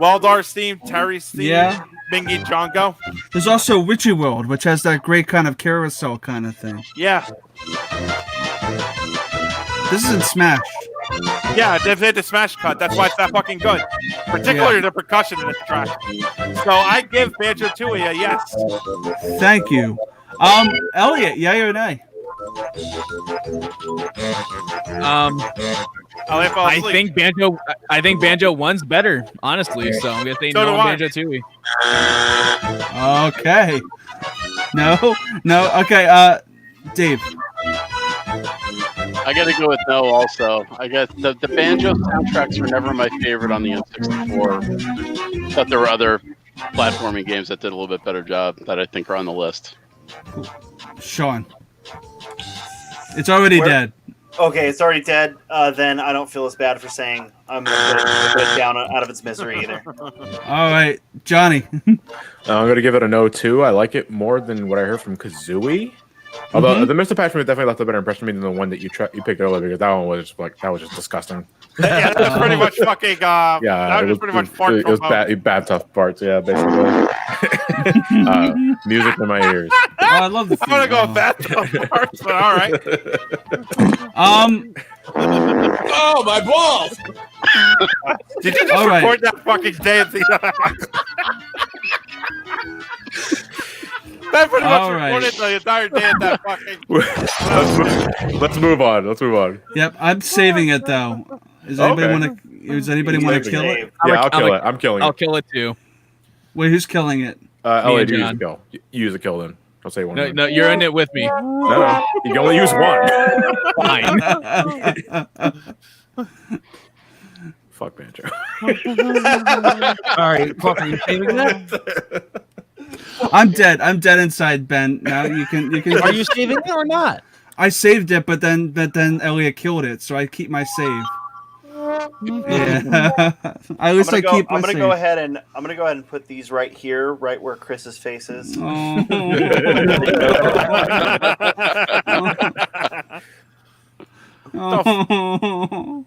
Weldar's theme, Terry's theme, Yeah. Mingy Django. There's also Witchy World, which has that great kind of carousel kind of thing. Yeah. This is in Smash. Yeah, they've hit the smash cut. That's why it's that fucking good. Particularly the percussion in this track. So I give Banjo-Tooie a yes. Thank you. Elliot, yay or nay? I think Banjo 1's better, honestly. So I'm gonna say So no do on I. Banjo-Tooie. Okay. No. Okay. Dave. I gotta go with no also. I got the Banjo soundtracks were never my favorite on the N64. Thought there were other platforming games that did a little bit better job that I think are on the list. Sean. It's already dead. Okay, it's already dead. Then I don't feel as bad for saying I'm going to put it down out of its misery either. All right, Johnny. I'm gonna give it a no too. I like it more than what I heard from Kazooie. Although the Mr. Patch definitely left a better impression on me than the one that you picked earlier, because that one was just disgusting. Yeah, that was pretty much fucking. Yeah, that was pretty much fart it was from bad tough parts. Yeah, basically. Music in my ears. Oh, I love the I'm gonna go with bad tough parts, but all right. Oh, my balls! Did you just All right. record that fucking dancing? That pretty much All right. recorded the entire day at that fucking. Let's move on. Yep, I'm saving it though. Does anybody Okay. want to? Does anybody want to kill it? Yeah, I'll kill it. I'm killing I'll it. kill it too. Wait, who's killing it? LAD, use a John. kill. Use a kill then. I'll say one. No, no, you're in it with me. No, you can only use one. Fine. Fuck Banjo. All right, fuck, are you saving that? I'm dead. I'm dead inside, Ben. Now you can. Are you saving it or not? I saved it, but then Elliot killed it, so I keep my save. Yeah. At least I keep my I'm gonna save. go ahead and put these right here, right where Chris's face is. Oh. Oh.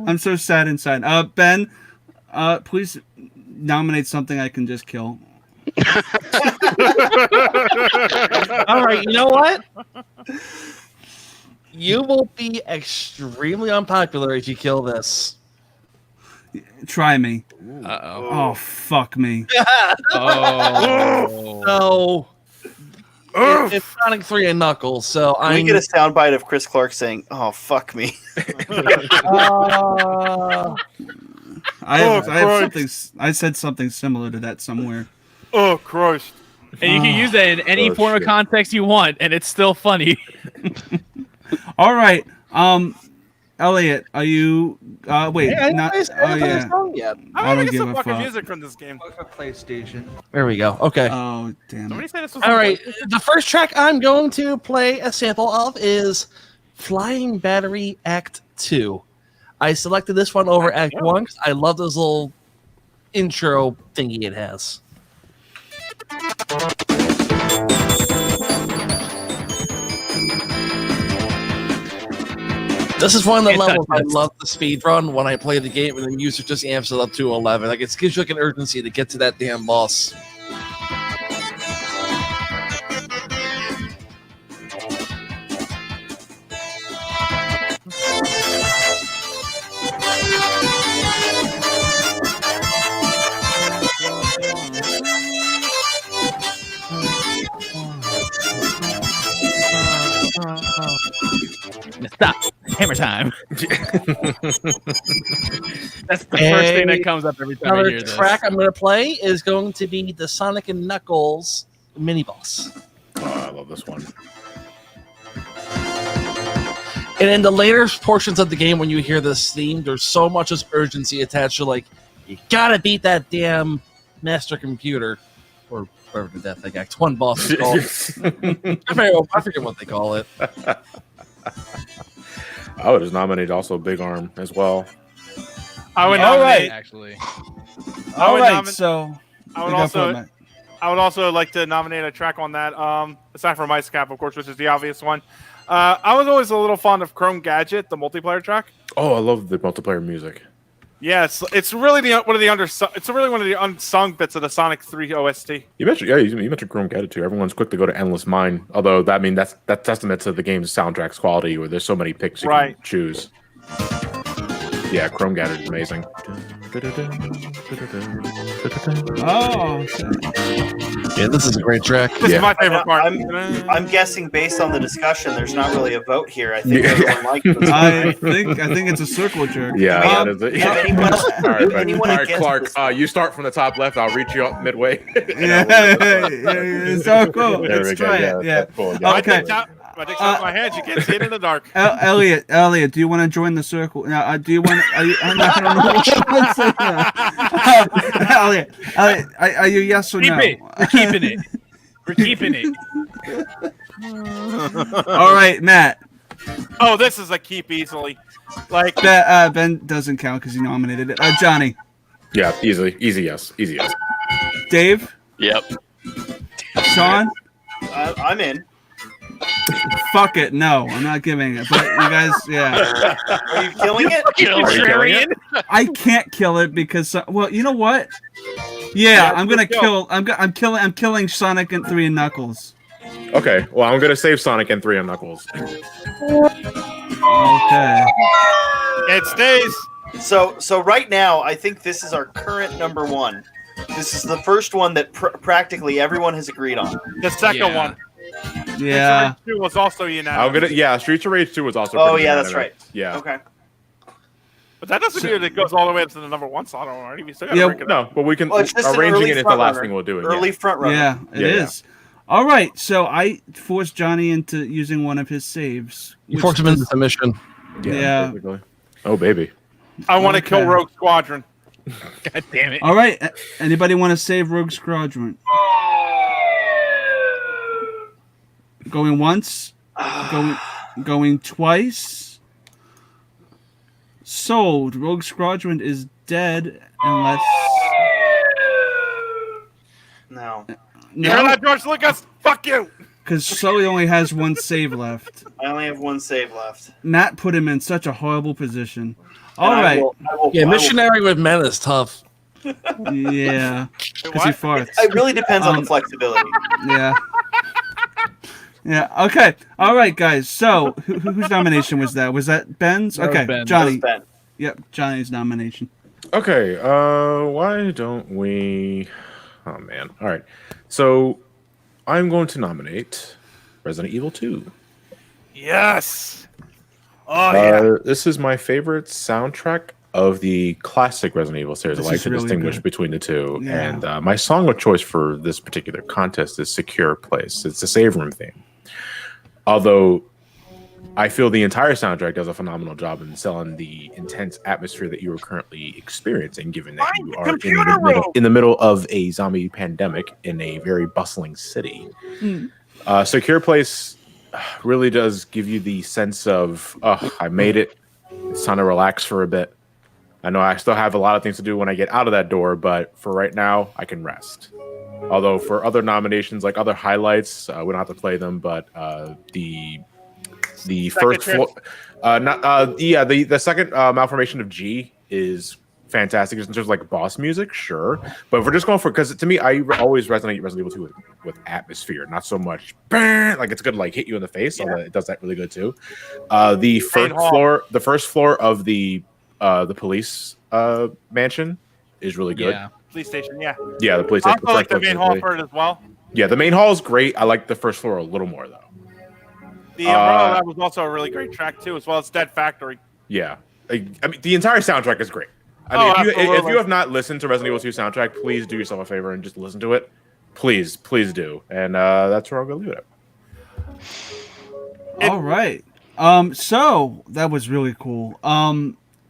I'm so sad inside. Ben, please nominate something I can just kill. All right, you know what? You will be extremely unpopular if you kill this. Try me. Uh-oh. Oh, fuck me. Oh. So it's Sonic 3 and Knuckles. So Can we get a soundbite of Chris Clark saying, "Oh fuck me"? I have something. I said something similar to that somewhere. Oh Christ! And you can use that in any form of context you want, and it's still funny. All right. Elliot, are you? Wait, Hey, not. Oh yeah. Song yet. I don't want to get give some a fucking fuck. music from this game. PlayStation. There we go. Okay. Oh damn. Somebody It. say this was All right. The first track I'm going to play a sample of is Flying Battery Act 2. I selected this one over Act 1 because I love this little intro thingy it has. This is one of the levels I love the speed run when I play the game and the music just amps it up to 11. Like it gives you like an urgency to get to that damn boss. Stop. Hammer time. That's the first thing that comes up every time I Another hear this. track I'm going to play is going to be the Sonic and Knuckles mini boss. Oh, I love this one. And in the later portions of the game, when you hear this theme, there's so much as urgency attached to like, you gotta beat that damn master computer, or whatever that thing Act 1 boss is called. I forget what they call it. I would just nominate also Big Arm as well. I would All nominate. right. Actually. All would right. nomin- So. I would you got also. Fortnite. I would also like to nominate a track on that. Aside from Ice Cap, of course, which is the obvious one. I was always a little fond of Chrome Gadget, the multiplayer track. Oh, I love the multiplayer music. Yes, it's really one of the unsung bits of the Sonic 3 OST. You mentioned, you mentioned Chrome Gadget too. Everyone's quick to go to Endless Mine, although that's testament to the game's soundtrack's quality, where there's so many picks you can choose. Yeah, Chrome Gadget is amazing. Oh. Yeah, this is a great track. This is my favorite part. I'm guessing based on the discussion, there's not really a vote here. I think everyone likes this. I think it's a circle jerk. Yeah, that is it. Have anyone, All right, Ben. anyone All right, against Clark. this? You start from the top left. I'll reach you up midway. Yeah, so cool. There we Let's go. try it. Yeah. That's cool. Yeah. Okay. My dick's out of my hands. You can't see it in the dark. Elliot, do you want to join the circle? Now, do you want? Are you? I'm not gonna know. Elliot, are you yes or Keep no? it. We're keeping it. We're keeping it. All right, Matt. Oh, this is a keep easily. Like Ben doesn't count because he nominated it. Johnny. Yeah, easy yes. Dave. Yep. Sean. I'm in. Fuck it. No, I'm not giving it. But you guys, yeah. Are you killing it? Contrarian. I can't kill it because, well, you know what? Yeah, I'm gonna kill. I'm killing Sonic and 3 and Knuckles. Okay, well, I'm gonna save Sonic and 3 and Knuckles. Okay. it stays. So right now, I think this is our current number one. This is the first one that practically everyone has agreed on. The second one. Yeah. Streets of Rage 2 was also unanimous. Streets of Rage 2 was also. Oh pretty yeah, that's unanimous. right. Yeah. Okay. But that doesn't mean it goes all the way up to the number one slot already. We still gotta Yeah, break it up. No, but we can Well, it's just an arranging early it if the front last runner. thing we'll do it. Early front runner. Yeah, it is. All right, so I forced Johnny into using one of his saves. You forced him into submission. Yeah. Basically. Oh baby. I want to kill Okay. Rogue Squadron. God damn it. All right, anybody want to save Rogue Squadron? Going once, going twice. Sold. Rogue Squadron is dead unless. No. You hear that, George Lucas? Fuck you. Because Sully only has one save left. I only have one save left. Matt put him in such a horrible position. All And I right. will- Yeah, missionary with men is tough. Yeah. Because he What? farts. It really depends on the flexibility. Yeah. Yeah. Okay. All right, guys. So, whose nomination was that? Was that Ben's? That was Okay, Ben's. Johnny. Ben. Yep, Johnny's nomination. Okay. Why don't we? Oh man. All right. So, I'm going to nominate Resident Evil 2. Yes. Oh yeah. This is my favorite soundtrack of the classic Resident Evil series. I like to distinguish between the two. Yeah. And my song of choice for this particular contest is Secure Place. It's the save room theme. Although I feel the entire soundtrack does a phenomenal job in selling the intense atmosphere that you are currently experiencing, given that you are in the middle of a zombie pandemic in a very bustling city. Secure Place really does give you the sense of, I made it. It's time to relax for a bit. I know I still have a lot of things to do when I get out of that door, but for right now, I can rest. Although for other nominations, like other highlights, we don't have to play them, but the first floor, the second malformation of G is fantastic in terms of like boss music, sure. But if we're just going for, because to me, I always resonate Resident Evil 2 with atmosphere, not so much like it's good to like hit you in the face. Although it does that really good too. The first floor of the police mansion is really good. Yeah. Police station, yeah. Yeah, the police station. I like the main hall for it as well. Yeah, the main hall is great. I like the first floor a little more though. The Umbrella Lab was also a really great track too, as well as Dead Factory. Yeah, I mean the entire soundtrack is great. I mean, if you have not listened to Resident Evil 2 soundtrack, please do yourself a favor and just listen to it. Please do. And that's where I'm gonna leave it at. All right. So that was really cool.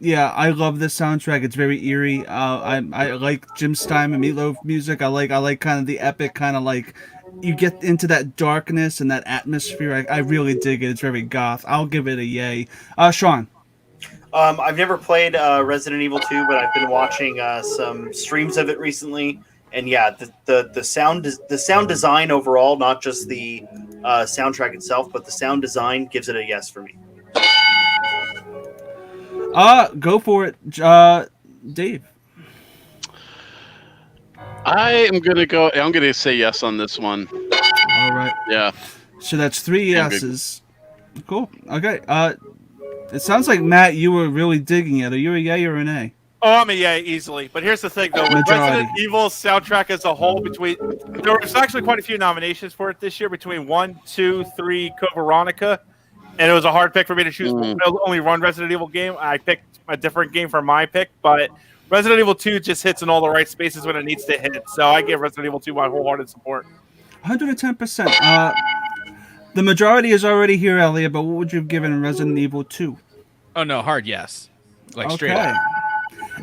Yeah, I love this soundtrack. It's very eerie. I like Jim Steinman, Meatloaf music. I like kind of the epic kind of like you get into that darkness and that atmosphere. I really dig it. It's very goth. I'll give it a yay. Sean. I've never played Resident Evil 2, but I've been watching some streams of it recently. And yeah, the sound design overall, not just the soundtrack itself, but the sound design gives it a yes for me. Go for it, Dave. I'm gonna say yes on this one. All right. Yeah. So that's 3 yeses. Cool. Okay. It sounds like Matt, you were really digging it. Are you a yay or an A? Oh, I'm a yay easily. But here's the thing, though. With Resident Evil soundtrack as a whole, there was actually quite a few nominations for it this year between 1, 2, 3, Code Veronica. And it was a hard pick for me to choose only one Resident Evil game. I picked a different game for my pick, but Resident Evil 2 just hits in all the right spaces when it needs to hit. So I give Resident Evil 2 my wholehearted support. 110%. The majority is already here, Elliot, but what would you have given Resident Evil 2? Oh, no, hard yes. Like straight up.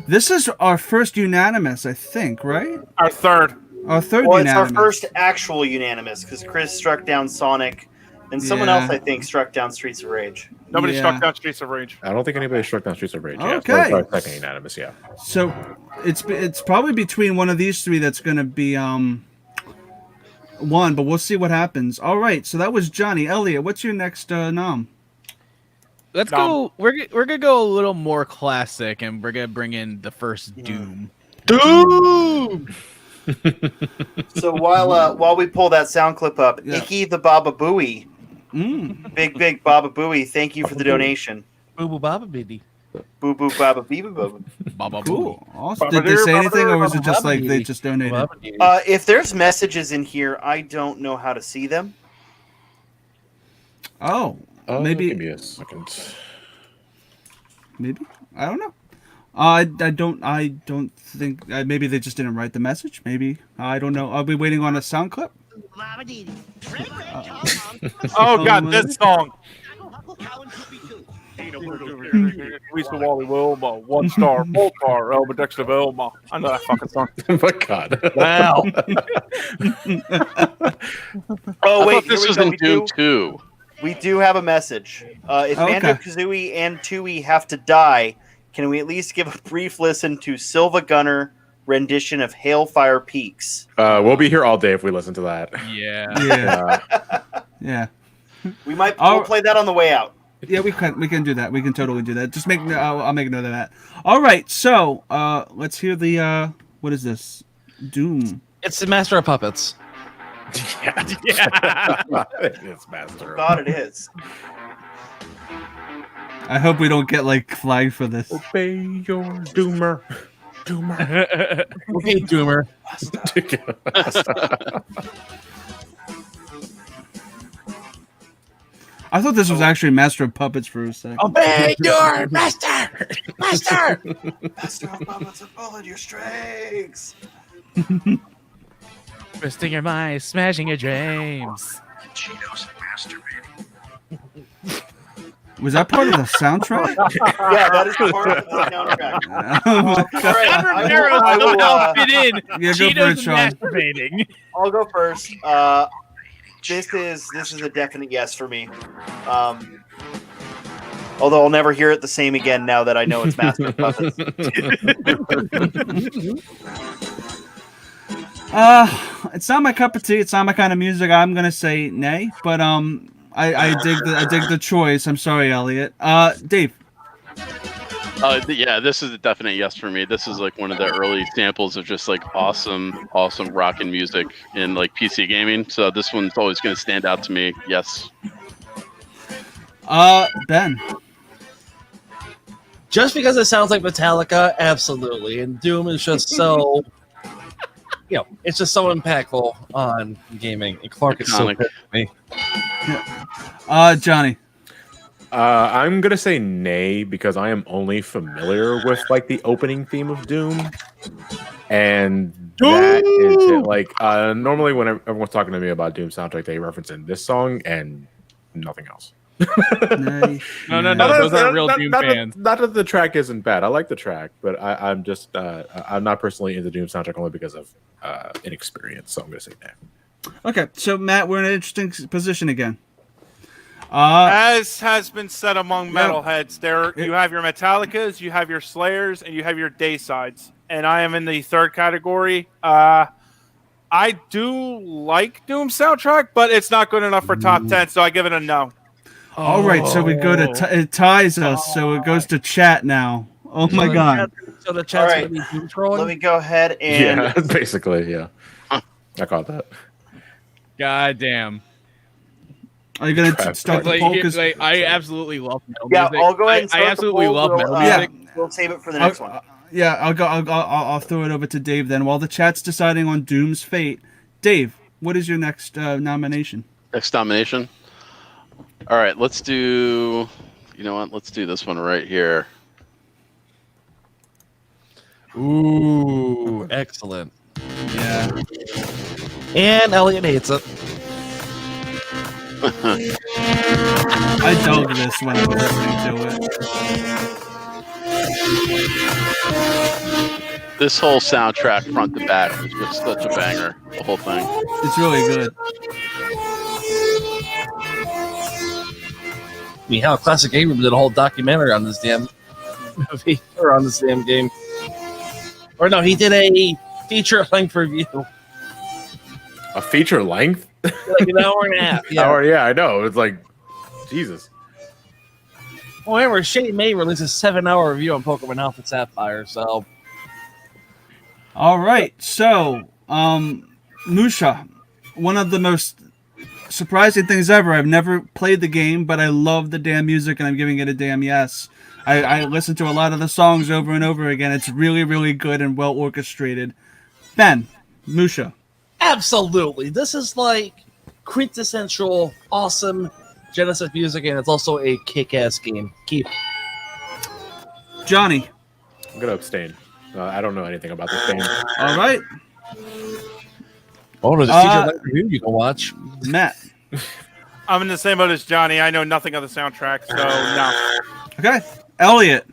This is our first unanimous, I think, right? Our third. Our third well, unanimous. It's our first actual unanimous, because Chris struck down Sonic, and someone else, I think, struck down Streets of Rage. Nobody struck down Streets of Rage. I don't think anybody struck down Streets of Rage. Okay. Yeah, second unanimous, yeah. So it's probably between one of these three that's going to be one, but we'll see what happens. All right, so that was Johnny. Elliot, what's your next nom? Let's go. We're gonna go a little more classic, and we're gonna bring in the first Doom. Doom. So while we pull that sound clip up, Icky the Baba Booey, big Baba Booey, thank you for the donation. Boo boo Baba Baby. Boo boo Baba Biba Baba. Baba cool. Awesome. Did they say anything, or was it just like they just donated? If there's messages in here, I don't know how to see them. Oh. Maybe. Give me a second. Maybe I don't know. I don't think. Maybe they just didn't write the message. Maybe I don't know. Are we waiting on a sound clip? Oh God, this song. Wally Wilma, 1 star, Moltar, Elba Dexter Velma. I know that fucking song. My God. Wow. Oh wait, this was in Doom 2. We do have a message. If Banjo-Kazooie and Tooie have to die, can we at least give a brief listen to Silva Gunner rendition of Hailfire Peaks? We'll be here all day if we listen to that. Yeah. Yeah. We'll play that on the way out. Yeah, we can do that. We can totally do that. Just I'll make a note of that. All right, so let's hear the what is this? Doom. It's the Master of Puppets. Yeah. It's Master. God, it is. I hope we don't get like flagged for this. Obey your doomer. Okay, Doomer. I thought this was actually Master of Puppets for a second. Obey your master. Master! Master of Puppets and pulling your strings. Twisting your mind, smashing your dreams. Cheetos and masturbating. Was that part of the soundtrack? Yeah, that is part of the soundtrack. Oh my God. All right, John I Romero will, somehow fit in. Yeah, go for Cheetos it, Sean. and masturbating. I'll go first. This is a definite yes for me. Although I'll never hear it the same again now that I know it's Master of Puppets. It's not my cup of tea. It's not my kind of music. I'm gonna say nay, but I dig the choice. I'm sorry, Elliot. Dave. Yeah, this is a definite yes for me. This is like one of the early samples of just like awesome rockin' music in like PC gaming. So this one's always going to stand out to me. Yes. Ben. Just because it sounds like Metallica, absolutely. And Doom is just so, it's just so impactful on gaming. And Clark is so good for me. Johnny. I'm gonna say nay because I am only familiar with like the opening theme of Doom, and that is it. Like normally when everyone's talking to me about Doom soundtrack, they reference in this song and nothing else. Nay. No, those aren't real Doom fans. Not that the track isn't bad. I like the track, but I'm just I'm not personally into Doom soundtrack only because of inexperience. So I'm gonna say nay. Okay, so Matt, we're in an interesting position again. As has been said among metalheads, you have your Metallicas, you have your Slayers, and you have your Daysides. And I am in the third category. I do like Doom soundtrack, but it's not good enough for top 10, so I give it a no. All right, so we go to it ties us, so it goes to chat now. Oh my God! So the chat's All right. going to be doom trolling? Let me go ahead and Yeah, basically, yeah. I caught that. God damn. Are you gonna start the poll? I absolutely love metal yeah, music. I'll go ahead and I start absolutely the poll. love We'll, metal music. We'll save it for the next one. Yeah, I'll throw it over to Dave then. While the chat's deciding on Doom's fate, Dave, what is your next nomination? Next nomination. All right, let's do. You know what? Let's do this one right here. Ooh, excellent. Yeah. And Elliot hates it. I dug this when I was listening to it. This whole soundtrack, front to back, was just such a banger. The whole thing. It's really good. I mean, hell, Classic Game Room did a whole documentary on this damn movie, or on this damn game. Or no, he did a feature-length review. A feature length? Like an hour and a half. Yeah. Yeah, I know. It's like, Jesus. Well, remember, Shane May released a 7-hour review on Pokemon Alpha Sapphire, so... All right, so, Musha, one of the most surprising things ever. I've never played the game, but I love the damn music, and I'm giving it a damn yes. I listen to a lot of the songs over and over again. It's really, really good and well orchestrated. Ben, Musha. Absolutely. This is like quintessential, awesome Genesis music, and it's also a kick-ass game. Keep. Johnny. I'm going to abstain. I don't know anything about this game. All right. Oh, there's a feature review you can watch. Matt. I'm in the same boat as Johnny. I know nothing of the soundtrack, so no. Okay. Elliot.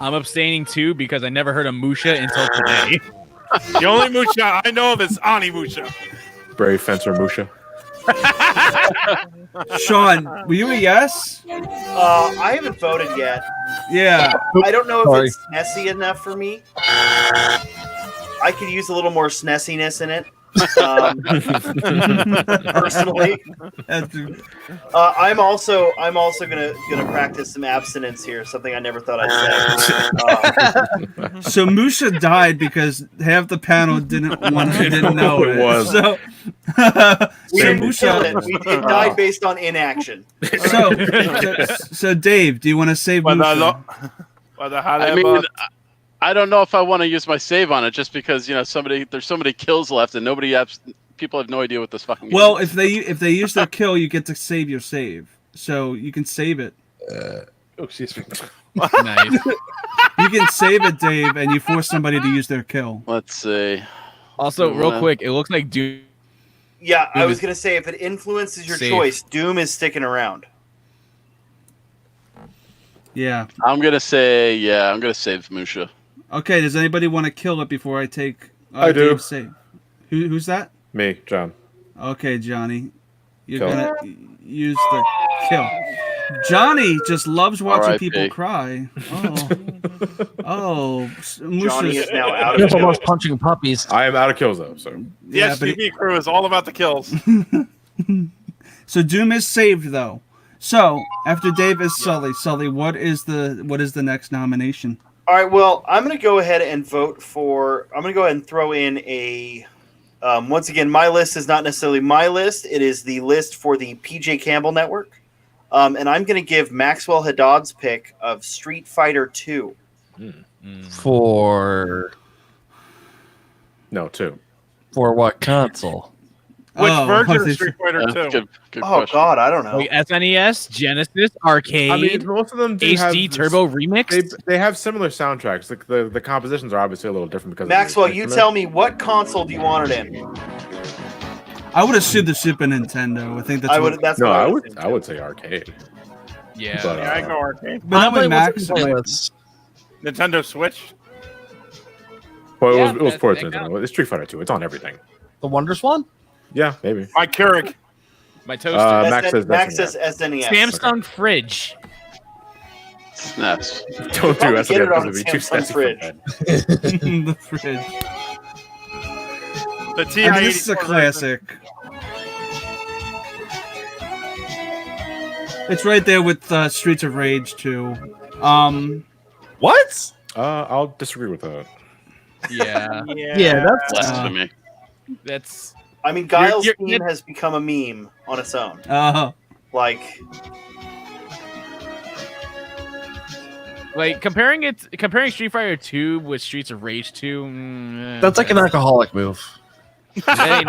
I'm abstaining too because I never heard of Musha until today. The only Musha I know of is Ani Musha. Brave Fencer Musha. Sean, were you a yes? I haven't voted yet. Yeah. I don't know if it's SNESy enough for me. I could use a little more SNESiness in it. Personally, I'm also gonna practice some abstinence here. Something I never thought I'd say. So Musha died because half the panel didn't know it. Was. So, we didn't kill it. It died based on inaction. So Dave, do you want to save Musha? I mean, I don't know if I want to use my save on it just because there's so many kills left and people have no idea what this fucking game Well, is. if they use their kill, you get to save your save, so you can save it. Oh, excuse me. Nice. You can save it, Dave, and you force somebody to use their kill. Let's see. Also, real quick, it looks like Doom. Yeah, I Doom was is gonna say if it influences your safe. choice, Doom is sticking around. Yeah. I'm gonna save Musha. Okay, does anybody want to kill it before I take I do. Dave's save? Who's that? Me, John. Okay, Johnny. You're Kill. gonna use the kill. Johnny just loves watching R.I.P. people cry. Oh, Johnny is Musha's, now out of People kills. love punching puppies. I am out of kills though, so The yeah, but SGB crew is all about the kills. so Doom is saved though. So after Dave is Sully. Sully, what is the next nomination? All right, well, I'm going to go ahead and vote for. I'm going to go ahead and throw in a. Once again, my list is not necessarily my list. It is the list for the PJ Campbell Network. And I'm going to give Maxwell Haddad's pick of Street Fighter 2. For two. what console? Which Oh, version I of see. Street Fighter 2? Good Oh, question. God, I don't know. Like SNES, Genesis, Arcade, I mean, most of them do HD have Turbo Remix. They have similar soundtracks. Like the compositions are obviously a little different because Maxwell, of the you instrument. tell me, what console do you want it in? I would assume the Super Nintendo. I think that's I what. would. That's No, what I would. would. I would say arcade. Yeah. But, Yeah, I go arcade. But that way playing Max. what's in might- playlists. Nintendo Switch. Well, Yeah, it was that- ported to that Nintendo. It's Street Fighter 2. It's on everything. The Wonders one? Yeah, maybe. My Keurig. My toaster. Max says Max that's says SNES. Samsung fridge. Snaps. Don't do Probably SNES get it on because a it'd be too Samsung sassy for fridge. bed. the fridge. The TI. I mean, this is a classic. It's right there with Streets of Rage 2. What? I'll disagree with that. Yeah. Yeah, that's Blasphemy. That's I mean, Guile's You're- theme has become a meme on its own. Like, like comparing Street Fighter 2 with Streets of Rage 2. that's like an alcoholic move. That ain't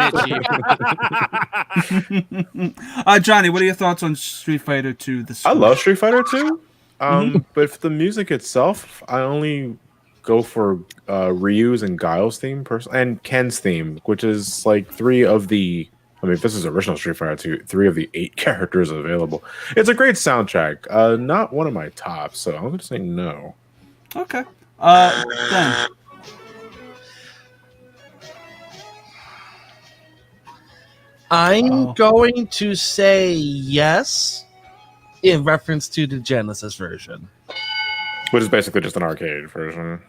it, Chief. Johnny, what are your thoughts on Street Fighter 2? I love Street Fighter 2. But for the music itself, I only go for Ryu's and Guile's theme and Ken's theme, which is like three of the. I mean, if this is original Street Fighter 2, 3 of the 8 characters available. It's a great soundtrack. Not one of my tops, so I'm going to say no. Okay. Ben. I'm going to say yes in reference to the Genesis version. Which is basically just an arcade version.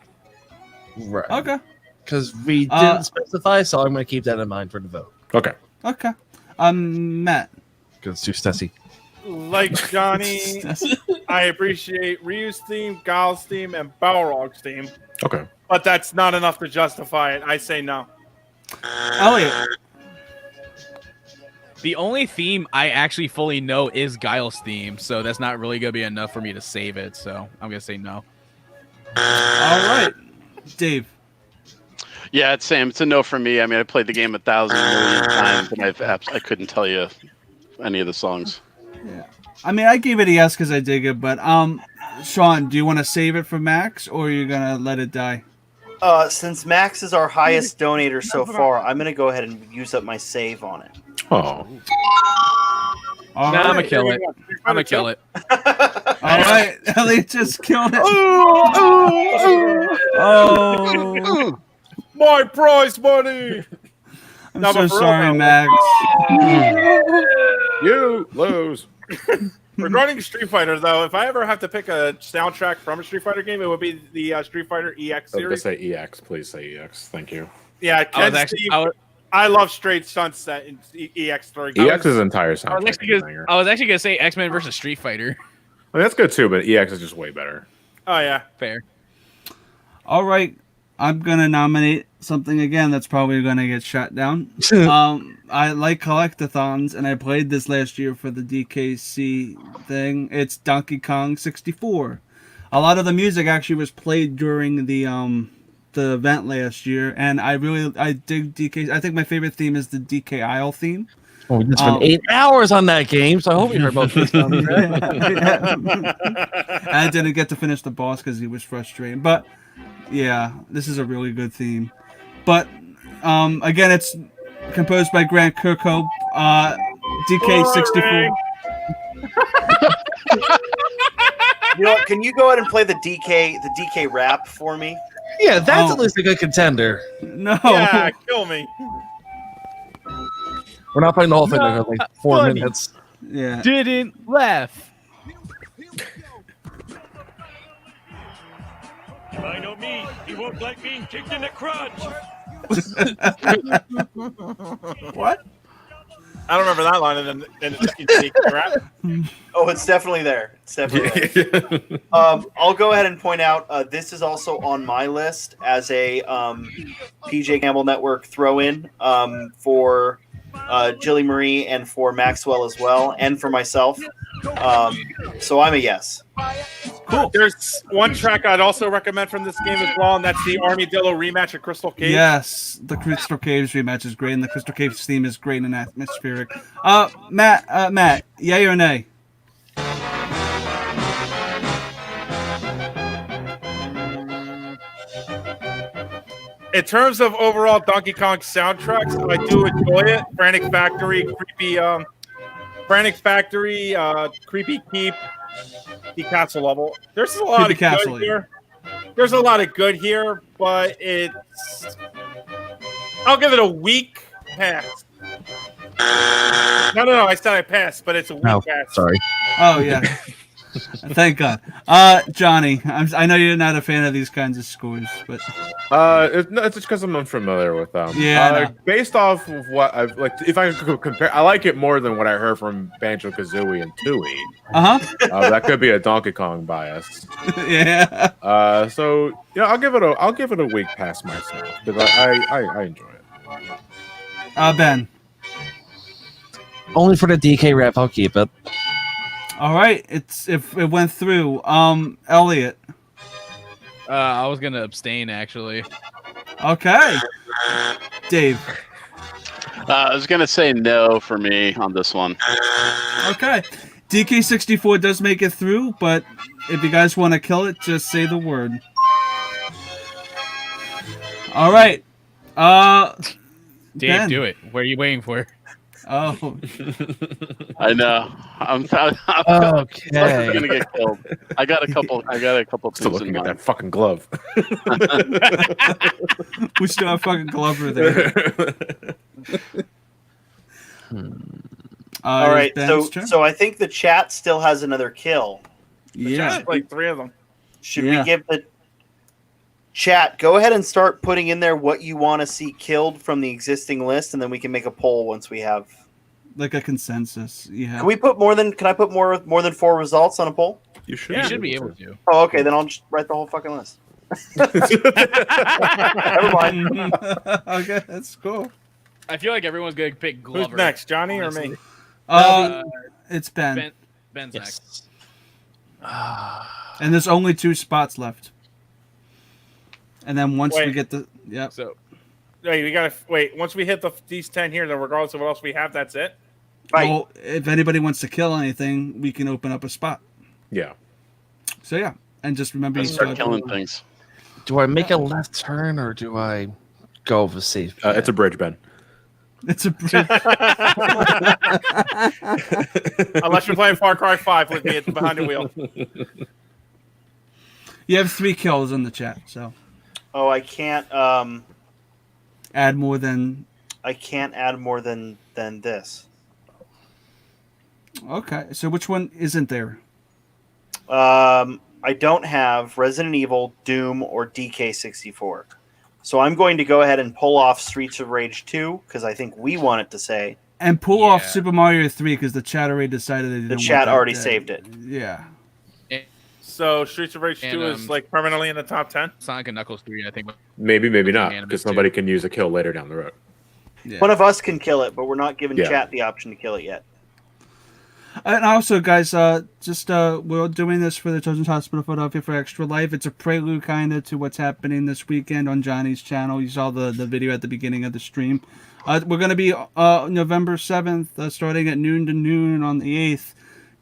Right. Okay. Because we didn't specify, so I'm going to keep that in mind for the vote. Okay. Okay. Matt. Because it's too stessy. Like Johnny, I appreciate Ryu's theme, Guile's theme, and Balrog's theme. Okay. But that's not enough to justify it. I say no. Elliot. The only theme I actually fully know is Guile's theme, so that's not really gonna be enough for me to save it. So I'm gonna say no. All right. Dave. Yeah, it's same. It's a no for me. I mean, I played the game 1,000 million times, and I couldn't tell you any of the songs. Yeah. I mean, I gave it a yes because I dig it, but Sean, do you want to save it for Max, or are you gonna let it die? Since Max is our highest donator so far, I'm going to go ahead and use up my save on it. Oh. All Nah, I'm gonna right. kill it. I'm gonna kill it. All right. Elliot just killed it. Oh. My prize money! I'm No, so but for real, sorry, though, Max. You lose. Regarding Street Fighter, though, if I ever have to pick a soundtrack from a Street Fighter game, it would be the Street Fighter EX I was going to series. say EX. Please say EX. Thank you. Yeah, I was Ken's actually, theme, I love Straight Sunset in EX3. EX's entire I was soundtrack actually is a gonna, banger. I was actually gonna say X-Men versus Street Fighter. I mean, that's good too, but EX is just way better. Oh, yeah. Fair. All right. I'm gonna nominate something again that's probably gonna get shut down. I like collectathons, and I played this last year for the DKC thing. It's Donkey Kong 64. A lot of the music actually was played during the event last year, and I dig DK. I think my favorite theme is the DK Isle theme. Well, we just spent 8 hours on that game, so I hope you heard about this. I didn't get to finish the boss because he was frustrating. But yeah, this is a really good theme. But again, it's composed by Grant Kirkhope, DK64. You know what, can you go ahead and play the DK rap for me? Yeah, that's at least a good contender. No. Yeah, kill me. We're not playing the whole thing in like 4 minutes. Yeah. Didn't laugh. I know me. He won't like being kicked in the crotch. What? I don't remember that line in the rap. Oh, it's definitely there. It's definitely there. I'll go ahead and point out this is also on my list as a PJ Campbell Network throw-in for Jilly Marie and for Maxwell as well, and for myself. So I'm a yes. Cool. There's one track I'd also recommend from this game as well, and that's the Armadillo rematch at Crystal Cave. Yes, the Crystal Caves rematch is great, and the Crystal Caves theme is great and atmospheric. Matt, yay or nay? In terms of overall Donkey Kong soundtracks, I do enjoy it. Frantic Factory, Creepy Keep, the Castle level. There's a lot of good here. There's a lot of good here, but I'll give it a weak pass. No, I said I passed, but it's a weak pass. Sorry. Oh, yeah. Thank God. Johnny, I know you're not a fan of these kinds of scores, but it's just because I'm unfamiliar with them. Yeah. Based off of what I've like, if I could compare, I like it more than what I heard from Banjo-Kazooie and Tooie. That could be a Donkey Kong bias. Yeah. So I'll give it a weak pass myself because I enjoy it. Ben. Only for the DK rap, I'll keep it. All right, if it went through. Elliot. I was gonna abstain actually. Okay. Dave. I was gonna say no for me on this one. Okay. DK64 does make it through, but if you guys want to kill it, just say the word. All right. Dave, Ben. do it. What are you waiting for? Oh. I know. I'm Okay. gonna get killed. I got a couple. Still looking at that fucking glove. We still have fucking Glover there. All right, so I think the chat still has another kill. Yeah, like 3 of them. Should we give the chat? Go ahead and start putting in there what you want to see killed from the existing list, and then we can make a poll once we have like a consensus. Yeah. Can we put more than? Can I put more than 4 results on a poll? You should. You should be able to. Oh, okay. Then I'll just write the whole fucking list. Never mind. Okay, that's cool. I feel like everyone's gonna pick Glover. Who's next, Johnny or me? It's Ben. Ben's next. And there's only 2 spots left. And then once we get the So wait, we gotta wait. Once we hit these 10 here, then regardless of what else we have, that's it. Right. Well, if anybody wants to kill anything, we can open up a spot. Yeah. So yeah, and just remember you start killing things. Do I make a left turn or do I go with safe? It's a bridge, Ben. It's a bridge. Unless you're playing Far Cry 5 with me behind the wheel. You have 3 kills in the chat, so. Oh, I can't. Add more than. I can't add more than this. Okay, so which one isn't there? I don't have Resident Evil, Doom, or DK64. So I'm going to go ahead and pull off Streets of Rage 2 because I think we want it to say. And pull off Super Mario 3 because the chat already decided they didn't The want chat that already dead. saved it. Yeah. So Streets of Rage 2 is like permanently in the top 10. Sonic and Knuckles 3, I think. Maybe not, because somebody can use a kill later down the road. Yeah. One of us can kill it, but we're not giving Yeah. chat the option to kill it yet. And also, guys, we're doing this for the Children's Hospital Philadelphia for Extra Life. It's a prelude kind of to what's happening this weekend on Johnny's channel. You saw the video at the beginning of the stream. We're going to be November 7th, starting at noon to noon on the 8th,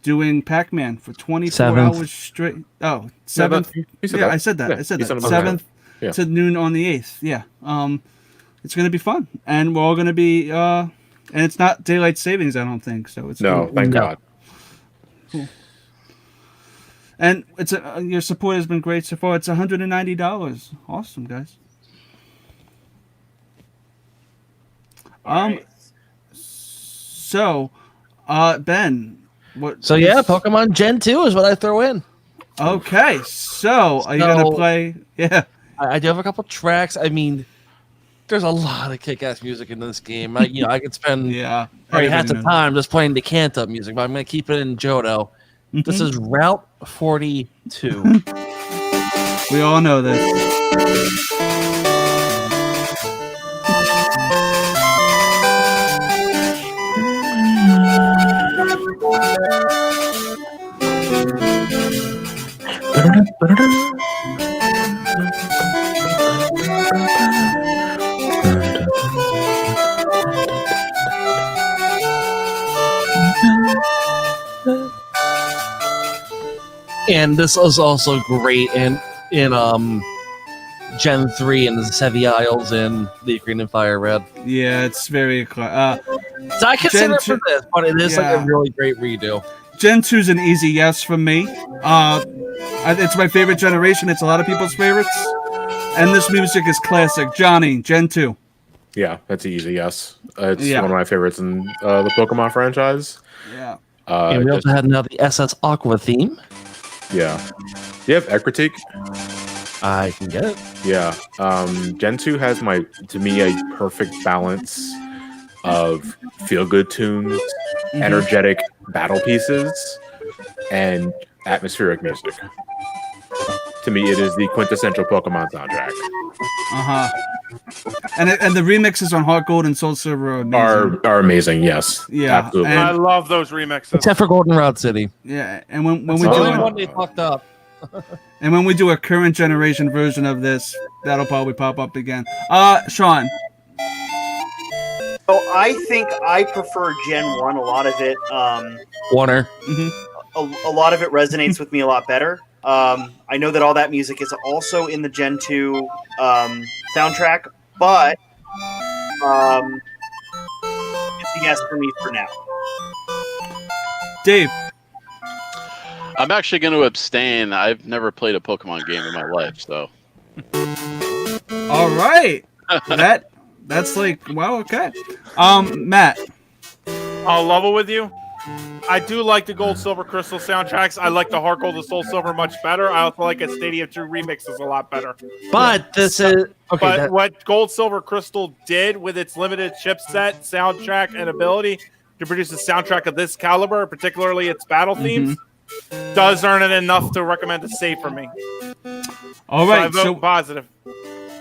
doing Pac-Man for 24 hours straight. Oh, 7th. Yeah, I said that. I said that. 7th to noon on the 8th. Yeah. It's going to be fun. And we're all going to be... and it's not daylight savings, I don't think. So it's no, thank God. Cool. And it's your support has been great so far. It's $190. Awesome, guys. Right. So, Ben, what? So yeah, Pokemon Gen 2 is what I throw in. Okay, so are you gonna play? Yeah, I do have a couple tracks. I mean, there's a lot of kick-ass music in this game. I could spend probably half the time just playing the Canto music, but I'm gonna keep it in Johto. Mm-hmm. This is Route 42. We all know this. And this is also great in Gen 3 and the Sevi Isles in the Ocarina of Fire Red. Yeah, it's very... so I consider it for this, but it is like a really great redo. Gen 2 is an easy yes from me. It's my favorite generation. It's a lot of people's favorites. And this music is classic. Johnny, Gen 2. Yeah, that's an easy yes. It's one of my favorites in the Pokemon franchise. Yeah. And we also had now the SS Aqua theme. Yeah. Do you have Ecritique? I can get it. Yeah. Gen 2 has to me, a perfect balance of feel-good tunes, energetic battle pieces, and atmospheric music. To me, it is the quintessential Pokemon soundtrack. And the remixes on Heart Gold and Soul Silver are amazing. Are amazing, yes. Yeah. Absolutely. I love those remixes. Except for Goldenrod City. Yeah, and when we do do one they fucked up. And when we do a current generation version of this, that'll probably pop up again. Sean. So I think I prefer Gen 1. A lot of it Warner. A lot of it resonates with me a lot better. I know that all that music is also in the Gen 2 soundtrack, but it's a yes for me for now. Dave. I'm actually going to abstain. I've never played a Pokemon game in my life, so. All right. That's like, wow, okay. Matt. I'll level with you. I do like the Gold, Silver, Crystal soundtracks. I like the Heart Gold and Soul Silver much better. I also like a Stadium 2 remix is a lot better. But this is... Okay, but what Gold, Silver, Crystal did with its limited chipset, soundtrack, and ability to produce a soundtrack of this caliber, particularly its battle themes, does earn it enough to recommend a save for me. All right, so I vote positive.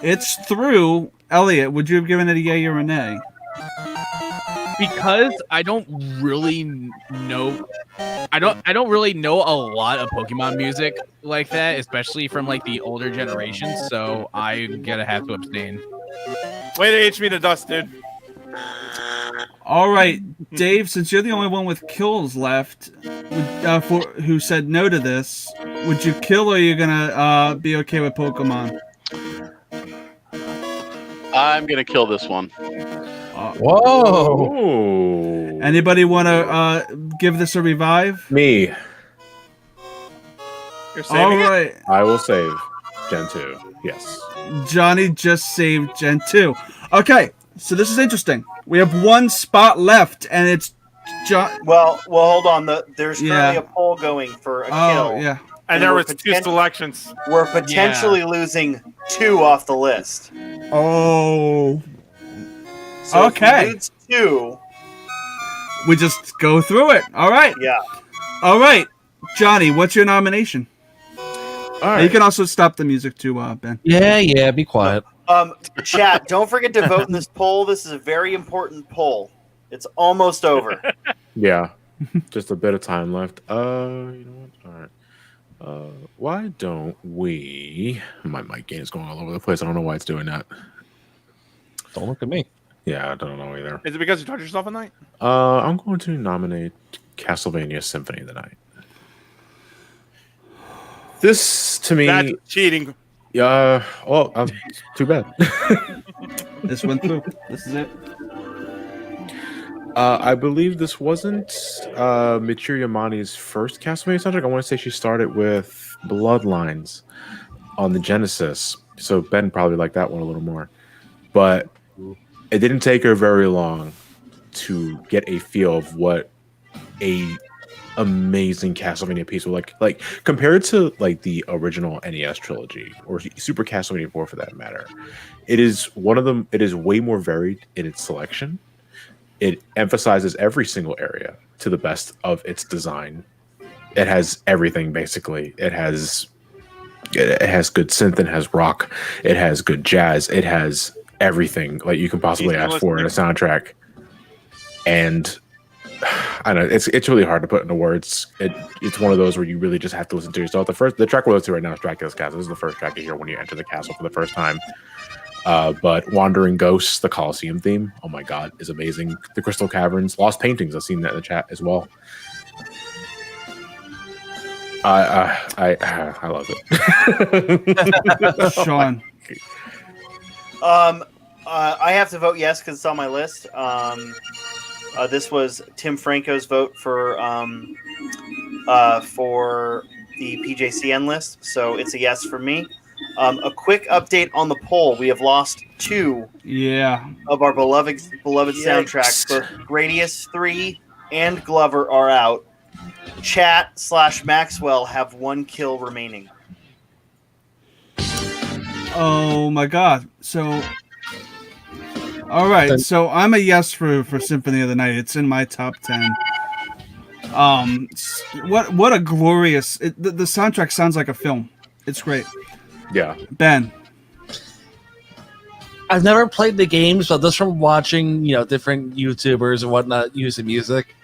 It's through. Elliot, would you have given it a yay or a nay? Because I don't really know. I don't really know a lot of Pokemon music like that, especially from like the older generations. So I'm gonna have to abstain. Way to H me to dust, dude. All right, Dave. Since you're the only one with kills left, who said no to this, would you kill or are you gonna be okay with Pokemon? I'm gonna kill this one. Whoa! Ooh. Anybody want to give this a revive? Me. You're saving it? I will save Gen 2. Yes. Johnny just saved Gen 2. Okay, so this is interesting. We have one spot left, and it's John. Well, hold on. There's currently a poll going for a kill. Oh, yeah. And there was 2 selections. We're potentially losing 2 off the list. Oh. So okay. If we lose 2, we just go through it. All right. Yeah. All right, Johnny. What's your nomination? All right. You can also stop the music too, Ben. Yeah. Be quiet. Chat, don't forget to vote in this poll. This is a very important poll. It's almost over. Yeah. Just a bit of time left. You know what? All right. Why don't we? My mic gain is going all over the place. I don't know why it's doing that. Don't look at me. Yeah, I don't know either. Is it because you touched yourself at night? I'm going to nominate Castlevania Symphony of the Night. This to me, That's cheating. too bad. This went through. This is it. I believe this wasn't Michiru Yamani's first Castlevania soundtrack. I want to say she started with Bloodlines on the Genesis. So Ben probably liked that one a little more. But it didn't take her very long to get a feel of what a amazing Castlevania piece would like compared to like the original NES trilogy or Super Castlevania 4 for that matter. It is one of them. It is way more varied in its selection. It emphasizes every single area to the best of its design. It has everything basically. It has good synth. It has rock. It has good jazz. It has everything like you can possibly ask for in a soundtrack. And I don't know it's really hard to put into words. It's one of those where you really just have to listen to yourself. The track we're listening to right now is Dracula's Castle. This is the first track you hear when you enter the castle for the first time. But Wandering Ghosts, the Colosseum theme, oh my god, is amazing. The Crystal Caverns, Lost Paintings, I've seen that in the chat as well. I love it. Sean. I have to vote yes because it's on my list. This was Tim Franco's vote for the PJCN list, so it's a yes for me. A quick update on the poll: we have lost 2 of our beloved soundtracks. Both Gradius 3 and Glover are out. Chat/Maxwell have 1 kill remaining. Oh my god. So all right, so I'm a yes for Symphony of the Night. It's in my top 10. What a glorious the soundtrack sounds like a film. It's great. Yeah. Ben. I've never played the games, but just from watching, different YouTubers and whatnot using music,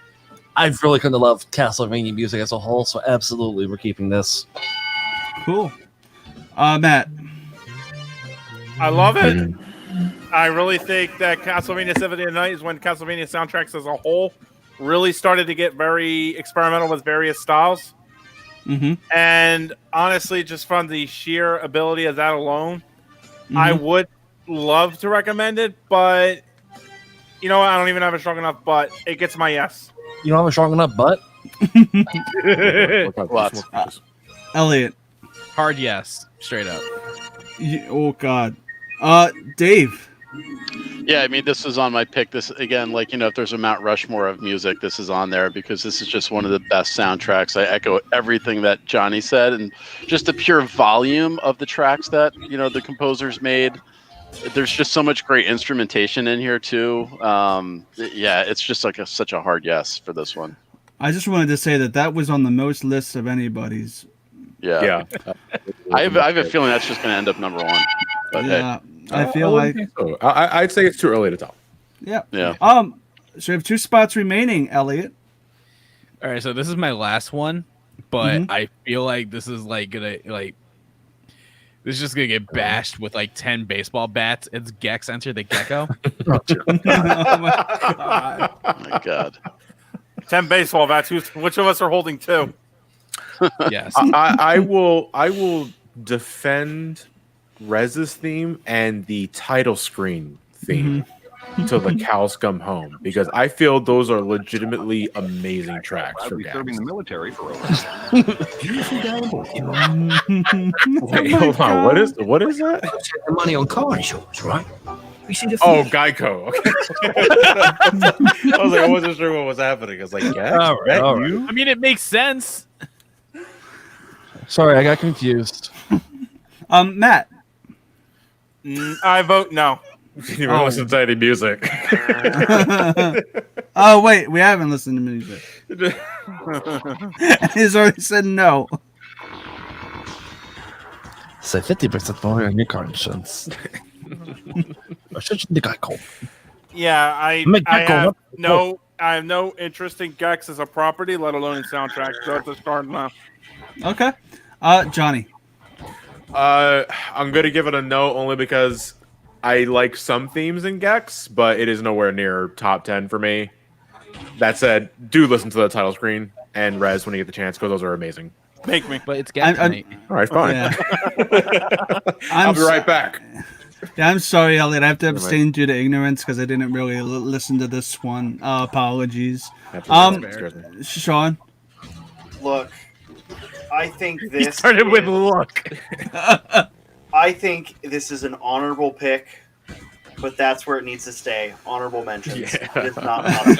I've really come to love Castlevania music as a whole, so absolutely we're keeping this. Cool. Matt. I love it. I really think that Castlevania Symphony of the Night is when Castlevania soundtracks as a whole really started to get very experimental with various styles. Mm-hmm. And honestly, just from the sheer ability of that alone, I would love to recommend it, but you know what? I don't even have a strong enough butt. It gets my yes. You don't have a strong enough butt? Elliot. Hard yes. Straight up. Oh, God. Dave. Yeah, I mean, this is on my pick. This, again, if there's a Mount Rushmore of music, this is on there because this is just one of the best soundtracks. I echo everything that Johnny said, and just the pure volume of the tracks that, the composers made. There's just so much great instrumentation in here, too. Yeah, it's just such a hard yes for this one. I just wanted to say that was on the most lists of anybody's. Yeah. I have a feeling that's just going to end up number 1. But yeah. I feel like so. I'd say it's too early to tell. Yeah. Yeah. So we have 2 spots remaining, Elliot. All right, so this is my last one, but I feel like this is this is just gonna get bashed with 10 baseball bats. It's Gex Enter the Gecko. Oh my god. 10 baseball bats. Which of us are holding 2? Yes. I will defend Rez's theme and the title screen theme till the cows come home because I feel those are legitimately amazing tracks for serving the military for over. Wait, hold on. What is that? The money on car insurance, right? We see the Geico. Okay. I was like, I wasn't sure what was happening. I was like, yeah, all right. I mean, it makes sense. Sorry, I got confused. Matt. I vote no. You didn't even listen to any music. Oh, wait. We haven't listened to music. He's already said no. Say 50% more on your car insurance. Yeah, I have no I have no interest in Gex as a property, let alone in soundtrack. So that's a start now. Okay. Johnny. I'm gonna give it a no only because I like some themes in Gex, but it is nowhere near top 10 for me. That said, do listen to the title screen and Res when you get the chance, because those are amazing. Make me. But it's Gex. All right, fine. Yeah. I'll be right back. Yeah, I'm sorry, Elliot. I have to abstain due to ignorance because I didn't really listen to this one. Apologies. Sean. Look, I think He this started with look. I think this is an honorable pick, but that's where it needs to stay. Honorable mentions. Yeah. It is not. You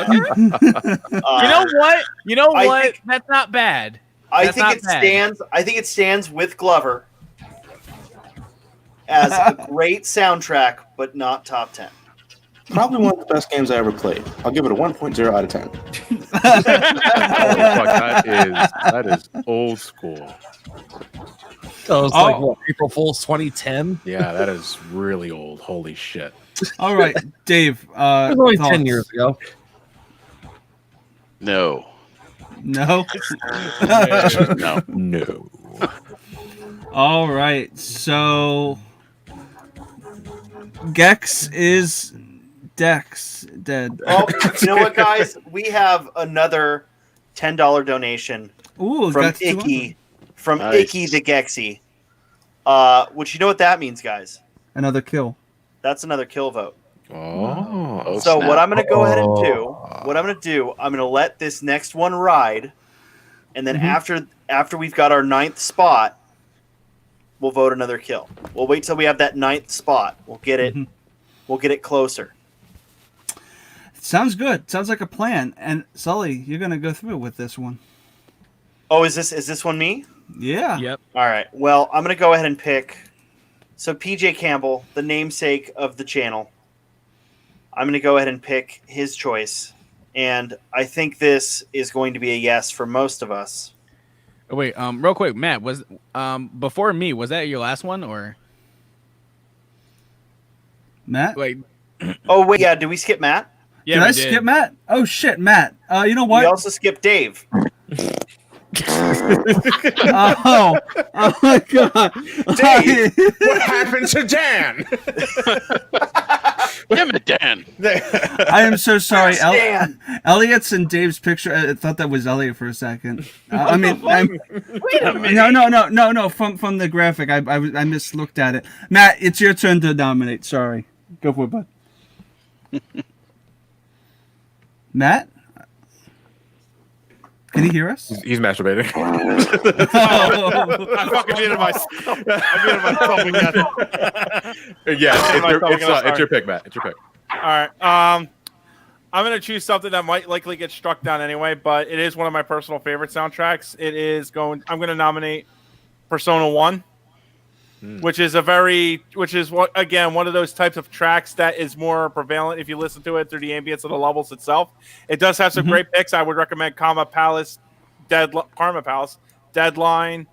know what? You know I what? think- That's not bad. I That's think not it bad. stands. I think it stands with Glover as a great soundtrack, but not top 10. Probably one of the best games I ever played. I'll give it a 1.0 out of 10. Holy fuck, that is old school. So it's like what, April Fool's 2010. Yeah, that is really old. Holy shit. All right, Dave. It was only 10 thoughts? years ago. No. No. No. No. All right, so Gex is Dex dead. Oh, you know what, guys? We have another $10 donation Ooh, from that's Icky, from Nice. Icky the Gexy. Which you know what that means, guys? another kill. That's another kill vote. Oh. So snap. what I'm going to go ahead and do, I'm going to let this next one ride, and then after we've got our 9th spot, we'll vote another kill. We'll wait till we have that 9th spot. We'll get it. We'll get it closer. Sounds good. Sounds like a plan. And Sully, you're gonna go through with this one. Oh, is this one me? Yeah. Yep. All right. Well, I'm going to go ahead and pick. So PJ Campbell, the namesake of the channel, I'm going to go ahead and pick his choice. And I think this is going to be a yes for most of us. Oh, wait, real quick, Matt, was before me, was that your last one or Matt. like Oh, wait. Yeah. Did we skip Matt? yeah, did we I skip Matt? Oh shit, Matt. You know what? We also skipped Dave. Oh my god. Dave, what happened to Dan? Damn it, Dan. I am so sorry. Dan. Elliot's and Dave's picture. I thought that was Elliot for a second. I mean, Wait a minute. no. From the graphic, I mislooked at it. Matt, it's your turn to dominate. Sorry, go for it, bud. Matt, can he hear us? He's masturbating. I fucking muted myself. I muted myself again. Yeah, it's your pick, Matt. It's your pick. All right. I'm gonna choose something that might likely get struck down anyway, but it is one of my personal favorite soundtracks. I'm gonna nominate Persona 1, which is one of those types of tracks that is more prevalent if you listen to it through the ambience of the levels itself. It does have some great picks. I would recommend Karma Palace, Deadline.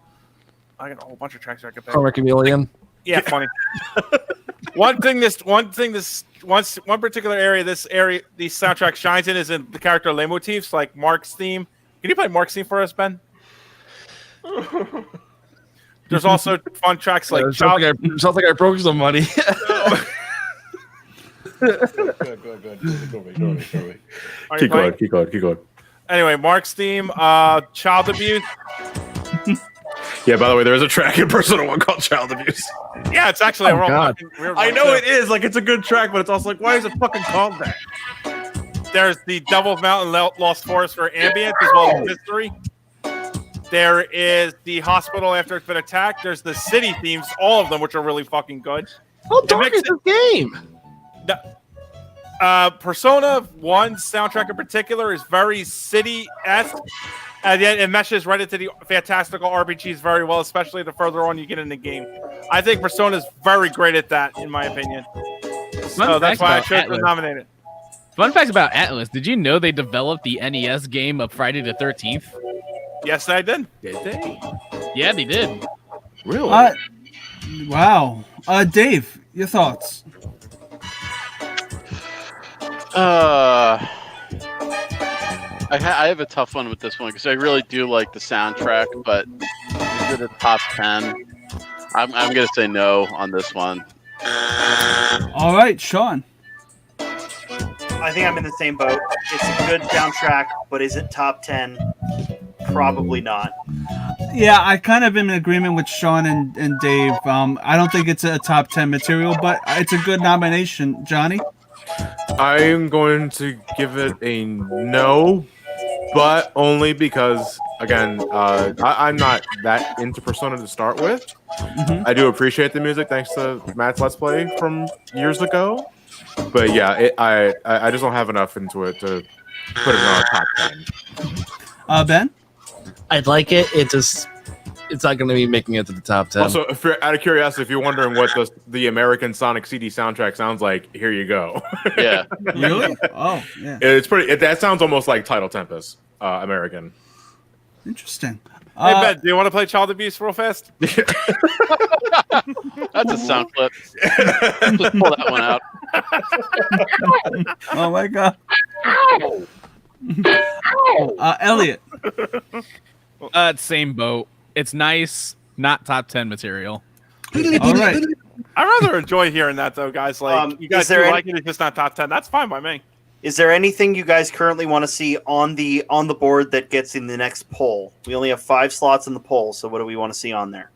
I got a whole bunch of tracks I could pick. Chroma Chameleon. Yeah, funny. One particular area these soundtrack shines in is in the character leitmotifs, like Mark's theme. Can you play Mark's theme for us, Ben? There's also fun tracks like sounds like I broke some money. Good. Keep going. Anyway, Mark's theme, child abuse. Yeah, by the way, there is a track in Persona 1 called Child Abuse. Yeah, it's actually a real God. weird I one, know too. it is. Like, it's a good track, but it's also like, why is it fucking called that? There's the Devil's Mountain Lost Forest for ambient as well as history. There is the hospital after it's been attacked. There's the city themes, all of them, which are really fucking good. How dark is this game? Persona 1 soundtrack in particular is very city-esque, and yet it meshes right into the fantastical RPGs very well, especially the further on you get in the game. I think Persona is very great at that, in my opinion. So that's why I chose to nominate it. Fun fact about Atlas: did you know they developed the NES game of Friday the 13th? Yes, I did. Did they? Yeah, they did. Really? Wow. Dave, your thoughts? I have a tough one with this one because I really do like the soundtrack, but is it a top 10? I'm gonna say no on this one. All right, Sean. I think I'm in the same boat. It's a good soundtrack, but is it top 10? Probably not. Yeah, I kind of am in agreement with Sean and Dave. I don't think it's a top 10 material, but it's a good nomination. Johnny? I'm going to give it a no, but only because, again, I'm not that into Persona to start with. Mm-hmm. I do appreciate the music thanks to Matt's Let's Play from years ago. But yeah, I just don't have enough into it to put it on a top 10. Ben? I'd like it. It's not going to be making it to the top 10. Also, out of curiosity, if you're wondering what the American Sonic CD soundtrack sounds like, here you go. Yeah. Really? Oh, yeah. It's pretty. That sounds almost like Title Tempest, American. Interesting. Hey, Ben, do you want to play Child Abuse real fast? That's a sound clip. Just pull that one out. Oh my god. Elliot. Same boat. It's nice, not top 10 material. All right. I rather enjoy hearing that though, guys. Like you guys do like it, it's just not top 10. That's fine by me. Is there anything you guys currently want to see on the board that gets in the next poll? We only have 5 slots in the poll, so what do we want to see on there?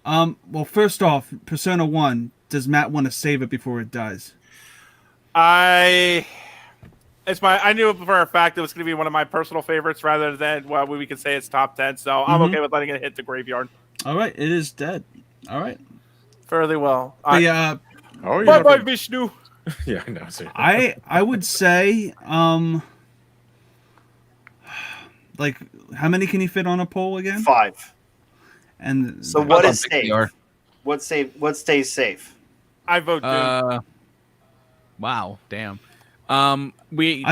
Well, first off, Persona 1, does Matt want to save it before it dies? I knew for a fact it was going to be one of my personal favorites rather than we could say it's top 10, so I'm okay with letting it hit the graveyard. All right, it is dead. All right. Fairly well. Bye-bye, Vishnu. Yeah, no, seriously. I would say, like, how many can you fit on a poll again? 5. And so what is safe? What stays safe? I vote Doom. Wow, damn. I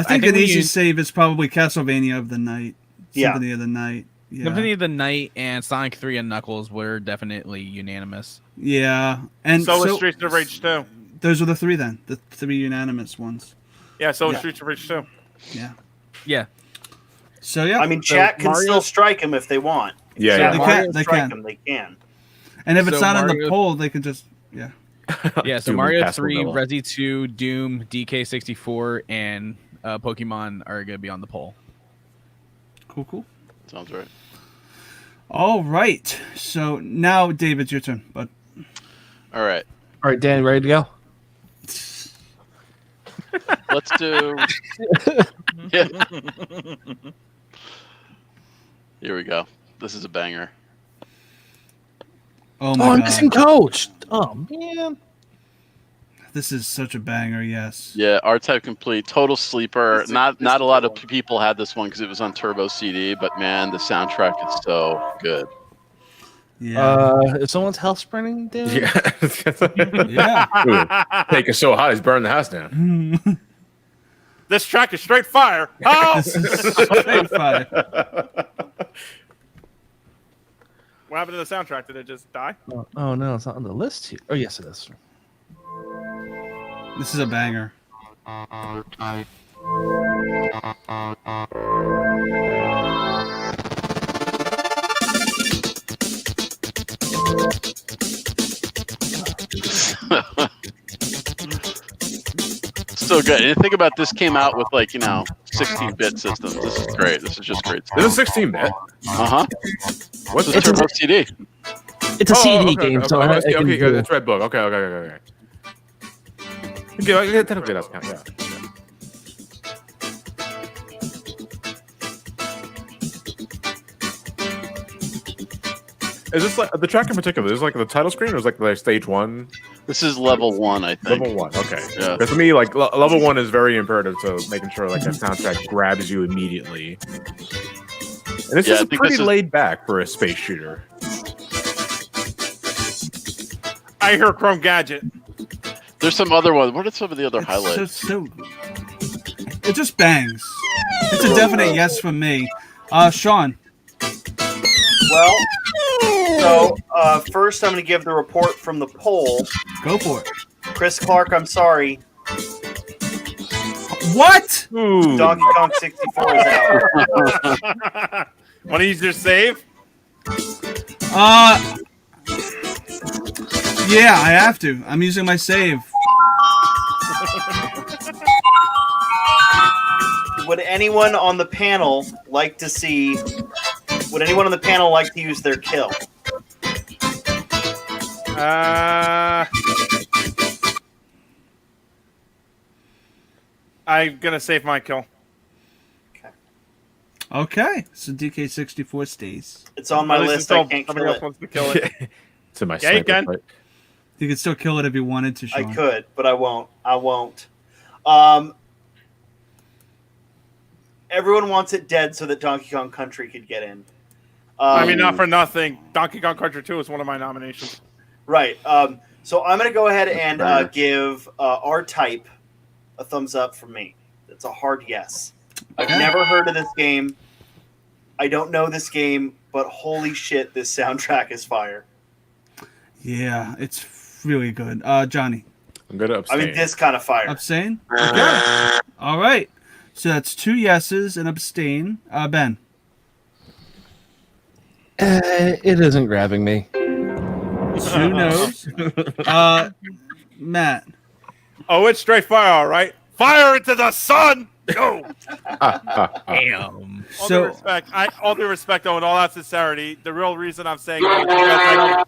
think an easy save is probably Castlevania of the Night. Symphony of the Night. Yeah. Symphony of the Night and Sonic 3 and Knuckles were definitely unanimous. Yeah. And so is Streets of Rage 2. Those are the 3 then. The 3 unanimous ones. Yeah, so is Streets of Rage 2. Yeah. Yeah. So yeah. I mean, chat can still strike them if they want. Yeah, they can. Them, they can. And if it's not on the poll, they can just Yeah, so Mario 3, Resi 2, Doom, DK64, and Pokemon are going to be on the poll. Cool. Sounds right. All right. So now, David, it's your turn, bud. All right. All right, Dan, ready to go? Let's do. Yeah. Here we go. This is a banger. Oh my god. Missing coach. Oh man. This is such a banger, yes. Yeah, R-Type Complete, total sleeper. Not a lot of people had this one because it was on Turbo CD, but man, the soundtrack is so good. Yeah. Is someone's house burning down? Yeah. Yeah. Ooh, take it so hot, he's burning the house down. This track is straight fire. Oh! This is straight fire. What happened to the soundtrack? Did it just die? Oh no, it's not on the list here. Oh yes, it is. This is a banger. So good. And think about this came out with 16-bit systems. This is great. This is just great stuff. This is 16-bit. Uh-huh. What's the Turbo CD? It's a CD game, so okay, good. It's Red Book. Okay. Okay, technically that's count. Yeah. Is this like the track in particular? Is this like the title screen, or is it like stage 1? This is level 1, I think. Level 1, okay. Yeah. Because for me, like level 1 is very imperative to making sure like that soundtrack grabs you immediately. And this is pretty laid back for a space shooter. I hear Chrome Gadget. There's some other ones. What are some of the other highlights? It just bangs. It's a definite yes from me. Sean. Well, so first I'm going to give the report from the poll. Go for it. Chris Clark, I'm sorry. What? Ooh. Donkey Kong 64 is out. Want to use your save? Yeah, I have to. I'm using my save. Would anyone on the panel like to see? Would anyone on the panel like to use their kill? I'm gonna save my kill. Okay, so DK64 stays. It's on my At least list. I until can't somebody kill else it. wants to kill it. To my Yeah, you sniper can. fight. You could still kill it if you wanted to, I Sean. could, but I won't. I won't. Everyone wants it dead so that Donkey Kong Country could get in. I mean, not for nothing. Donkey Kong Country 2 is one of my nominations. Right. So I'm going to go ahead and give R-Type a thumbs up from me. It's a hard yes. I've never heard of this game. I don't know this game, but holy shit, this soundtrack is fire. Yeah, it's really good. Johnny. I'm gonna abstain. I mean, this kind of fire. Abstain? Okay. All right. So that's 2 yeses and abstain. Ben. It isn't grabbing me. 2 no's. Matt. Oh, it's straight fire, all right. Fire into the sun. Go. Damn. All due respect, though, and all that sincerity, the real reason I'm saying no is because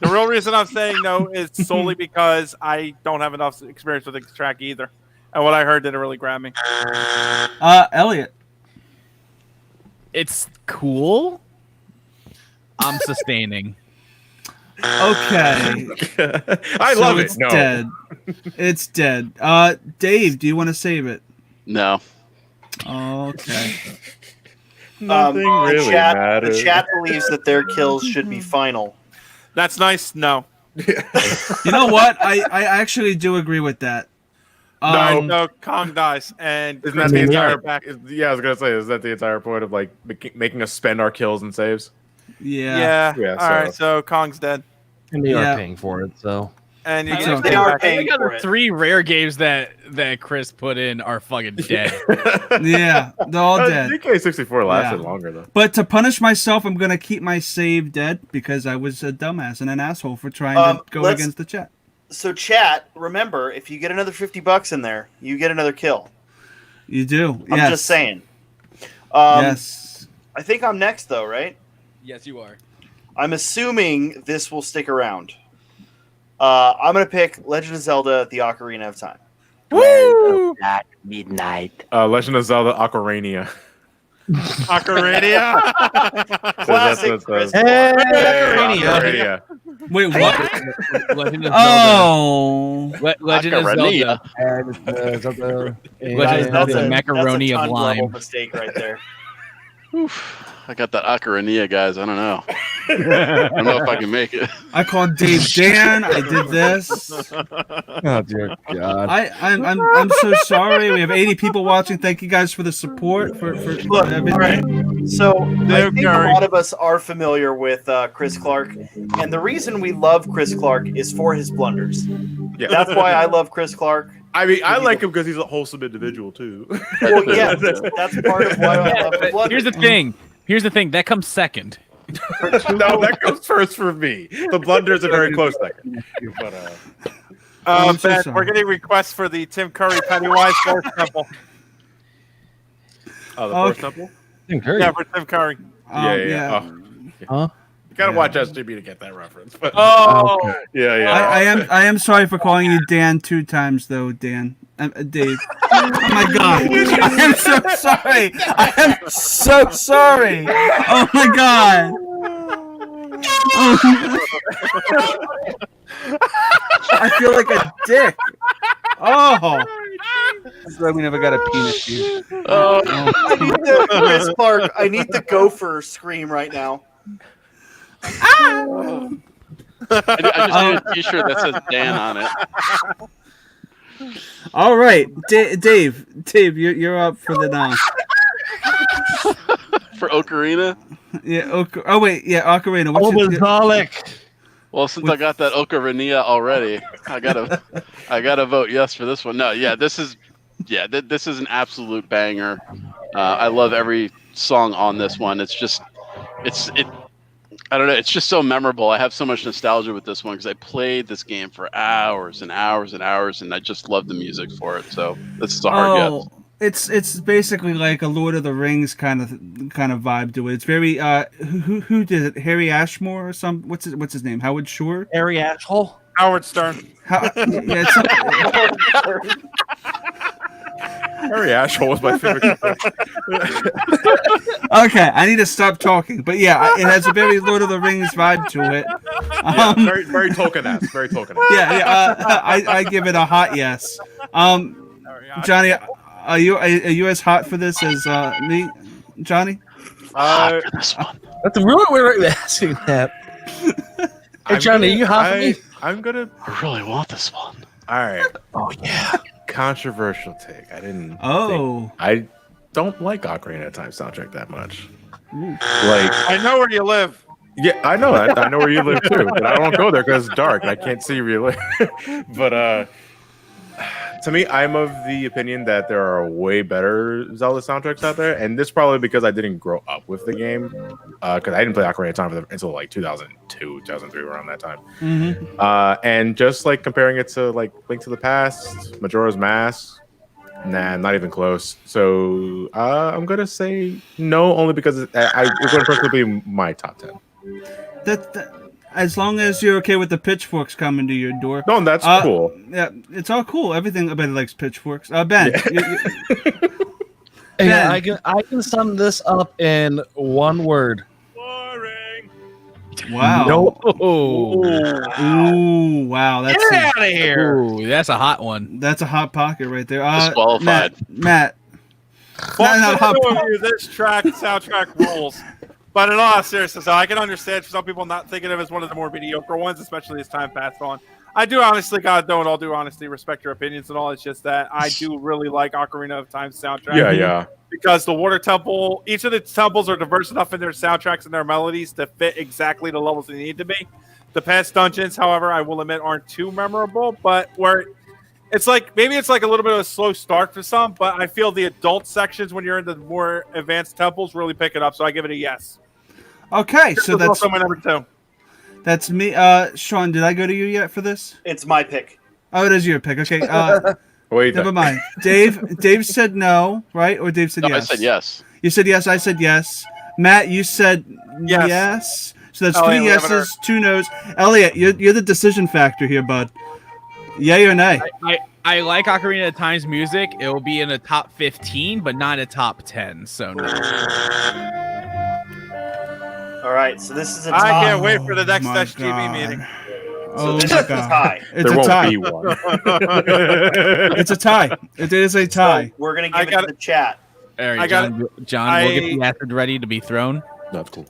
the real reason I'm saying no is solely because I don't have enough experience with this track either, and what I heard didn't really grab me. Elliot. It's cool. I'm sustaining. Okay. I love it. It's No. dead. It's dead. Dave, do you want to save it? No. Okay. Nothing really matters. The chat believes that their kills should be final. That's nice. No. You know what? I actually do agree with that. No, Kong dies, and Isn't that the entire back? Yeah, I was gonna say, is that the entire point of like making us spend our kills and saves? Yeah. Yeah. All right, so Kong's dead, And they are paying for it, so. and you That's get okay. They are I think paying out for of it. 3 rare games that Chris put in are fucking dead. Yeah, they're all dead. DK64 lasted Yeah. longer though. But to punish myself, I'm gonna keep my save dead because I was a dumbass and an asshole for trying to go let's- against the chat. So chat, remember, if you get another $50 in there, you get another kill. You do. I'm Yes. just saying. Yes. I think I'm next, though, right? Yes, you are. I'm assuming this will stick around. I'm going to pick Legend of Zelda: The Ocarina of Time. Woo! At midnight. Legend of Zelda: Ocarina. Ocarina. Classic Chris. Ocarina. Wait, what? Legend of Zelda. Oh. Legend of Ocarina. Zelda. Legend of That's Zelda a macaroni of ton level lime. mistake right there. I got that Ocarina, guys. I don't know. I don't know if I can make it. I called Dave Dan. I did this. Oh dear God. I'm so sorry. We have 80 people watching. Thank you guys for the support for Look, everything. all right. So I think a lot of us are familiar with Chris Clark, and the reason we love Chris Clark is for his blunders. Yeah. That's why I love Chris Clark. I mean, I like him because he's a wholesome individual too. Well, yeah, that's part of why I love the blunders. Here's the thing. That comes second. No, that comes first for me. The blunders are very close second. But I'm so Ben, sorry. we're getting requests for the Tim Curry Pennywise Force Temple. oh, the Okay. Force Temple. Yeah, for Tim Curry. Yeah. Huh? You gotta watch SGB to get that reference. But Oh, yeah. I am sorry for calling you Dan 2 times though, Dan. Dave. Oh my God. I am so sorry. I am so sorry. Oh my God. I feel like a dick. Oh. That's why we never got a penis. Dude. I need the Chris Clark. I need the gopher scream right now. I just need a T-shirt that says Dan on it. All right, Dave, you're up for the now. For Ocarina? Yeah. Oh wait, yeah, Ocarina. What's Dalek. Well, since I got that Ocarina already, I gotta vote yes for this one. No, yeah, this is Yeah, this is an absolute banger. I love every song on this one. It's just, I don't know. It's just so memorable. I have so much nostalgia with this one because I played this game for hours and hours and hours, and I just love the music for it. So this is a hard yes. It's basically like a Lord of the Rings kind of vibe to it. It's very who did it? Harry Ashmore or some what's his name? Howard Shore? Harry Ashhole? Howard Stern. Yeah, Harry Ashhole was my favorite. Okay, I need to stop talking. But yeah, it has a very Lord of the Rings vibe to it. Very, very Tolkien-esque. Very Tolkien-esque. Yeah. I give it a hot yes. Johnny, are you as hot for this as me, Johnny? This one. That's a really weird way of asking that. Hey, Johnny, are you hot for me? I'm gonna. I really want this one. All right. Oh yeah. Controversial take. I don't like Ocarina of Time soundtrack that much. Like, I know where you live. yeah, I know that. I know where you live too, but I don't go there because it's dark and I can't see where you live. But to me, I'm of the opinion that there are way better Zelda soundtracks out there, and this probably because I didn't grow up with the game, because I didn't play Ocarina of Time until like 2002, 2003, around that time. And just like comparing it to like Link to the Past, Majora's Mask, nah, not even close. So I'm gonna say no, only because it's going to personally be my top 10. That as long as you're okay with the pitchforks coming to your door. No, that's cool. Yeah, it's all cool. Everybody likes pitchforks. Ben. Yeah. Yeah, I can sum this up in one word. Boring. Wow. No. Ooh, wow. That's Get out of here. Ooh, that's a hot one. That's a hot pocket right there. Disqualified. Matt. Well, this soundtrack rules. But in all seriousness, I can understand for some people not thinking of it as one of the more mediocre ones, especially as time passed on. I do honestly, God, though, in all due honesty, respect your opinions and all. It's just that I do really like Ocarina of Time soundtrack. Yeah. Because the Water Temple, each of the temples are diverse enough in their soundtracks and their melodies to fit exactly the levels they need to be. The past dungeons, however, I will admit aren't too memorable, but where it's like, maybe it's like a little bit of a slow start for some, but I feel the adult sections when you're in the more advanced temples really pick it up, so I give it a yes. Okay, so that's also my number 2. That's me. Sean, did I go to you yet for this? It's my pick. Oh, it is your pick. Okay. Wait. Never mind. Dave said no, right? Or Dave said yes? I said yes. You said yes. I said yes. Matt, you said yes. So that's 3 yeses, 2 no's. Elliot, you're the decision factor here, bud. Yay or nay? I like Ocarina of Time's music. It will be in a top 15, but not a top 10. So no. All right, so this is a tie. I can't wait for the next SGB meeting. So this is a tie. It's there a won't tie. be one. It's a tie. It is a tie. So we're gonna give it to the chat. All right, John, we'll get the acid ready to be thrown. That's cool.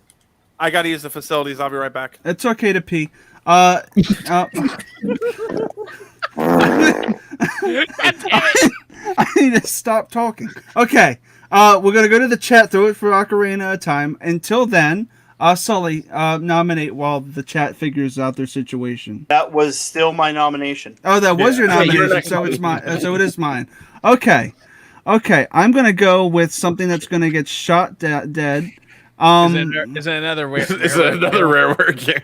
I got to use the facilities. I'll be right back. It's okay to pee. I need to stop talking. Okay. We're going to go to the chat, throw it for Ocarina of Time. Until then, Sully, nominate while the chat figures out their situation. That was still my nomination. Oh, that was your nomination, so it's mine. So it is mine. Okay. I'm going to go with something that's going to get shot dead. Is it another rare? Is it another rare word game?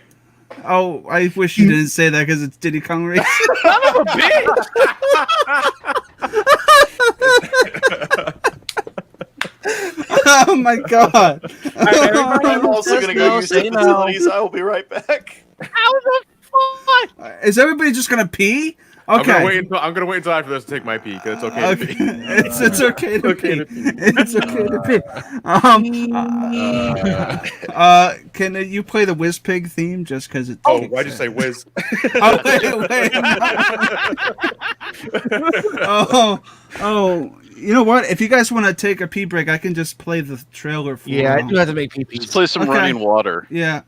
Oh, I wish you didn't say that because it's Diddy Kong Racing. Son of a bitch! Oh my god! I'm also going to go use the facilities. I will be right back. How the fuck? Is everybody just going to pee? Okay. I'm gonna wait until after this to take my pee because it's okay to pee. It's okay to pee. It's okay to pee. Can you play the Whiz Pig theme just because it? Oh, why'd you say whiz? Oh wait. Oh. You know what? If you guys want to take a pee break, I can just play the trailer for you. Yeah, I do have to make pee. Let's play some running water. Yeah.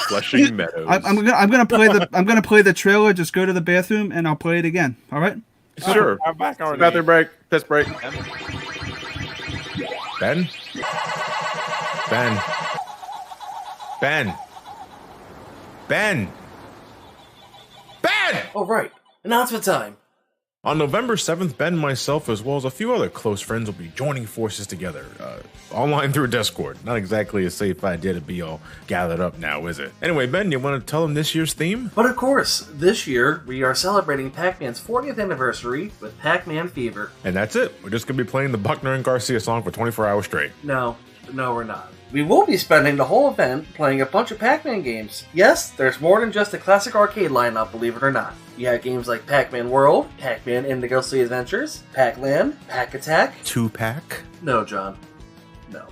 Flushing meadows. I'm gonna play the trailer. Just go to the bathroom and I'll play it again. All right? Sure. I'm back already. Bathroom break. Piss break. Ben. All right. Announcement time. On November 7th, Ben and myself, as well as a few other close friends, will be joining forces together, online through Discord. Not exactly a safe idea to be all gathered up now, is it? Anyway, Ben, you want to tell them this year's theme? But of course, this year we are celebrating Pac-Man's 40th anniversary with Pac-Man Fever. And that's it. We're just going to be playing the Buckner and Garcia song for 24 hours straight. No, we're not. We will be spending the whole event playing a bunch of Pac-Man games. Yes, there's more than just a classic arcade lineup, believe it or not. You have games like Pac-Man World, Pac-Man and the Ghostly Adventures, Pac-Land, Pac-Attack. 2-pack? No, John. No.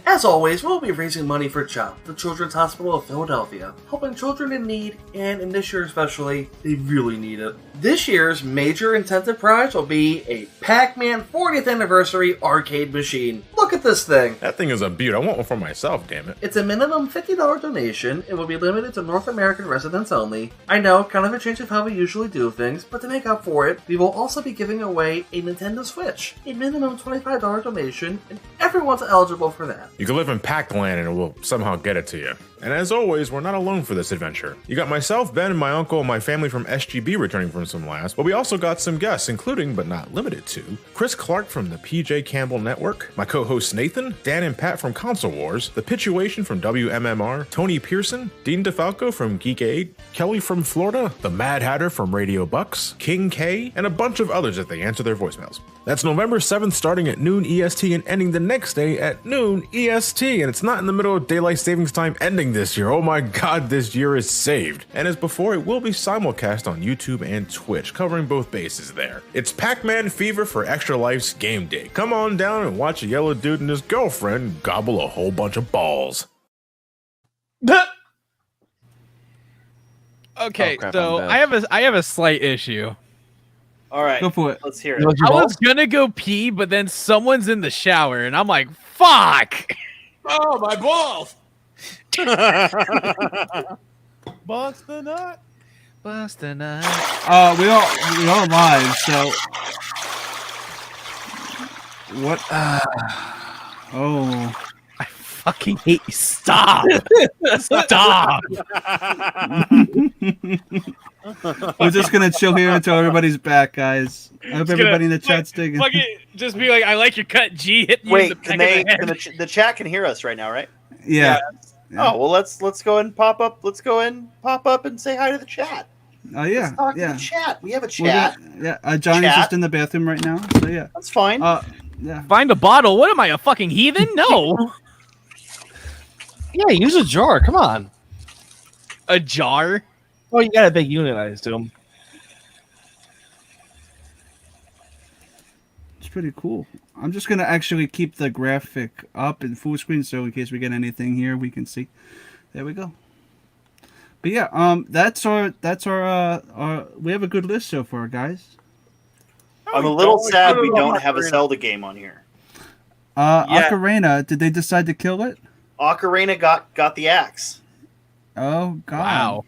As always, we'll be raising money for CHOP, the Children's Hospital of Philadelphia, helping children in need, and in this year especially, they really need it. This year's major incentive prize will be a Pac-Man 40th Anniversary arcade machine. Look at this thing! That thing is a beaut. I want one for myself, damn it. It's a minimum $50 donation. It will be limited to North American residents only. I know, kind of a change of how we usually do things, but to make up for it, we will also be giving away a Nintendo Switch. A minimum $25 donation, and everyone's eligible for that. You can live in Pac-Land and we'll somehow get it to you. And as always, we're not alone for this adventure. You got myself, Ben, and my uncle and my family from SGB returning from some laughs, but we also got some guests, including, but not limited to, Chris Clark from the PJ Campbell Network, my co-hosts Nathan, Dan and Pat from Console Wars, The Pituation from WMMR, Tony Pearson, Dean DeFalco from Geek Aid, Kelly from Florida, the Mad Hatter from Radio Bucks, King K, and a bunch of others if they answer their voicemails. That's November 7th starting at noon EST and ending the next day at noon EST, and it's not in the middle of daylight savings time ending this year. Oh my god, this year is saved. And as before, it will be simulcast on YouTube and Twitch, covering both bases there. It's Pac-Man Fever for Extra Life's game day. Come on down and watch a yellow dude and his girlfriend gobble a whole bunch of balls. Okay, crap, so I'm bad. I have a slight issue. All right, Go for it. let's hear it. I was gonna go pee, but then someone's in the shower, and I'm like, "Fuck!" Oh, my balls! Bust the nut. Bust a nut. We all live, so what? Oh, I fucking hate you. Stop! Stop! we're just gonna chill here until everybody's back, guys. I hope everybody in the chat's digging. Fucking just be like, "I like your cut, G." Hit me in the Wait, back can of they? the head. Can the chat can hear us right now, right? Yeah. Oh well, let's go and pop up. Let's go and pop up and say hi to the chat. Oh yeah. Let's talk Yeah. to the chat. We have a We're chat. Johnny's Chat. just in the bathroom right now, so yeah. That's fine. Yeah. Find a bottle. What am I, a fucking heathen? No. Yeah, use a jar. Come on. A jar. Oh, you got a big unit, I assume. It's pretty cool. I'm just gonna actually keep the graphic up in full screen, so in case we get anything here, we can see. There we go. But yeah, that's our we have a good list so far, guys. I'm a little sad we don't have a Zelda game on here. Yeah. Ocarina, did they decide to kill it? Ocarina got the axe. Oh god. Wow.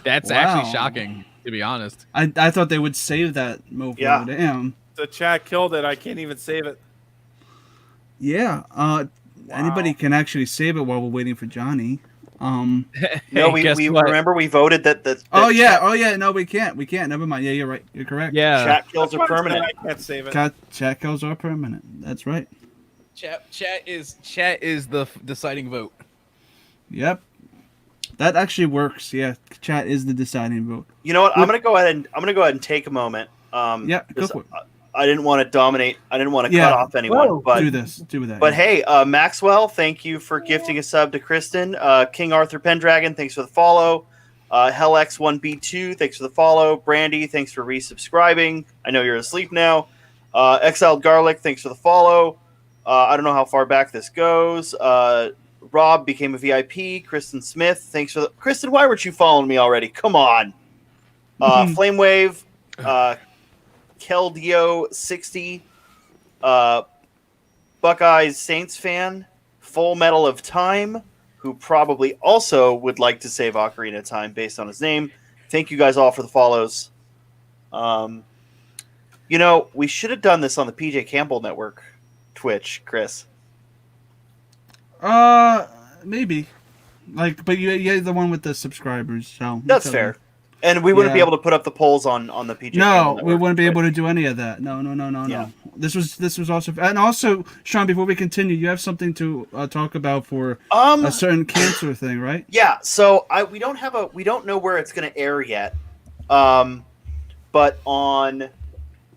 That's Wow. actually shocking, to be honest. I thought they would save that mofo. Yeah. Damn. The chat killed it. I can't even save it. Yeah. Anybody can actually save it while we're waiting for Johnny. No, Hey, we guess what? remember we voted that Oh yeah. No, we can't. Never mind. Yeah, you're right. You're correct. Yeah. chat kills are That's why I permanent. said I can't save it. Chat kills are permanent. That's right. Chat is the deciding vote. Yep. That actually works. Yeah, chat is the deciding vote. You know what? I'm gonna go ahead and take a moment. Yeah, go 'cause for it. I didn't want to dominate. I didn't want to Yeah. cut off anyone. Whoa, but Do that. But hey, Maxwell, thank you for gifting a sub to Kristen. King Arthur Pendragon, thanks for the follow. HellX1B2, thanks for the follow. Brandy, thanks for resubscribing. I know you're asleep now. Exiled Garlic, thanks for the follow. I don't know how far back this goes. Rob became a VIP. Kristen Smith, thanks for the... Kristen, why weren't you following me already? Come on. Flamewave, Keldio60, Buckeyes Saints fan, Full Metal of Time, who probably also would like to save Ocarina of Time based on his name. Thank you guys all for the follows. You know, we should have done this on the PJ Campbell Network Twitch, Chris. Maybe. Like, but you're the one with the subscribers, so That's fair. And we wouldn't be able to put up the polls on the PJ. No, we wouldn't be able to do any of that. No. Yeah. This was also, and also, Sean. Before we continue, you have something to talk about for a certain cancer thing, right? Yeah. So we don't know where it's going to air yet. But on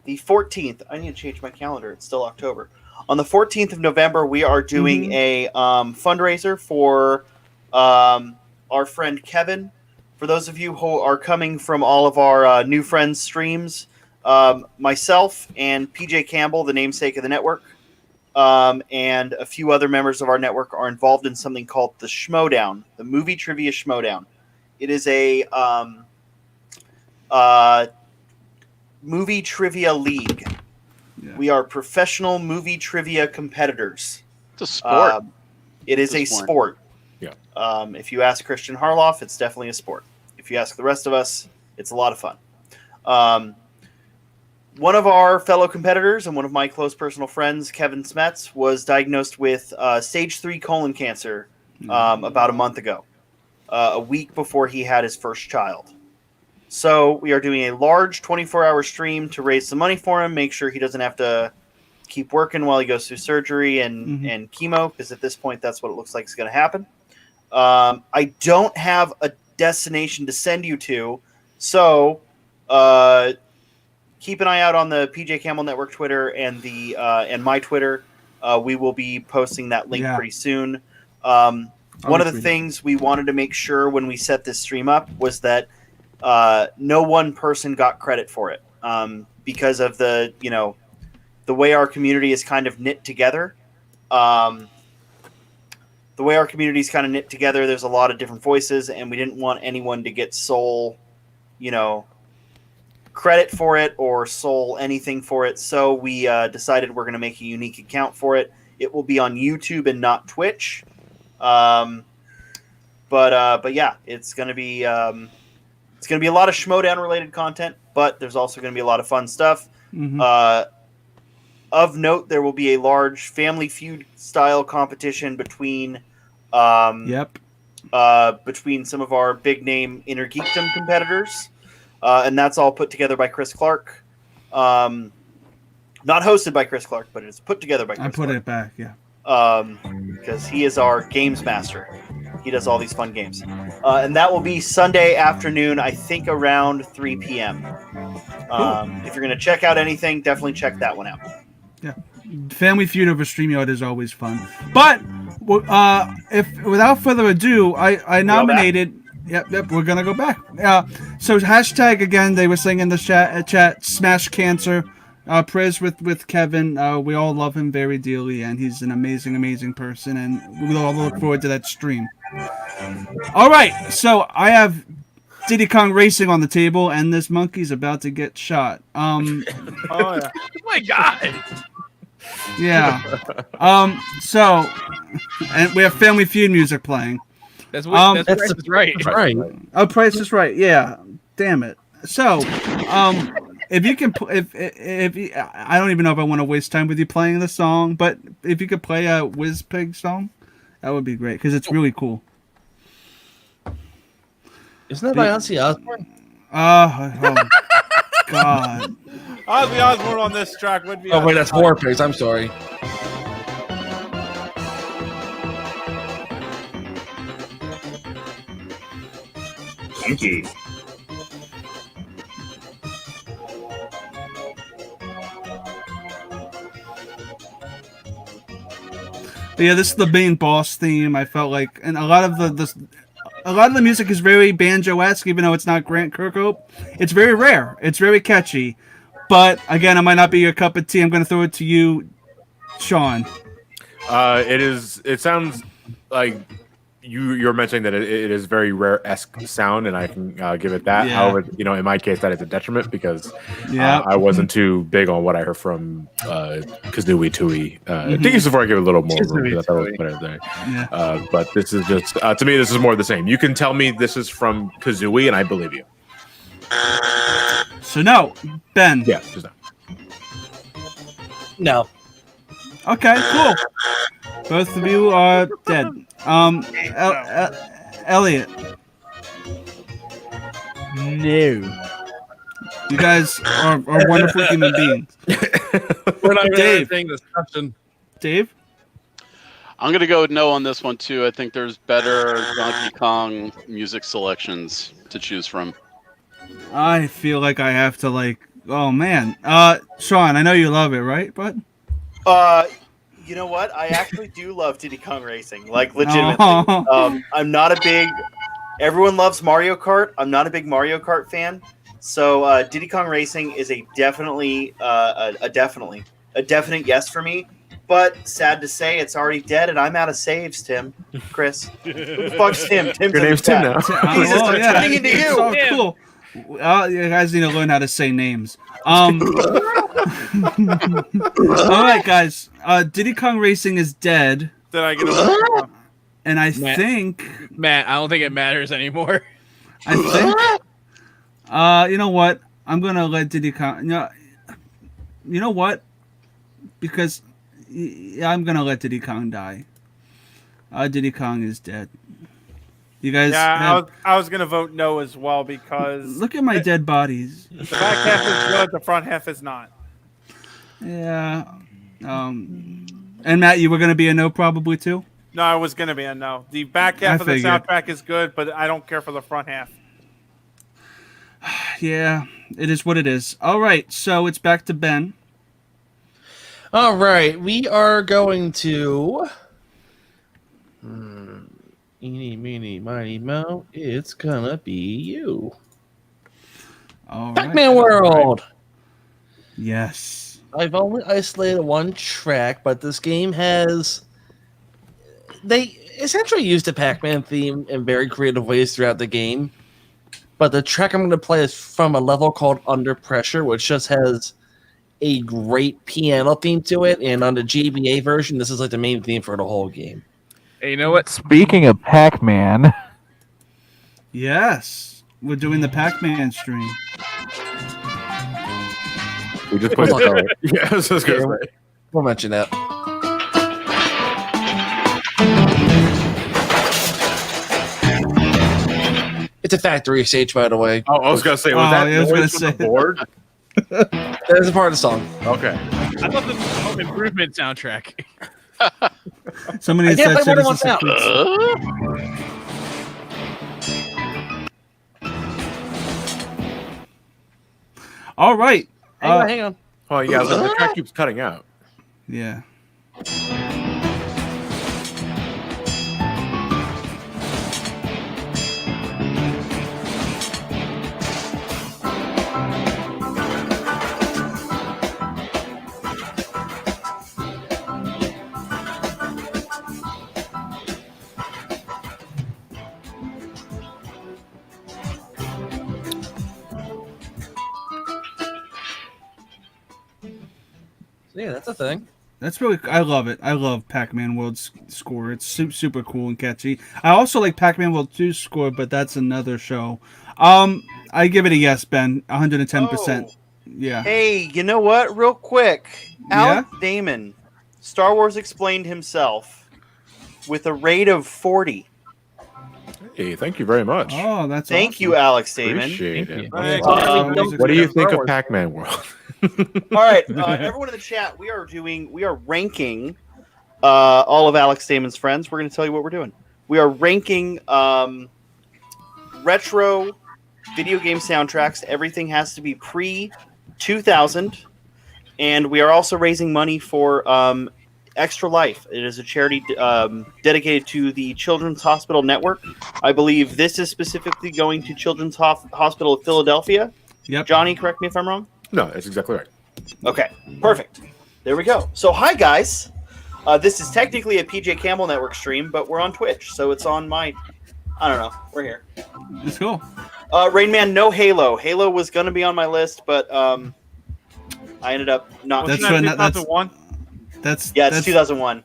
the 14th, I need to change my calendar. It's still October. On the 14th of November, we are doing a fundraiser for our friend Kevin. For those of you who are coming from all of our new friends streams, myself and PJ Campbell, the namesake of the network, and a few other members of our network are involved in something called the Schmodown, the Movie Trivia Schmodown. It is a movie trivia league. Yeah. We are professional movie trivia competitors. It's a sport. It is a sport. Yeah. If you ask Christian Harloff, it's definitely a sport. If you ask the rest of us, it's a lot of fun. One of our fellow competitors and one of my close personal friends, Kevin Smets, was diagnosed with stage 3 colon cancer about a month ago, a week before he had his first child. So we are doing a large 24-hour stream to raise some money for him, make sure he doesn't have to keep working while he goes through surgery and chemo, because at this point, that's what it looks like is going to happen. I don't have a destination to send you to, so keep an eye out on the PJ Campbell Network Twitter and my Twitter. We will be posting that link pretty soon. One of the things we wanted to make sure when we set this stream up was that no one person got credit for it, because of the way our community is kind of knit together. The way our community is kind of knit together, there's a lot of different voices, and we didn't want anyone to get sole, credit for it or sole anything for it. So we decided we're going to make a unique account for it. It will be on YouTube and not Twitch. But yeah, it's going to be a lot of Schmodown related content, but there's also going to be a lot of fun stuff. Of note, there will be a large Family Feud style competition between between some of our big name Inner Geekdom competitors, and that's all put together by Chris Clark. Not hosted by Chris Clark, but it's put together by Chris Clark. It back, yeah. Because he is our games master. He does all these fun games. And that will be Sunday afternoon, I think around 3 p.m. If you're going to check out anything, definitely check that one out. Yeah. Family Feud over StreamYard is always fun. But if without further ado, I nominated... Yep, we're going to go back. So hashtag, again, they were saying in the chat, Smash Cancer. Prayers with Kevin. We all love him very dearly, and he's an amazing, amazing person, and we all look forward to that stream. All right, so I have Diddy Kong Racing on the table, and this monkey's about to get shot. Oh my God. Yeah. So, and we have Family Feud music playing. That's right. Right. Oh, Price is Right. Yeah. Damn it. So, if you can, if I don't even know if I want to waste time with you playing the song, but if you could play a Whiz Pig song, that would be great because it's really cool. Isn't that by Ozzy Osbourne? Oh God. Ozzy Osbourne on this track would be. Oh wait, that's War Pigs. I'm sorry. Thank you. But yeah, this is the main boss theme. I felt like, and a lot of the music is very banjo-esque, even though it's not Grant Kirkhope. It's very rare. It's very catchy. But again, it might not be your cup of tea. I'm going to throw it to you, Sean. It sounds like you're mentioning that it is very rare-esque sound, and I can give it that. Yeah. However, in my case, that is a detriment because I wasn't too big on what I heard from Kazooie. I think it's before I give it a little more room because I thought it was better there. Yeah. But this is just to me, this is more of the same. You can tell me this is from Kazooie, and I believe you. So no, Ben. Yeah, just no. No. Okay, cool. Both of you are dead. Elliot. No. You guys are wonderful human beings. We're not Dave. saying discussion. Dave? I'm gonna go with no on this one too. I think there's better Donkey Kong music selections to choose from. I feel like I have to oh man. Sean, I know you love it, right, bud? You know what? I actually do love Diddy Kong Racing, like legitimately. I'm not a big. Everyone loves Mario Kart. I'm not a big Mario Kart fan, so Diddy Kong Racing is a definite yes for me. But sad to say, it's already dead, and I'm out of saves. Tim, Chris, who the fuck's Tim? Tim's Your name's Tim now. Jesus, I'm turning into you. Oh, cool. You guys need to learn how to say names. All right, guys. Diddy Kong Racing is dead. Did I get a And I think... Matt, I don't think it matters anymore. I think... you know what? I'm going to let Diddy Kong... You know what? Because I'm going to let Diddy Kong die. Diddy Kong is dead. You guys... Yeah, I was going to vote no as well because... Look at my dead bodies. The back half is good, the front half is not. Yeah. And Matt, you were going to be a no probably too? No, I was going to be a no. The back half of the soundtrack is good, but I don't care for the front half. Yeah, it is what it is. All right, so it's back to Ben. All right, we are going to... Eeny, meeny, miny, moe. It's gonna be you. All Pac-Man right. World! Yes. I've only isolated one track, but this game has... They essentially used the Pac-Man theme in very creative ways throughout the game. But the track I'm going to play is from a level called Under Pressure, which just has a great piano theme to it. And on the GBA version, this is like the main theme for the whole game. Hey, you know what? Speaking of Pac-Man... Yes. We're doing the Pac-Man stream. We just played Scarlet. Yeah, I was just going to say. We'll mention that. It's a factory stage, by the way. Oh, I was going to say, was that noise from the board? That is a part of the song. Okay. I thought this was a home improvement soundtrack. Somebody said Citizen All right. Hang on. Oh, yeah, the track keeps cutting out. Yeah. Yeah, that's a thing. That's really... I love it. I love Pac-Man World's score. It's super cool and catchy. I also like Pac-Man World 2's score, but that's another show. I give it a yes, Ben. 110%. Oh. Yeah. Hey, you know what? Real quick. Alex Damon, Star Wars Explained himself, with a rate of 40. Hey, thank you very much. Oh, that's Thank awesome. you, Alex Damon. Appreciate it. What What do you think of Pac-Man World? All right, everyone in the chat, we are ranking all of Alex Damon's friends. We're going to tell you what we're doing. We are ranking retro video game soundtracks. Everything has to be pre-2000, and we are also raising money for Extra Life. It is a charity dedicated to the Children's Hospital Network. I believe this is specifically going to Children's Hospital of Philadelphia. Yep. Johnny, correct me if I'm wrong. No, that's exactly right. Okay, perfect. There we go. So, hi guys. This is technically a PJ Campbell Network stream, but we're on Twitch, so it's on my... I don't know. We're here. It's cool. Rainman, no Halo. Halo was going to be on my list, but I ended up not... That's Wasn't when- that 2001? That's it's 2001.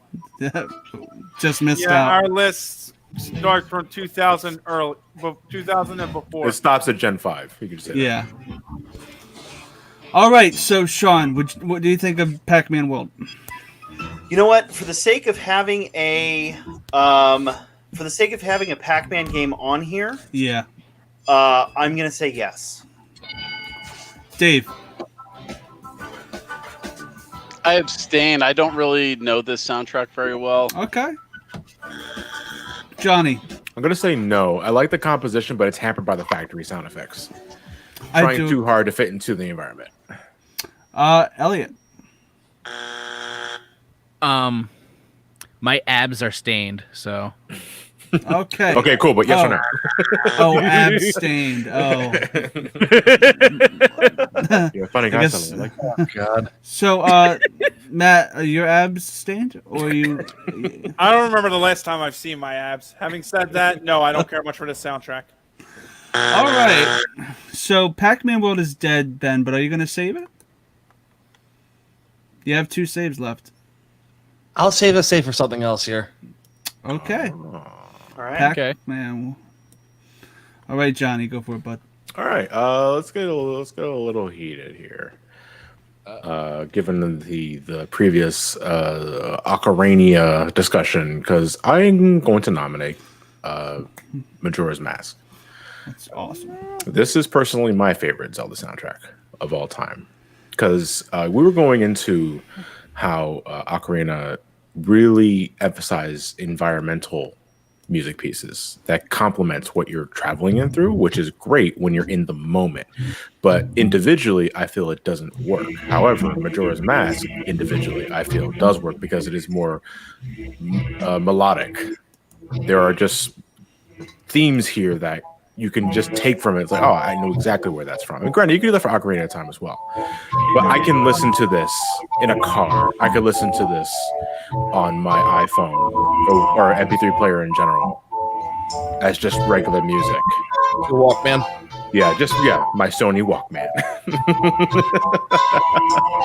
Just missed Yeah, out. our list starts from 2000 early, 2000 and before. It stops at Gen 5. You can say that. Yeah. All right, so Sean, what do you think of Pac-Man World? You know what? For the sake of having a Pac-Man game on here, Yeah. I'm gonna say yes. Dave. I abstain. I don't really know this soundtrack very well. Okay. Johnny. I'm gonna say no. I like the composition, but it's hampered by the factory sound effects. Trying too hard to fit into the environment. Elliot. My abs are stained, so. Okay. Okay, cool, but yes or no? Oh, abstained. Oh. You're a funny guy. Like, oh, God. So, Matt, are your abs stained? Or are you... I don't remember the last time I've seen my abs. Having said that, no, I don't care much for the soundtrack. All right. So, Pac-Man World is dead, Ben, but are you going to save it? You have 2 saves left. I'll save a save for something else here. Okay. All right. Pac-Man. All right, Johnny, go for it, bud. All right. Let's get a little heated here. Given the previous Ocarina discussion, because I'm going to nominate Majora's Mask. That's awesome. This is personally my favorite Zelda soundtrack of all time, because we were going into how Ocarina really emphasized environmental music pieces that complements what you're traveling in through, which is great when you're in the moment. But individually, I feel it doesn't work. However, Majora's Mask individually, I feel does work because it is more melodic. There are just themes here that you can just take from it. It's like, oh, I know exactly where that's from. And granted, you can do that for Ocarina of Time as well. But I can listen to this in a car. I could listen to this on my iPhone or MP3 player in general as just regular music. Your Walkman. Yeah, my Sony Walkman.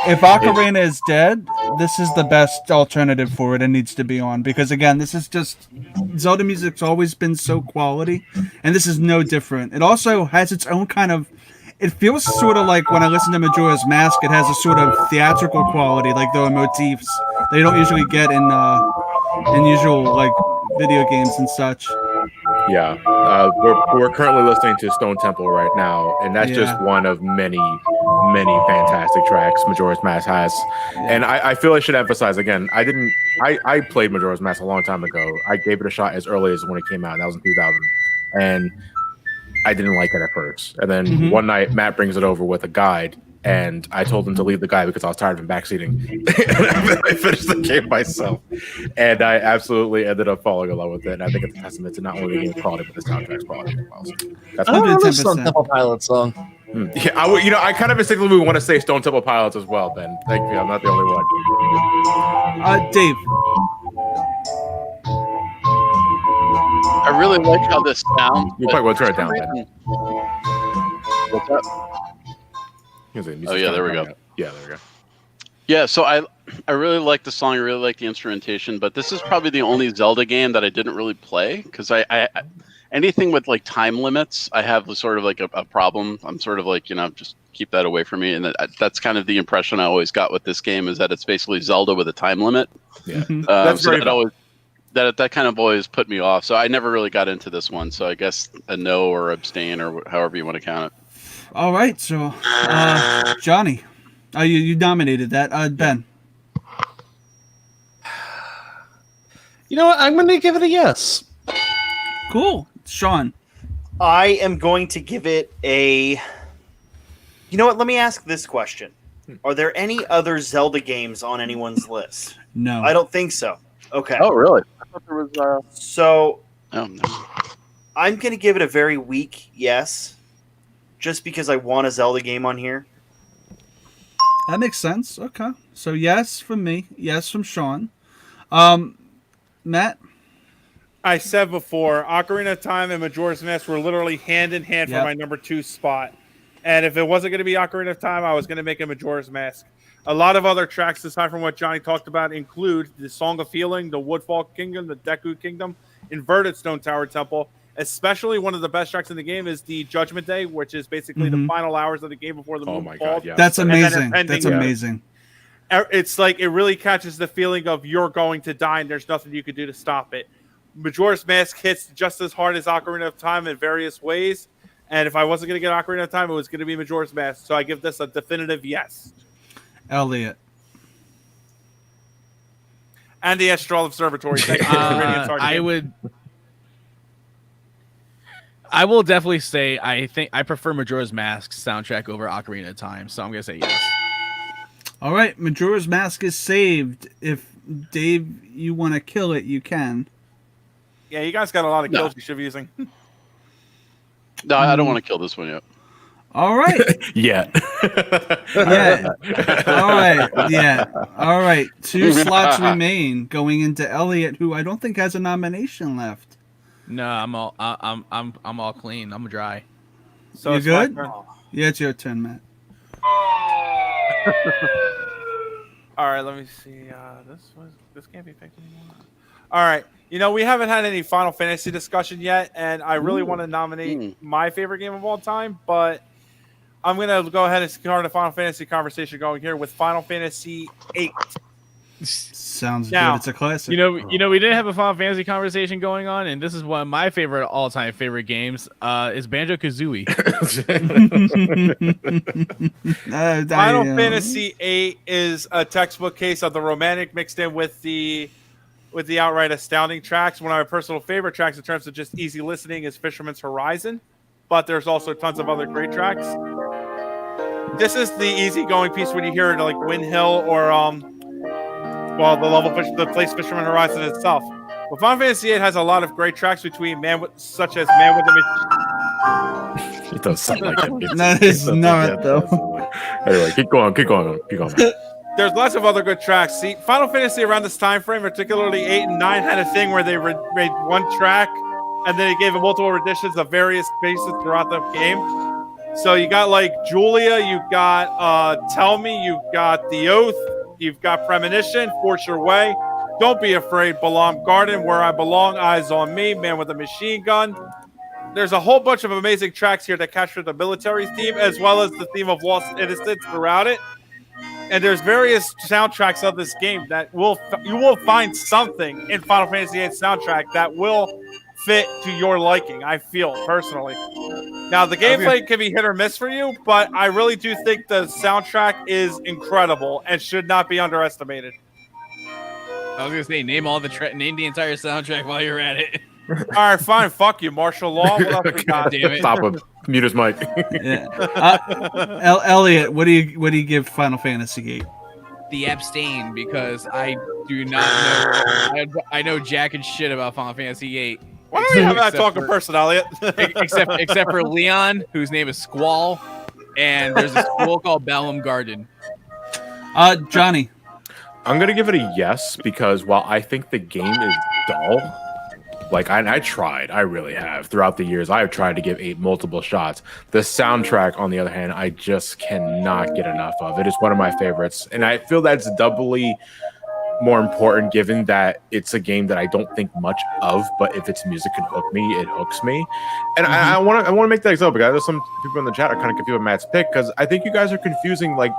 If Ocarina is dead, this is the best alternative for it and needs to be on. Because again, this is just Zelda music's always been so quality, and this is no different. It also has its own kind of. It feels sort of like when I listen to Majora's Mask, it has a sort of theatrical quality, like there are motifs that you don't usually get in usual like video games and such. Yeah, we're currently listening to Stone Temple right now, and that's just one of many fantastic tracks Majora's Mask has. And I feel I should emphasize again, I played Majora's Mask a long time ago. I gave it a shot as early as when it came out. That was in 2000, and I didn't like it at first. And then one night, Matt brings it over with a guide, and I told him to leave the guide because I was tired of him backseating. And I finished the game myself, and I absolutely ended up falling in love with it. And I think it's a testament to not only the game quality, but the soundtrack's quality as well. So that's I don't know the Stone Temple Pilots song. Yeah, I kind of instinctively want to say Stone Temple Pilots as well, Ben. Thank you. I'm not the only one. Dave. I really like how this sounds. You probably will turn it down, Ben. What's up? Oh yeah, there we go. Yeah, there we go. Yeah, so I really like the song. I really like the instrumentation, but this is probably the only Zelda game that I didn't really play because I anything with like time limits, I have sort of like a problem. I'm sort of like, just keep that away from me. And that's kind of the impression I always got with this game is that it's basically Zelda with a time limit. Yeah, that's so that kind of always put me off. So I never really got into this one. So I guess a no or abstain or however you want to count it. All right, so Johnny, you nominated that. Ben. You know what? I'm going to give it a yes. Cool. Sean. I am going to give it a... You know what? Let me ask this question. Are there any other Zelda games on anyone's list? No. I don't think so. Okay. Oh, really? I thought there was... So, Oh, no. I'm going to give it a very weak yes, just because I want a Zelda game on here. That makes sense. Okay. So yes from me. Yes from Sean. Matt? I said before, Ocarina of Time and Majora's Mask were literally hand in hand for my number 2 spot. And if it wasn't going to be Ocarina of Time, I was going to make it Majora's Mask. A lot of other tracks, aside from what Johnny talked about, include the Song of Healing, the Woodfall Kingdom, the Deku Kingdom, Inverted Stone Tower Temple. Especially one of the best tracks in the game is the Judgment Day, which is basically the final hours of the game before the moon falls. God, yeah. That's amazing. That's amazing. It's like it really catches the feeling of you're going to die and there's nothing you can do to stop it. Majora's Mask hits just as hard as Ocarina of Time in various ways, And if I wasn't going to get Ocarina of Time, it was going to be Majora's Mask. So I give this a definitive yes. Elliot. And the Astral Observatory. Thank you for the Radiant Sergeant. I will definitely say I think I prefer Majora's Mask soundtrack over Ocarina of Time, so I'm gonna say yes. All right, Majora's Mask is saved. If Dave, you want to kill it, you can. Yeah, you guys got a lot of kills you should be using. No, I don't want to kill this one yet. All right. Yeah. Yeah. All right. Yeah. All right. 2 slots remain going into Elliot, who I don't think has a nomination left. No, I'm all clean. I'm dry. So you good? Yeah, it's your turn, Matt. All right, let me see. This can't be picked anymore. All right. You know, we haven't had any Final Fantasy discussion yet, and I really want to nominate my favorite game of all time, but I'm going to go ahead and start a Final Fantasy conversation going here with Final Fantasy VIII. Sounds Now, good. It's a classic. You know, we didn't have a Final Fantasy conversation going on, and this is one of my favorite all-time favorite games. Is Banjo-Kazooie. Final Fantasy VIII is a textbook case of the romantic mixed in with the outright astounding tracks. One of my personal favorite tracks in terms of just easy listening is Fisherman's Horizon, but there's also tons of other great tracks. This is the easygoing piece when you hear like Wind Hill or the place Fisherman Horizon itself. But Final Fantasy VIII has a lot of great tracks between such as Man with the Machine. It does sound like it. That is not though. Anyway, keep going. There's lots of other good tracks. See, Final Fantasy around this time frame, particularly 8 and 9, had a thing where they made one track and then it gave them multiple renditions of various bases throughout the game. So you got like Julia, you've got Tell Me, you've got The Oath, you've got Premonition, Force Your Way, Don't Be Afraid, Balam Garden, Where I Belong, Eyes on Me, Man with a Machine Gun. There's a whole bunch of amazing tracks here that capture the military theme as well as the theme of lost innocence throughout it. And there's various soundtracks of this game that you will find something in Final Fantasy VIII soundtrack that will fit to your liking, I feel, personally. Now, the gameplay can be hit or miss for you, but I really do think the soundtrack is incredible and should not be underestimated. I was gonna say name the entire soundtrack while you're at it. All right, fine. Fuck you, martial law. What else we got? Damn it. Stop him. Mute his mic. Yeah. Elliot, what do you give Final Fantasy VIII? The abstain, because I do not know. I know jack and shit about Final Fantasy VIII. Why don't you have that talking person, Elliot? except for Leon, whose name is Squall, and there's a school called Balam Garden. Johnny. I'm going to give it a yes because while I think the game is dull, like I tried, I really have. Throughout the years, I have tried to give 8 multiple shots. The soundtrack, on the other hand, I just cannot get enough of. It is one of my favorites, and I feel that's doubly more important given that it's a game that I don't think much of, but if its music can hook me, it hooks me. And I want to make that example because there's some people in the chat are kind of confused with Matt's pick because I think you guys are confusing like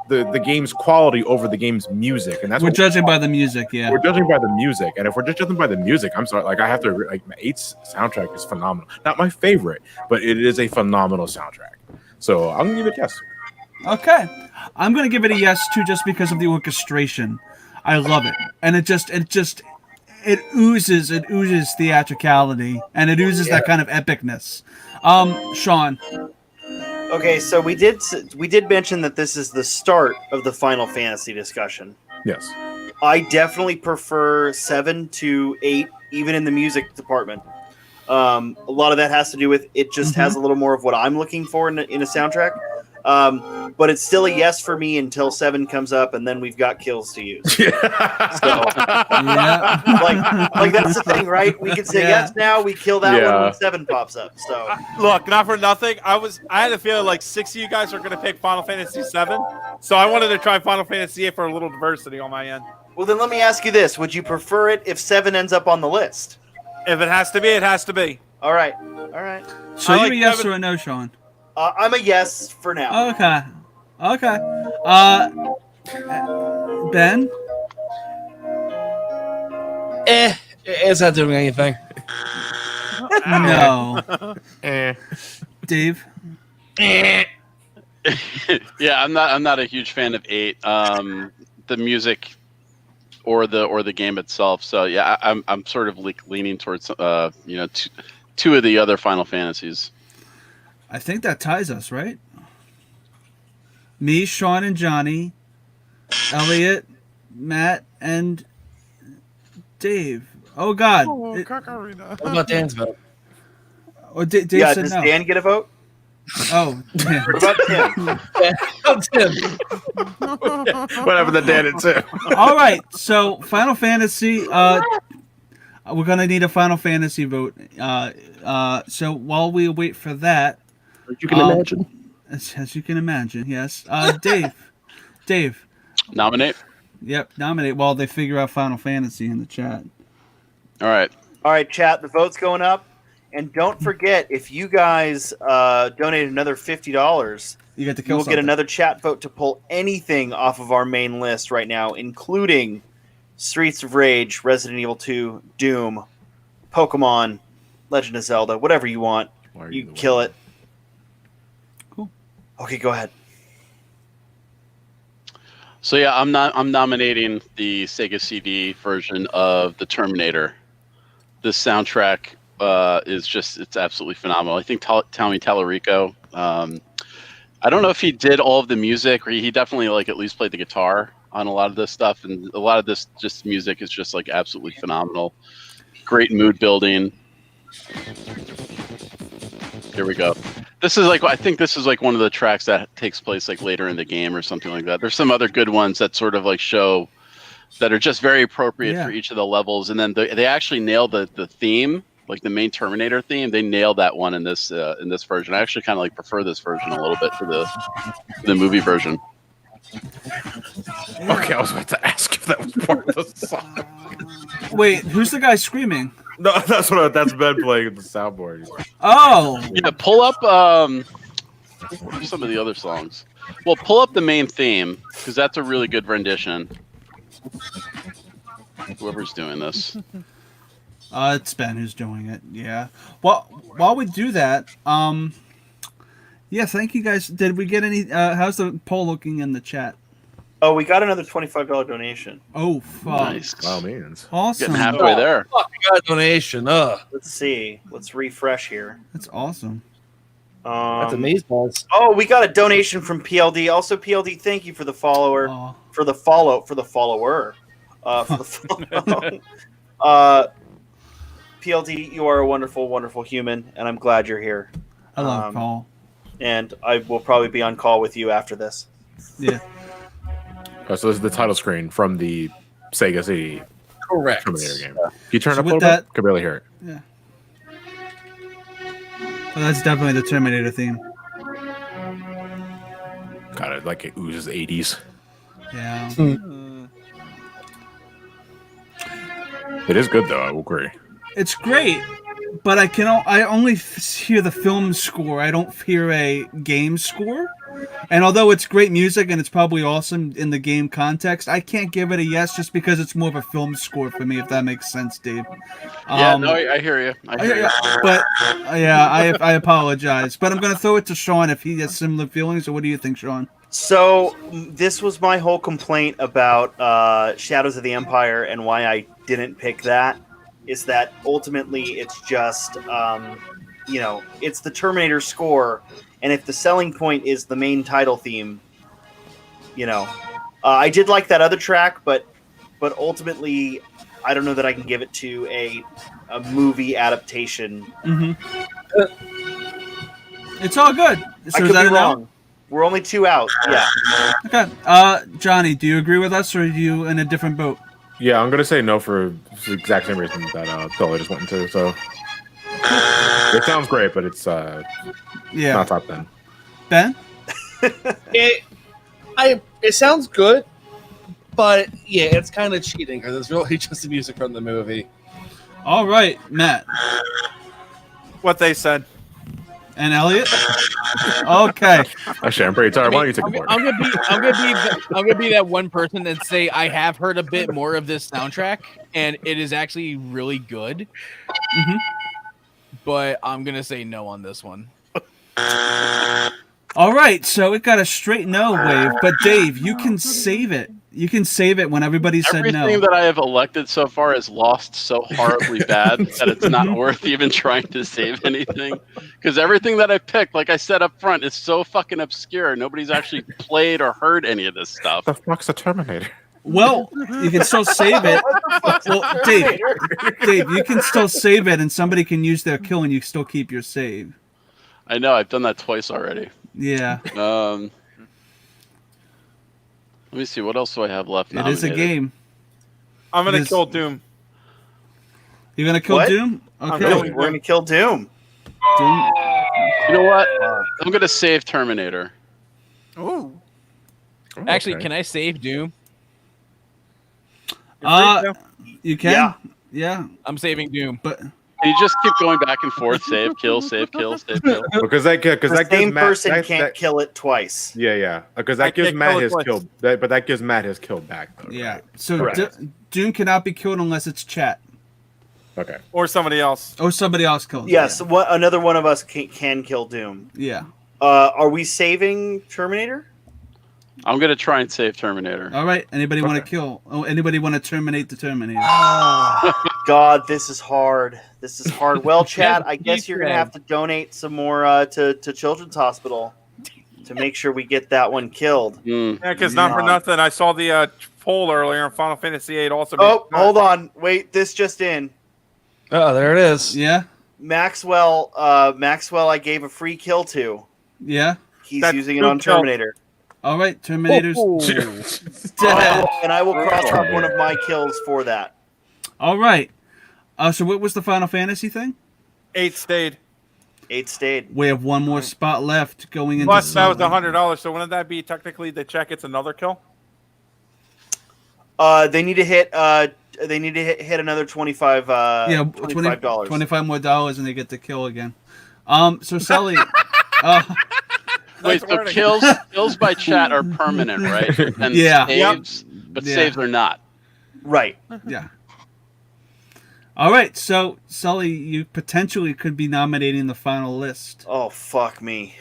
the game's quality over the game's music, and that's we're judging by the music. Yeah, we're judging by the music, and if we're just judging by the music, I'm sorry, like I have to like 8's soundtrack is phenomenal. Not my favorite, but it is a phenomenal soundtrack. So I'm gonna give it a yes. Okay, I'm gonna give it a yes too, just because of the orchestration. I love it, and it oozes theatricality, and it oozes that kind of epicness. Sean. Okay, so we did mention that this is the start of the Final Fantasy discussion. Yes. I definitely prefer 7 to 8, even in the music department. A lot of that has to do with it just has a little more of what I'm looking for in a soundtrack. But it's still a yes for me until 7 comes up, and then we've got kills to use. So, like that's the thing, right? We can say yes now. We kill that one when 7 pops up. So look, not for nothing. I had a feeling like 6 of you guys are going to pick Final Fantasy 7, so I wanted to try Final Fantasy 8 for a little diversity on my end. Well, then let me ask you this: would you prefer it if 7 ends up on the list? If it has to be, it has to be. All right. So you're a yes or a no, Sean? I'm a yes for now. Okay. Ben? It's not doing anything. No. Dave? Yeah, I'm not a huge fan of 8. The music or the game itself. So yeah, I'm sort of leaning towards two of the other Final Fantasies. I think that ties us, right? Me, Sean, and Johnny, Elliot, Matt, and Dave. Oh God! Ocarina. What about Dan's vote? Oh, Dave Yeah, said does no. Dan get a vote? Oh, damn. What about Tim? Tim. What happened to Dan and Tim? All right, so Final Fantasy. We're gonna need a Final Fantasy vote. So while we wait for that, As you can imagine. as you can imagine, yes. Dave. Nominate. Yep, nominate while they figure out Final Fantasy in the chat. All right. All right, chat. The vote's going up, and don't forget if you guys donate another $50, You get to you kill will something. get another chat vote to pull anything off of our main list right now, including Streets of Rage, Resident Evil 2, Doom, Pokemon, Legend of Zelda, whatever you want. You can kill it. Cool. Okay, go ahead. So yeah, I'm nominating the Sega CD version of the Terminator. This soundtrack it's absolutely phenomenal. I think Tommy Tallarico. I don't know if he did all of the music, or he definitely at least played the guitar on a lot of this stuff, and a lot of this just music is just absolutely phenomenal. Great mood building. Here we go. This is I think this is one of the tracks that takes place later in the game or something like that. There's some other good ones that sort of show that are just very appropriate for each of the levels, and then they actually nail the theme, the main Terminator theme. They nailed that one in this version. I actually kind of prefer this version a little bit to the movie version. Okay, I was about to ask if that was part of the song. Wait, who's the guy screaming? No, that's Ben playing at the soundboard. Oh, yeah. Pull up what are some of the other songs. Well, pull up the main theme because that's a really good rendition. Whoever's doing this. It's Ben who's doing it. Yeah. Well, while we do that, yeah, thank you guys. Did we get any? How's the poll looking in the chat? Oh, we got another $25 donation. Oh, fuck. Nice. Wow, means. Awesome. Getting halfway there. Fuck, we got a donation. Let's see. Let's refresh here. That's awesome. That's amazeballs. Oh, we got a donation from PLD. Also, PLD, thank you for the follower, Oh. for the follower, for the follow. PLD, you are a wonderful, wonderful human, and I'm glad you're here. I love Paul. And I will probably be on call with you after this. Yeah. Oh, so this is the title screen from the Sega CD Correct. Terminator game. Can you turn So it up a with little that- bit? Could barely hear it. Yeah. Well, that's definitely the Terminator theme. God, it oozes 80s. Yeah. It is good though. I will agree. It's great, but I only hear the film score. I don't hear a game score. And although it's great music and it's probably awesome in the game context, I can't give it a yes just because it's more of a film score for me, if that makes sense, Dave. Yeah, no, I hear you. I hear you. But yeah, I apologize. But I'm going to throw it to Sean if he has similar feelings. Or what do you think, Sean? So this was my whole complaint about Shadows of the Empire and why I didn't pick that. Is that ultimately it's just it's the Terminator score, and if the selling point is the main title theme, I did like that other track, but ultimately I don't know that I can give it to a movie adaptation. Mm-hmm. It's all good. So I is could that be a no? wrong. We're only 2 out. Yeah. Okay. Johnny, do you agree with us, or are you in a different boat? Yeah, I'm gonna say no for the exact same reason that Billy just went into. So it sounds great, but it's not top 10. Ben? It sounds good, but yeah, it's kind of cheating because it's really just the music from the movie. All right, Matt. What they said. And Elliot? Okay. Actually, I'm pretty tired. Why don't you take the board? I'm gonna be that one person and say I have heard a bit more of this soundtrack, and it is actually really good. Mm-hmm. But I'm gonna say no on this one. All right, so it got a straight no wave, but Dave, you can save it. You can save it when everybody said no. Everything that I have elected so far is lost so horribly bad that it's not worth even trying to save anything. Because everything that I picked, like I said up front, is so fucking obscure. Nobody's actually played or heard any of this stuff. The fuck's a Terminator? Well, you can still save it. Well, Dave, you can still save it, and somebody can use their kill, and you still keep your save. I know, I've done that twice already. Yeah. Let me see, what else do I have left? It is a game. I'm gonna kill Doom. You're gonna kill Doom? Okay. We're gonna kill Doom. Doom. You know what? I'm gonna save Terminator. Ooh. Actually, can I save Doom? You can. Yeah. I'm saving Doom. But you just keep going back and forth, save, kill, save, kill, save, kill. Because that same person can't kill it twice. Yeah. Because that gives Matt his kill. But that gives Matt his kill back. Though, yeah. right? So Doom cannot be killed unless it's chat. Okay. Or somebody else. Or somebody else kills. Yes. Another one of us can kill Doom. Yeah. Are we saving Terminator? I'm gonna try and save Terminator. All right. Anybody want to kill? Oh, anybody want to terminate the Terminator? God, this is hard. This is hard. Well, Chad, I guess you're gonna have to donate some more to Children's Hospital to make sure we get that one killed. Yeah, because not for nothing, I saw the poll earlier in Final Fantasy VIII also. Hold on. Wait, this just in. Oh, there it is. Yeah. Maxwell, I gave a free kill to. Yeah. He's using it on Terminator. All right, Terminator's dead. And I will cross out one of my kills for that. All right. So what was the Final Fantasy thing? 8 stayed. 8 stayed. We have one more spot left going into. Plus, that was $100. So wouldn't that be technically the check? It's another kill. They need to hit. They need to hit another $25. Yeah, $25. $25 more, and they get the kill again. So Sully. Wait, so kills by chat are permanent, right? And saves, but saves are not. Right. Yeah. All right, so Sully, you potentially could be nominating the final list. Oh fuck me!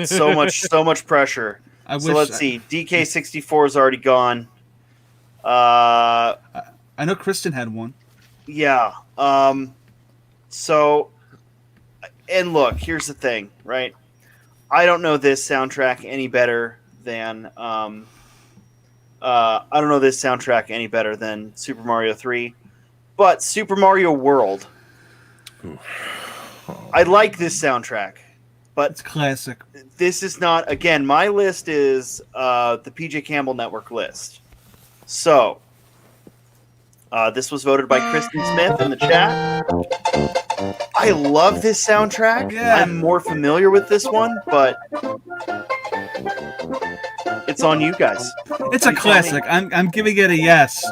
so much pressure. Let's see. DK64 is already gone. I know Kristen had one. Yeah. So, and look, here's the thing, right? I don't know this soundtrack any better than Super Mario 3, but Super Mario World. I like this soundtrack, but it's classic. This is not. Again, my list is the PJ Campbell Network list. So, this was voted by Kristen Smith in the chat. I love this soundtrack. Yeah. I'm more familiar with this one, but it's on you guys. It's a classic. I'm giving it a yes,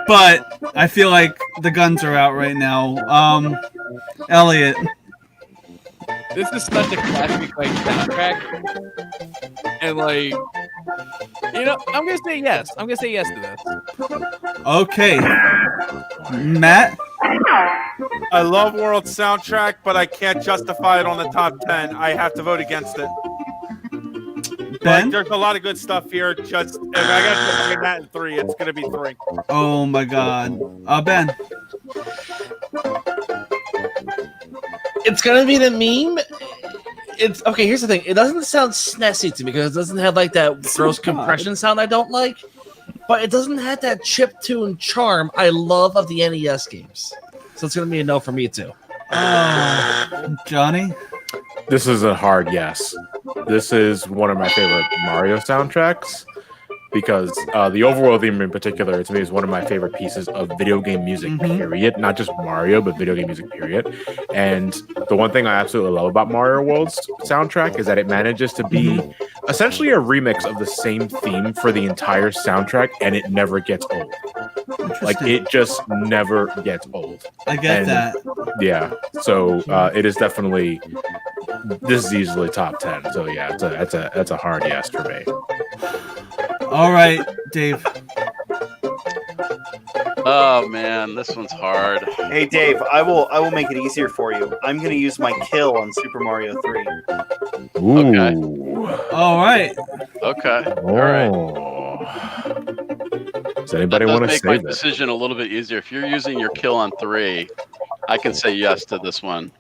but I feel like the guns are out right now. Elliot. This is such a classic soundtrack, and I'm gonna say yes. I'm gonna say yes to this. Okay, Matt. I love World soundtrack, but I can't justify it on the top 10. I have to vote against it. Ben? There's a lot of good stuff here. Just if I got to put that in 3, it's gonna be 3. Oh my God, Ben. It's gonna be the meme. It's okay. Here's the thing. It doesn't sound SNESy to me because it doesn't have like that gross compression sound I don't like. But it doesn't have that chiptune charm I love of the NES games. So it's gonna be a no for me too. Johnny. This is a hard yes. This is one of my favorite Mario soundtracks because the overworld theme in particular, to me, is one of my favorite pieces of video game music, period. Not just Mario, but video game music, period. And the one thing I absolutely love about Mario World's soundtrack is that it manages to be essentially a remix of the same theme for the entire soundtrack, and it never gets old. Like, it just never gets old. I get that. Yeah. So it is definitely... This is easily top 10. So yeah, that's a hard yes for me. All right, Dave. Oh man, this one's hard. Hey Dave, I will make it easier for you. I'm gonna use my kill on Super Mario 3. Ooh. Okay. All right. Okay. All right. Does anybody That want does to make my save it? decision a little bit easier. If you're using your kill on 3, I can say yes to this one.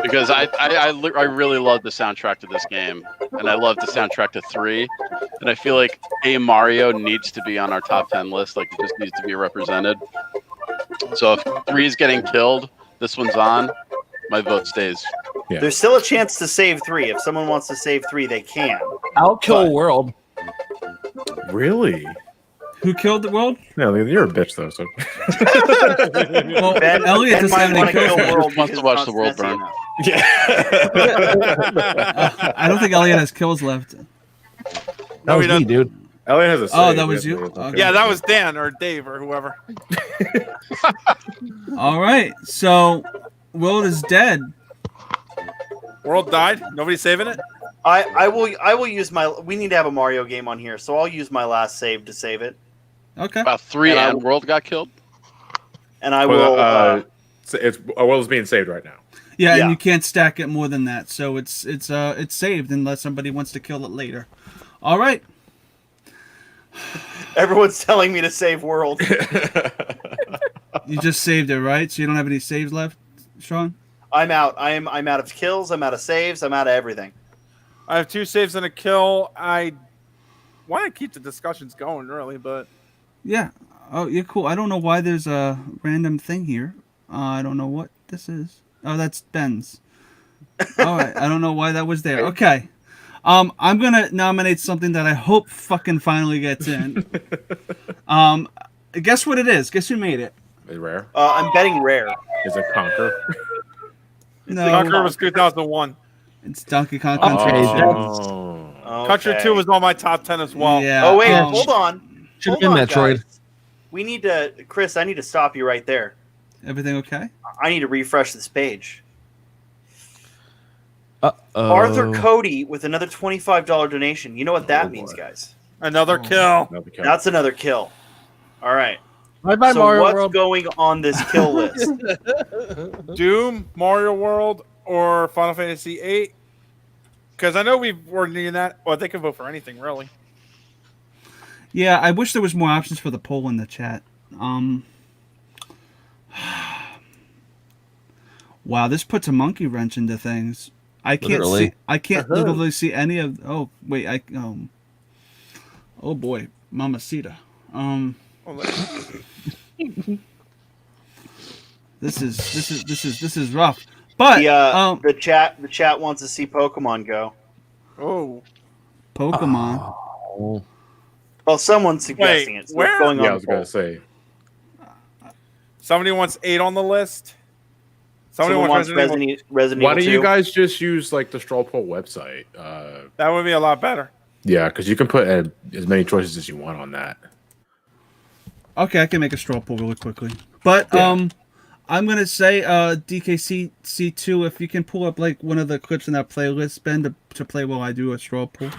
Because I really love the soundtrack to this game, and I love the soundtrack to 3, and I feel like a Mario needs to be on our top 10 list. Like, it just needs to be represented. So if 3 is getting killed, this one's on. My vote stays. Yeah. There's still a chance to save 3. If someone wants to save 3, they can. I'll kill World. Really? Who killed the world? No, you're a bitch though. So. Well, Ben, Elliot Ben doesn't have might any wanna kills. kill left. World Wants to because watch it's the not world messy burn. enough. I don't think Elliot has kills left. That was me, dude. Elliot has a save. Oh, that was you? Okay. Okay. Yeah, that was Dan or Dave or whoever. All right. So, World is dead. World died. Nobody's saving it. I will use my. We need to have a Mario game on here, so I'll use my last save to save it, Okay. About 3 And I- and World got killed. and I Well, will. it's well, it's being saved right now. Yeah, Yeah. and you can't stack it more than that. So it's saved unless somebody wants to kill it later. All right. Everyone's telling me to save World. You just saved it, right? So you don't have any saves left, Sean? I'm out. I'm out of kills. I'm out of saves. I'm out of everything. I have 2 saves and a kill. I want to keep the discussions going, really, but Yeah. Oh, you're cool. I don't know why there's a random thing here. I don't know what this is. Oh, that's Ben's. All right. I don't know why that was there. Okay. I'm gonna nominate something that I hope fucking finally gets in. Guess what it is? Guess who made it? Is it rare? I'm betting rare. Is it Conquer? No, Conquer was 2001. it's Donkey Kong Okay, Country. Oh. Country 2 was on my top 10 as well. Yeah. Oh wait, um, hold on. Should have Hold been on, Metroid. guys. We need to, Chris. I need to stop you right there. Everything okay? I need to refresh this page. Uh-oh. Arthur Cody with another $25 donation. You know what that means, guys? Another kill. Another kill. That's another kill. All right. Bye-bye, So Mario what's World. going on this kill list? Doom, Mario World, or Final Fantasy VIII? Because I know we were needing that. Well, they can vote for anything, really. Yeah, I wish there was more options for the poll in the chat. Wow, this puts a monkey wrench into things. I can't Literally. see. I can't literally see any of. Oh wait, oh boy, Mamacita. This is rough. But the chat wants to see Pokemon go. Oh. Pokemon. Oh. Well, someone's suggesting Wait, it. So where? it's going Yeah, on I was the gonna poll. say. Somebody wants 8 on the list. Someone wants Resident Evil. Resident Why Evil don't you 2. guys just use like the straw poll website? That would be a lot better. Yeah, because you can put as many choices as you want on that. Okay, I can make a straw poll really quickly. But Yeah. I'm gonna say DKC2. If you can pull up like one of the clips in that playlist, Ben, to play while I do a straw poll.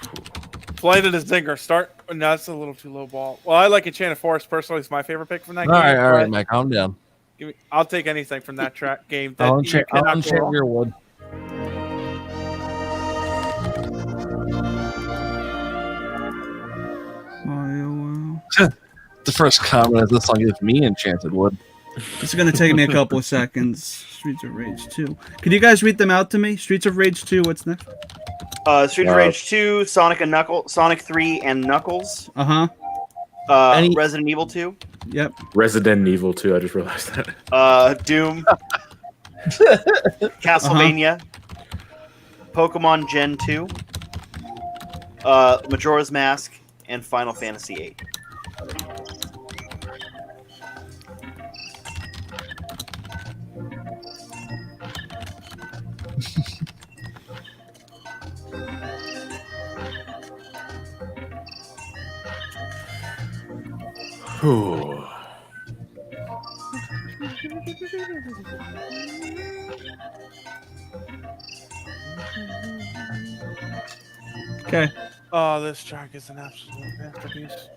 Flight of the Zinger. Start. No, that's a little too low ball. Well, I like Enchanted Forest personally. It's my favorite pick from that All game. right, but Mike, calm down. I'll take anything from that track game. That I'll you enchant cannot go wrong. your wood. Mario. The first comment is this song gives me enchanted wood. It's gonna take me a couple of seconds. Streets of Rage 2. Could you guys read them out to me? Streets of Rage 2. What's next? Street of Rage 2, Sonic 3, and Knuckles. Resident Evil 2. Yep. Resident Evil 2. I just realized that. Doom. Castlevania. Pokemon Gen 2. Majora's Mask, and Final Fantasy VIII. Whew. Okay. Oh, this track is an absolute masterpiece.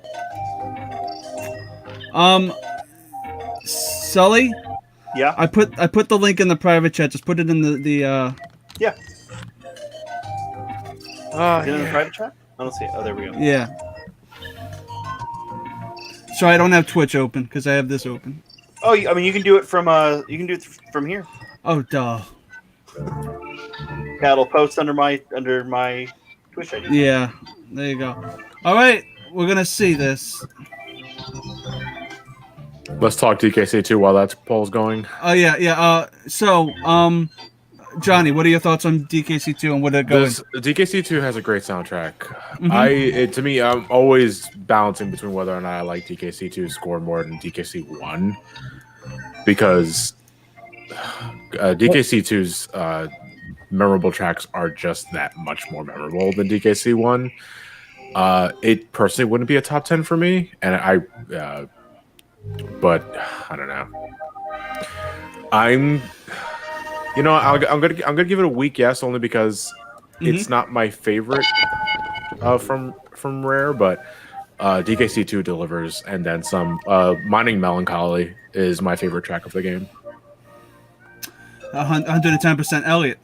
Sully? Yeah. I put the link in the private chat. Just put it in the Yeah. Is it in the private chat? I don't see it. Oh, there we go. Yeah. Sorry, I don't have Twitch open because I have this open. Oh, I mean, you can do it from here. Oh, duh. Yeah, it'll post under my Twitch ID. Yeah, there you go. All right, we're gonna see this. Let's talk DKC2 while that poll's going. Oh yeah. So, Johnny, what are your thoughts on DKC2 and what it goes? DKC2 has a great soundtrack. To me, I'm always balancing between whether or not I like DKC2 score more than DKC1 because DKC2's memorable tracks are just that much more memorable than DKC1. It personally wouldn't be a top 10 for me, and but I don't know. I'm gonna give it a weak yes, only because it's not my favorite from Rare, but DKC2 delivers, and then some. Mining Melancholy is my favorite track of the game. 110% Elliot.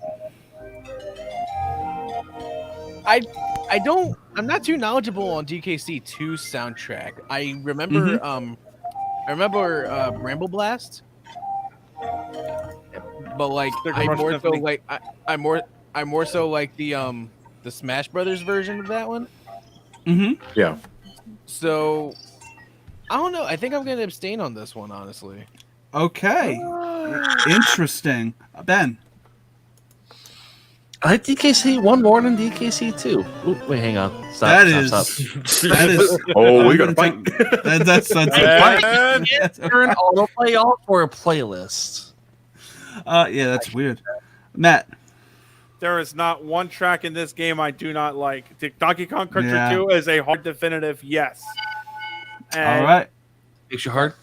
I'm not too knowledgeable on DKC2's soundtrack. I remember Ramble Blast, but like I'm more so like the Smash Brothers version of that one. Yeah. So I don't know. I think I'm gonna abstain on this one, honestly. Okay. Interesting. Ben. I like DKC1 more than DKC2. Ooh, wait, hang on. Stop. That is. Oh, we got to fight. That's turn autoplay off for a playlist. Yeah, that's weird. Matt. There is not one track in this game I do not like. Donkey Kong Country 2 is a hard definitive yes. All right. Makes you hard?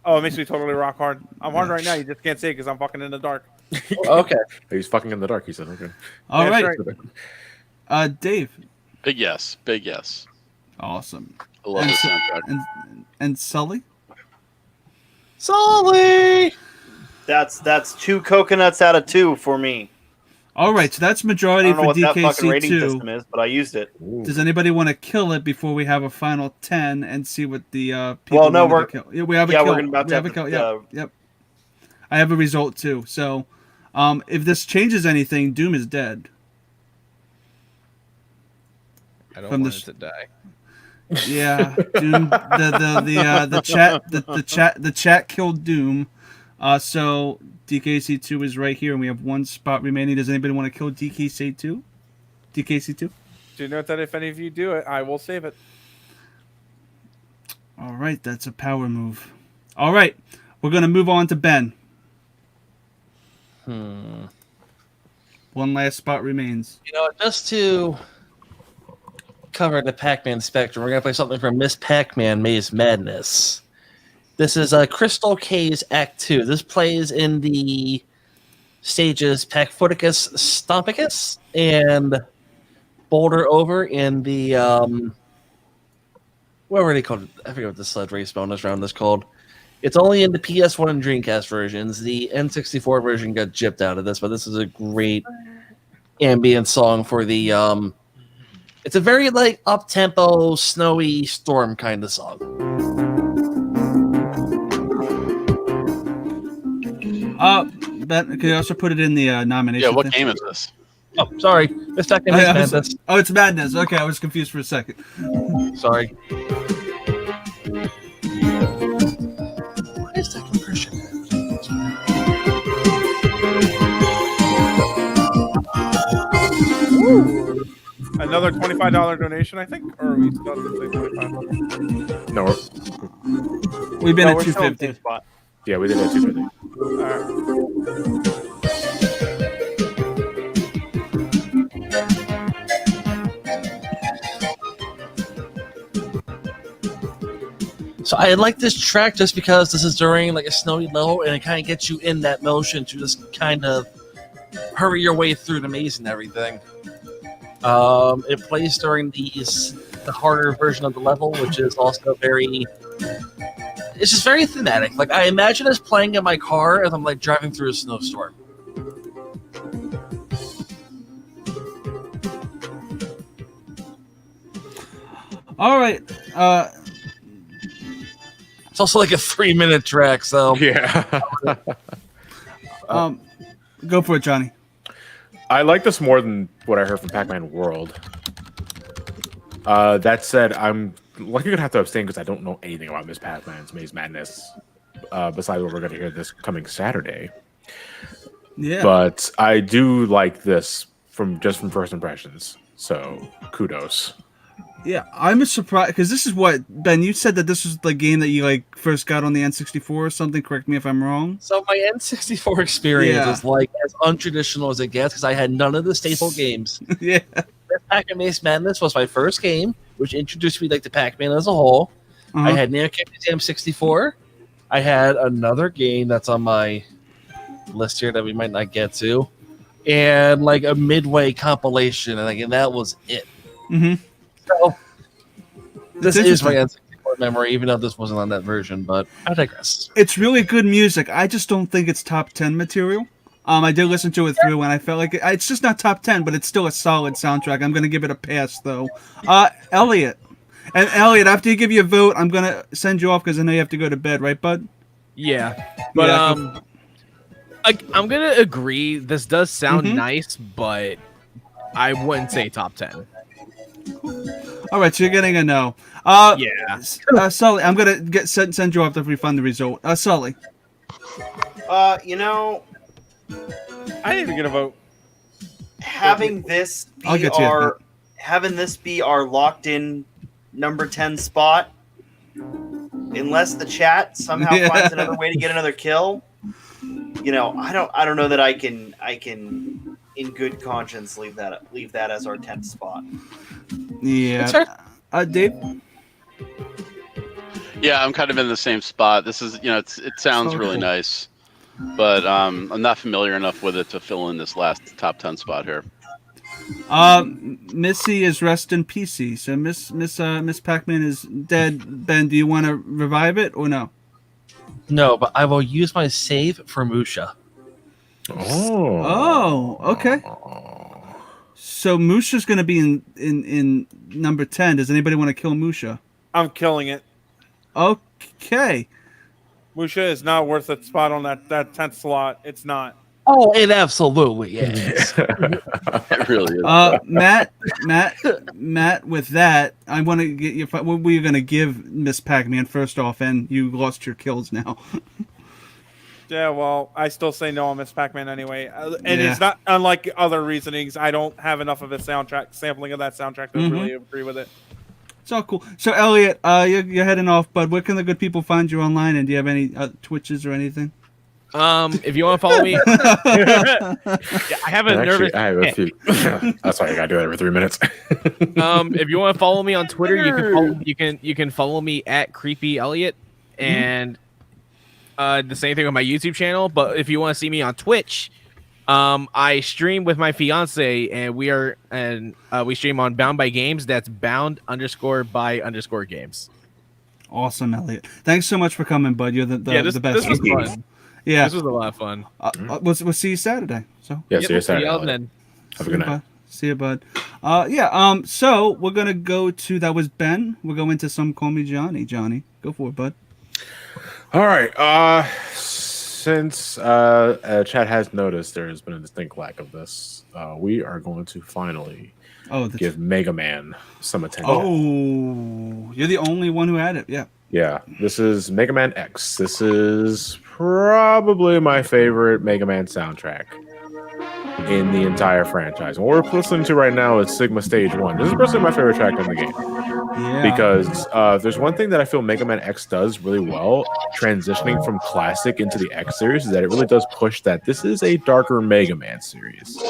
Oh, it makes me totally rock hard. I'm hard right now. You just can't see it because I'm fucking in the dark. Okay. He's fucking in the dark, he said. Okay. All right. Dave. Big yes. Big yes. Awesome. I love the soundtrack. And Sully? Sully! That's 2 coconuts out of 2 for me. All right, so that's majority I don't know for what that fucking rating DKC2. system is, but I used it. Does anybody want to kill it before we have a final 10 and see what the people Well, no, wanted to kill? Yeah, we have a kill. we're about to have a kill. the, Yep. I have a result too. So, if this changes anything, Doom is dead. I don't want it to die. Yeah, Doom. The chat killed Doom. So DKC2 is right here, and we have 1 spot remaining. Does anybody want to kill DKC2? DKC2. Do note that if any of you do it, I will save it. All right, that's a power move. All right, we're gonna move on to Ben. 1 last spot remains. You know, just to cover the Pac-Man spectrum, we're going to play something from Miss Pac-Man Maze Madness. This is Crystal K's Act 2. This plays in the stages Pacfooticus Stompicus and Boulder Over in the... what were they called? I forget what the sled race bonus round is called. It's only in the PS1 and Dreamcast versions. The N64 version got gypped out of this, but this is a great ambient song for the... it's a very like up-tempo, snowy storm kind of song. Ben, can you also put it in the nomination? Yeah, what game is this? Oh, sorry. It's Madness. Oh, it's Madness. Okay, I was confused for a second. Sorry. What is that compression? Another $25 donation, I think, or are we still at the same 25? No, we've been at we're still in the 250. same spot. yeah, we did at 250. So I like this track just because this is during like a snowy level, and it kind of gets you in that motion to just kind of hurry your way through the maze and everything. It plays during the harder version of the level, which is also very... it's just very thematic. Like I imagine us playing in my car as I'm like driving through a snowstorm. All right. It's also like a 3-minute track, so Yeah. Go for it, Johnny. I like this more than what I heard from Pac-Man World. That said, I'm likely gonna have to abstain because I don't know anything about Miss Pac-Man's Maze Madness. Besides what we're gonna hear this coming Saturday. Yeah. But I do like this from first impressions. So kudos. Yeah, I'm surprised because this is what Ben. You said that this was the game that you like first got on the N64 or something. Correct me if I'm wrong. So my N64 experience is like as untraditional as it gets because I had none of the staple games. Yeah, Pac-Man Maze Madness was my first game, which introduced me like to Pac-Man as a whole. Uh-huh. I had Neo Jam 64. I had another game that's on my list here that we might not get to, and like a Midway compilation, and that was it. Mm-hmm. So this is my N64 memory, even though this wasn't on that version, but I digress. It's really good music. I just don't think it's top 10 material. I did listen to it through, and I felt like it's just not top 10, but it's still a solid soundtrack. I'm going to give it a pass, though. Elliot. And Elliot, after you give your vote, I'm going to send you off because I know you have to go to bed, right, bud? Yeah. But, I'm going to agree. This does sound nice, but I wouldn't say top 10. All right, so you're getting a no. Yeah. Sully, I'm going to send you off to refund the result. Sully. I didn't even get a vote. Having this be our locked in number 10 spot, unless the chat somehow finds another way to get another kill, I don't know that I can in good conscience leave that as our 10th spot. Yeah. Dave? Yeah, I'm kind of in the same spot. This is, it sounds really nice, but I'm not familiar enough with it to fill in this last top 10 spot here. Missy is rest in PC. So Miss Pac-Man is dead. Ben, do you want to revive it or no? No, but I will use my save for Musha. Oh, okay. So Musha's going to be in number 10. Does anybody want to kill Musha? I'm killing it. Okay. Musha is not worth a spot on that 10th slot. It's not. Oh, it absolutely is. It really is. Matt, with that, I want to get you. What were you going to give Miss Pac-Man first off? And you lost your kills now. Yeah, well, I still say no on Miss Pac-Man anyway. It's not unlike other reasonings. I don't have enough of a sampling of that soundtrack to really agree with it. It's all cool. So, Elliot, you're heading off, bud. Where can the good people find you online? And do you have any Twitches or anything? If you want to follow me, I have a nervous. I have a few. That's why I gotta do it every 3 minutes. If you want to follow me on Twitter, you can follow me at Creepy Elliot, and the same thing with my YouTube channel. But if you want to see me on Twitch, I stream with my fiance, and we stream on Bound by Games. That's bound_by_games. Awesome, Elliot. Thanks so much for coming, bud. You're the best. This was fun. Yeah, this was a lot of fun. We'll see you Saturday. So see you Saturday. Have a good night. See you, bud. So we're gonna go to that was Ben. We're going to Some Call Me Johnny. Johnny, go for it, bud. All right. Since Chad has noticed there has been a distinct lack of this, we are going to finally give Mega Man some attention. Oh, you're the only one who had it. Yeah. Yeah, this is Mega Man X. This is probably my favorite Mega Man soundtrack in the entire franchise. What we're listening to right now is Sigma Stage 1. This is personally my favorite track in the game. Yeah. Because there's one thing that I feel Mega Man X does really well, transitioning from classic into the X series, is that it really does push that this is a darker Mega Man series.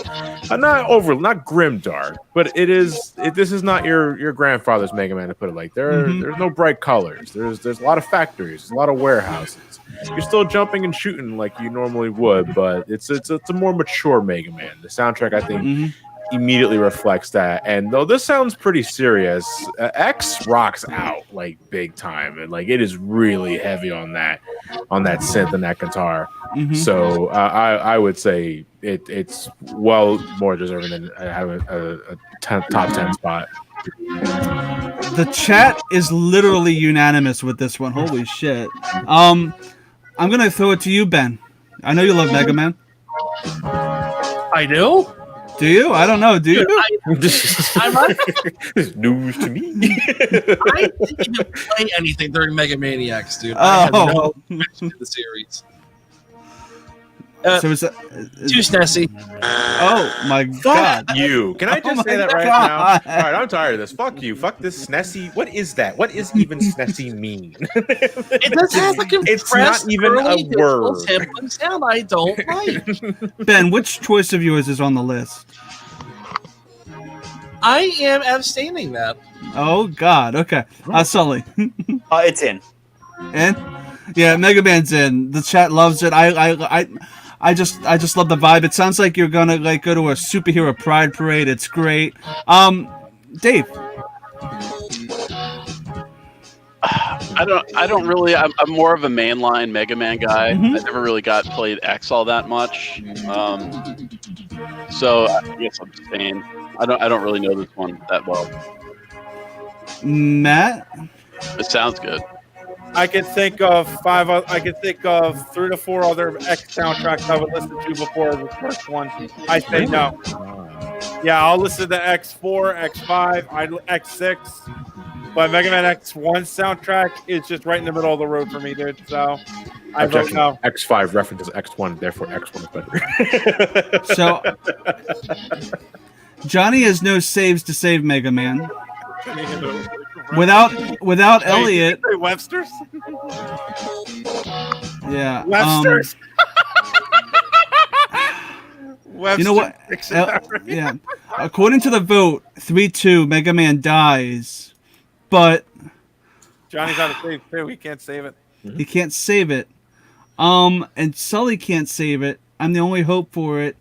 Not grim dark, but this is not your grandfather's Mega Man, to put it like. There's no bright colors. There's a lot of factories, a lot of warehouses. You're still jumping and shooting like you normally would, but it's a more mature Mega Man. The soundtrack, I think, immediately reflects that. And though this sounds pretty serious, X rocks out like big time, and like it is really heavy on that synth and that guitar. So I would say it's well more deserving than having a top 10 spot. The chat is literally unanimous with this one. Holy shit! I'm gonna throw it to you, Ben. I know you love Mega Man. I do. Do you? I don't know. Do you? It's news to me. I didn't even play anything during Mega Maniacs, dude. I have no connection to the series. So is that Too snessy. Oh my god! You can I just say that right now? All right, I'm tired of this. Fuck you. Fuck this snessy. What is that? What is even snessy mean? It does have a compressed, It's not even a word. sampling sound I don't like. Ben, which choice of yours is on the list? I am abstaining that. Oh god. Okay. Sully. It's in. And yeah, Mega Man's in. The chat loves it. I just love the vibe. It sounds like you're gonna like go to a superhero pride parade. It's great. Dave. I don't really. I'm more of a mainline Mega Man guy. I never really got played X all that much. So I guess I'm just saying I don't really know this one that well. Matt. It sounds good. I can think of 3 to 4 other X soundtracks I would listen to before the first one. I say no. Yeah, I'll listen to X4, X5, X6, but Mega Man X1 soundtrack is just right in the middle of the road for me, dude. So I vote no. X5 references X1, therefore X1 is better. So Johnny has no saves to save Mega Man. Without Elliot. Webster's? Yeah. Webster's. You know what? Yeah. According to the vote, 3-2, Mega Man dies. But Johnny's out of save too. He can't save it. He can't save it. And Sully can't save it. I'm the only hope for it.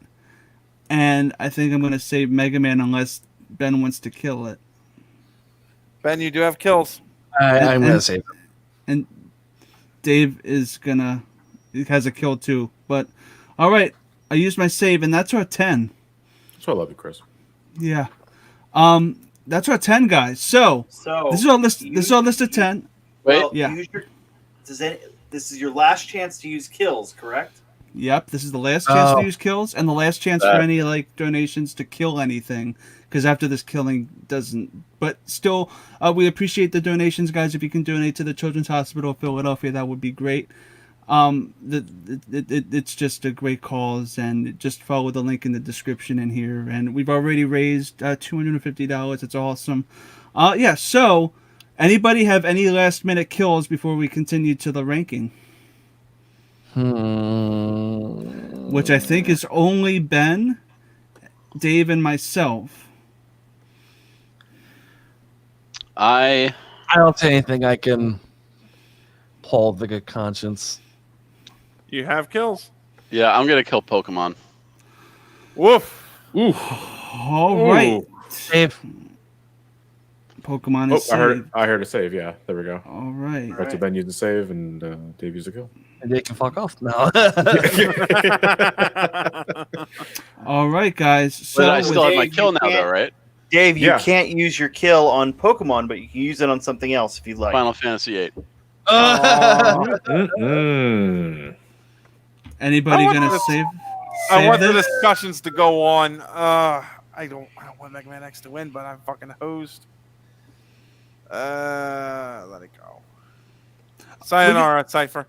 And I think I'm going to save Mega Man unless Ben wants to kill it. Ben, you do have kills. I'm going to save him. And Dave has a kill too. But, all right. I used my save, and that's our 10. That's why I love you, Chris. Yeah. That's our 10, guys. So this is our list. This is our list of 10. Wait. Well, yeah. This is your last chance to use kills, correct? Yep. This is the last chance to use kills, and the last chance for any donations to kill anything. Because after this, killing doesn't. But still, we appreciate the donations, guys. If you can donate to the Children's Hospital of Philadelphia, that would be great. It's just a great cause, and just follow the link in the description in here. And we've already raised $250. It's awesome. Yeah. So, anybody have any last minute kills before we continue to the ranking? Which I think is only Ben, Dave, and myself. I don't say anything I can pull the good conscience. You have kills. Yeah, I'm gonna kill Pokemon. Woof. Ooh. All right. Save. Pokemon is saved. I heard a save. Yeah, there we go. All right. Right. So Ben used a save, and Dave used a kill. And they can fuck off now. All right, guys. So but I still have my kill now, though, right? Dave, you can't use your kill on Pokemon, but you can use it on something else if you'd like. Final Fantasy VIII. Anybody gonna save? I want the this? discussions to go on. I don't want Mega Man X to win, but I'm fucking hosed. Let it go. Sayonara, Cypher.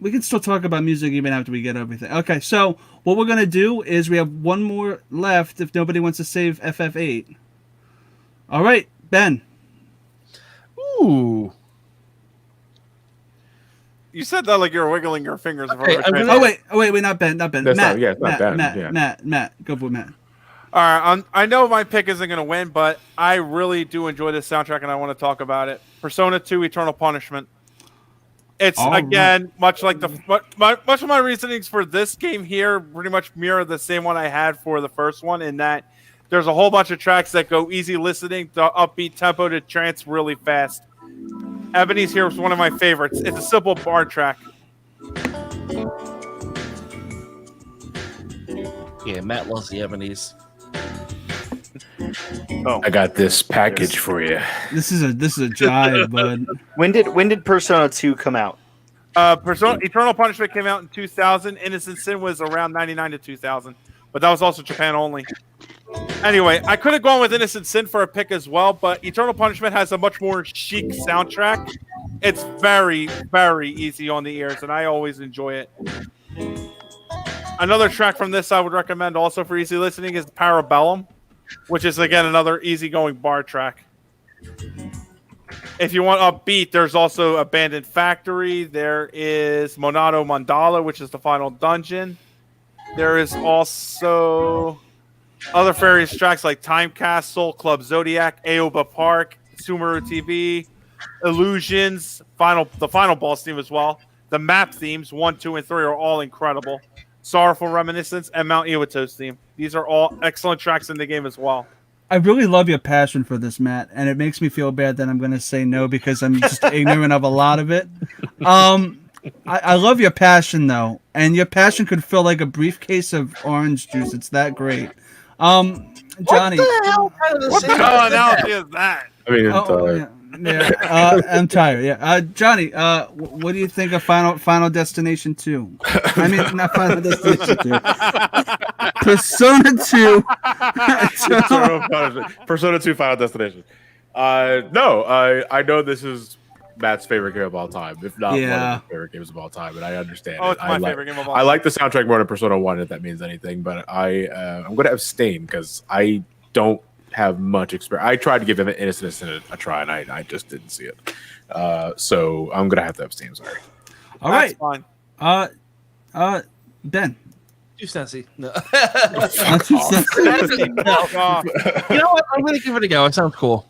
We can still talk about music even after we get everything. Okay, so what we're gonna do is we have one more left if nobody wants to save FF8. All right, Ben. Ooh. You said that like you were wiggling your fingers. Okay, wait, not Ben. Matt, go for Matt. All right, I know my pick isn't going to win, but I really do enjoy this soundtrack, and I want to talk about it. Persona 2: Eternal Punishment. It's much like much of my reasonings for this game here pretty much mirror the same one I had for the first one, in that There's a whole bunch of tracks that go easy listening to upbeat tempo to trance really fast. Ebony's here is one of my favorites. It's a simple bar track. Yeah, Matt loves the Ebony's. Oh, I got this package for you. This is a jive, bud. When did Persona 2 come out? Eternal Punishment came out in 2000. Innocent Sin was around 99 to 2000, but that was also Japan only. Anyway, I could have gone with Innocent Sin for a pick as well, but Eternal Punishment has a much more chic soundtrack. It's very, very easy on the ears, and I always enjoy it. Another track from this I would recommend also for easy listening is Parabellum, which is, again, another easygoing bar track. If you want upbeat, there's also Abandoned Factory. There is Monado Mandala, which is the final dungeon. There is also other various tracks like Time Castle, Club Zodiac, Aoba Park, Sumeru TV, Illusions, the final boss theme as well. The map themes, 1, 2, and 3 are all incredible. Sorrowful Reminiscence, and Mount Iwato's theme. These are all excellent tracks in the game as well. I really love your passion for this, Matt, and it makes me feel bad that I'm going to say no because I'm just ignorant of a lot of it. I love your passion, though, and your passion could fill like a briefcase of orange juice. It's that great. Johnny. What the hell kind of What kind of analogy is that? I mean, I'm tired. Yeah, Johnny. What do you think of Final Destination 2? I mean, not Final Destination 2. Persona 2. Persona 2 Final Destination. No, I know this is Matt's favorite game of all time, if not one of his favorite games of all time, and I understand. Oh, it's my favorite game of all time. I like the soundtrack more than Persona 1, if that means anything, but I'm going to abstain because I don't have much experience. I tried to give Innocent Sin a try, and I just didn't see it. So I'm going to have to abstain. Sorry. All right. Fine. Ben. Too sensy. No. Too sensy. No. You know what? I'm going to give it a go. It sounds cool.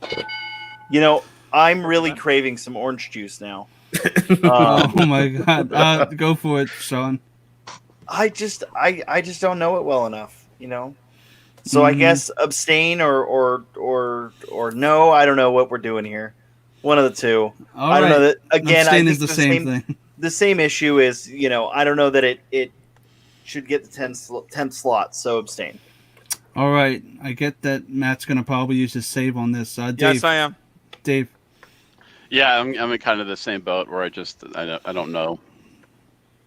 You know, I'm really craving some orange juice now. Oh my god! Go for it, Sean. I just don't know it well enough, you know. So I guess abstain or no. I don't know what we're doing here. One of the two. All I don't right. know that. Again, abstain I think is the same thing. The same issue is, you know, I don't know that it should get the 10 slots. So abstain. All right. I get that Matt's gonna probably use his save on this. Dave, Yes, I am. Dave. Yeah, I'm in kind of the same boat where I don't know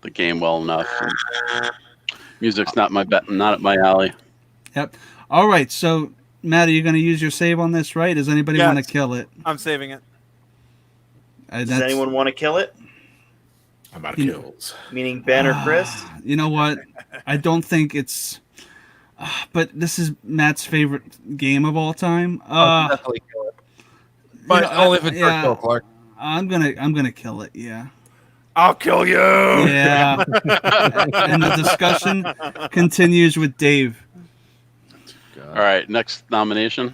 the game well enough. Music's not at my alley. Yep. All right. So, Matt, are you going to use your save on this, right? Does anybody want to kill it? I'm saving it. Does anyone want to kill it? I'm out of kills. Meaning Ben or Chris? You know what? I don't think it's... but this is Matt's favorite game of all time. I'll definitely kill it. But only if it's kill, Clark. I'm gonna kill it. Yeah. I'll kill you. Yeah. And the discussion continues with Dave. All right, next nomination.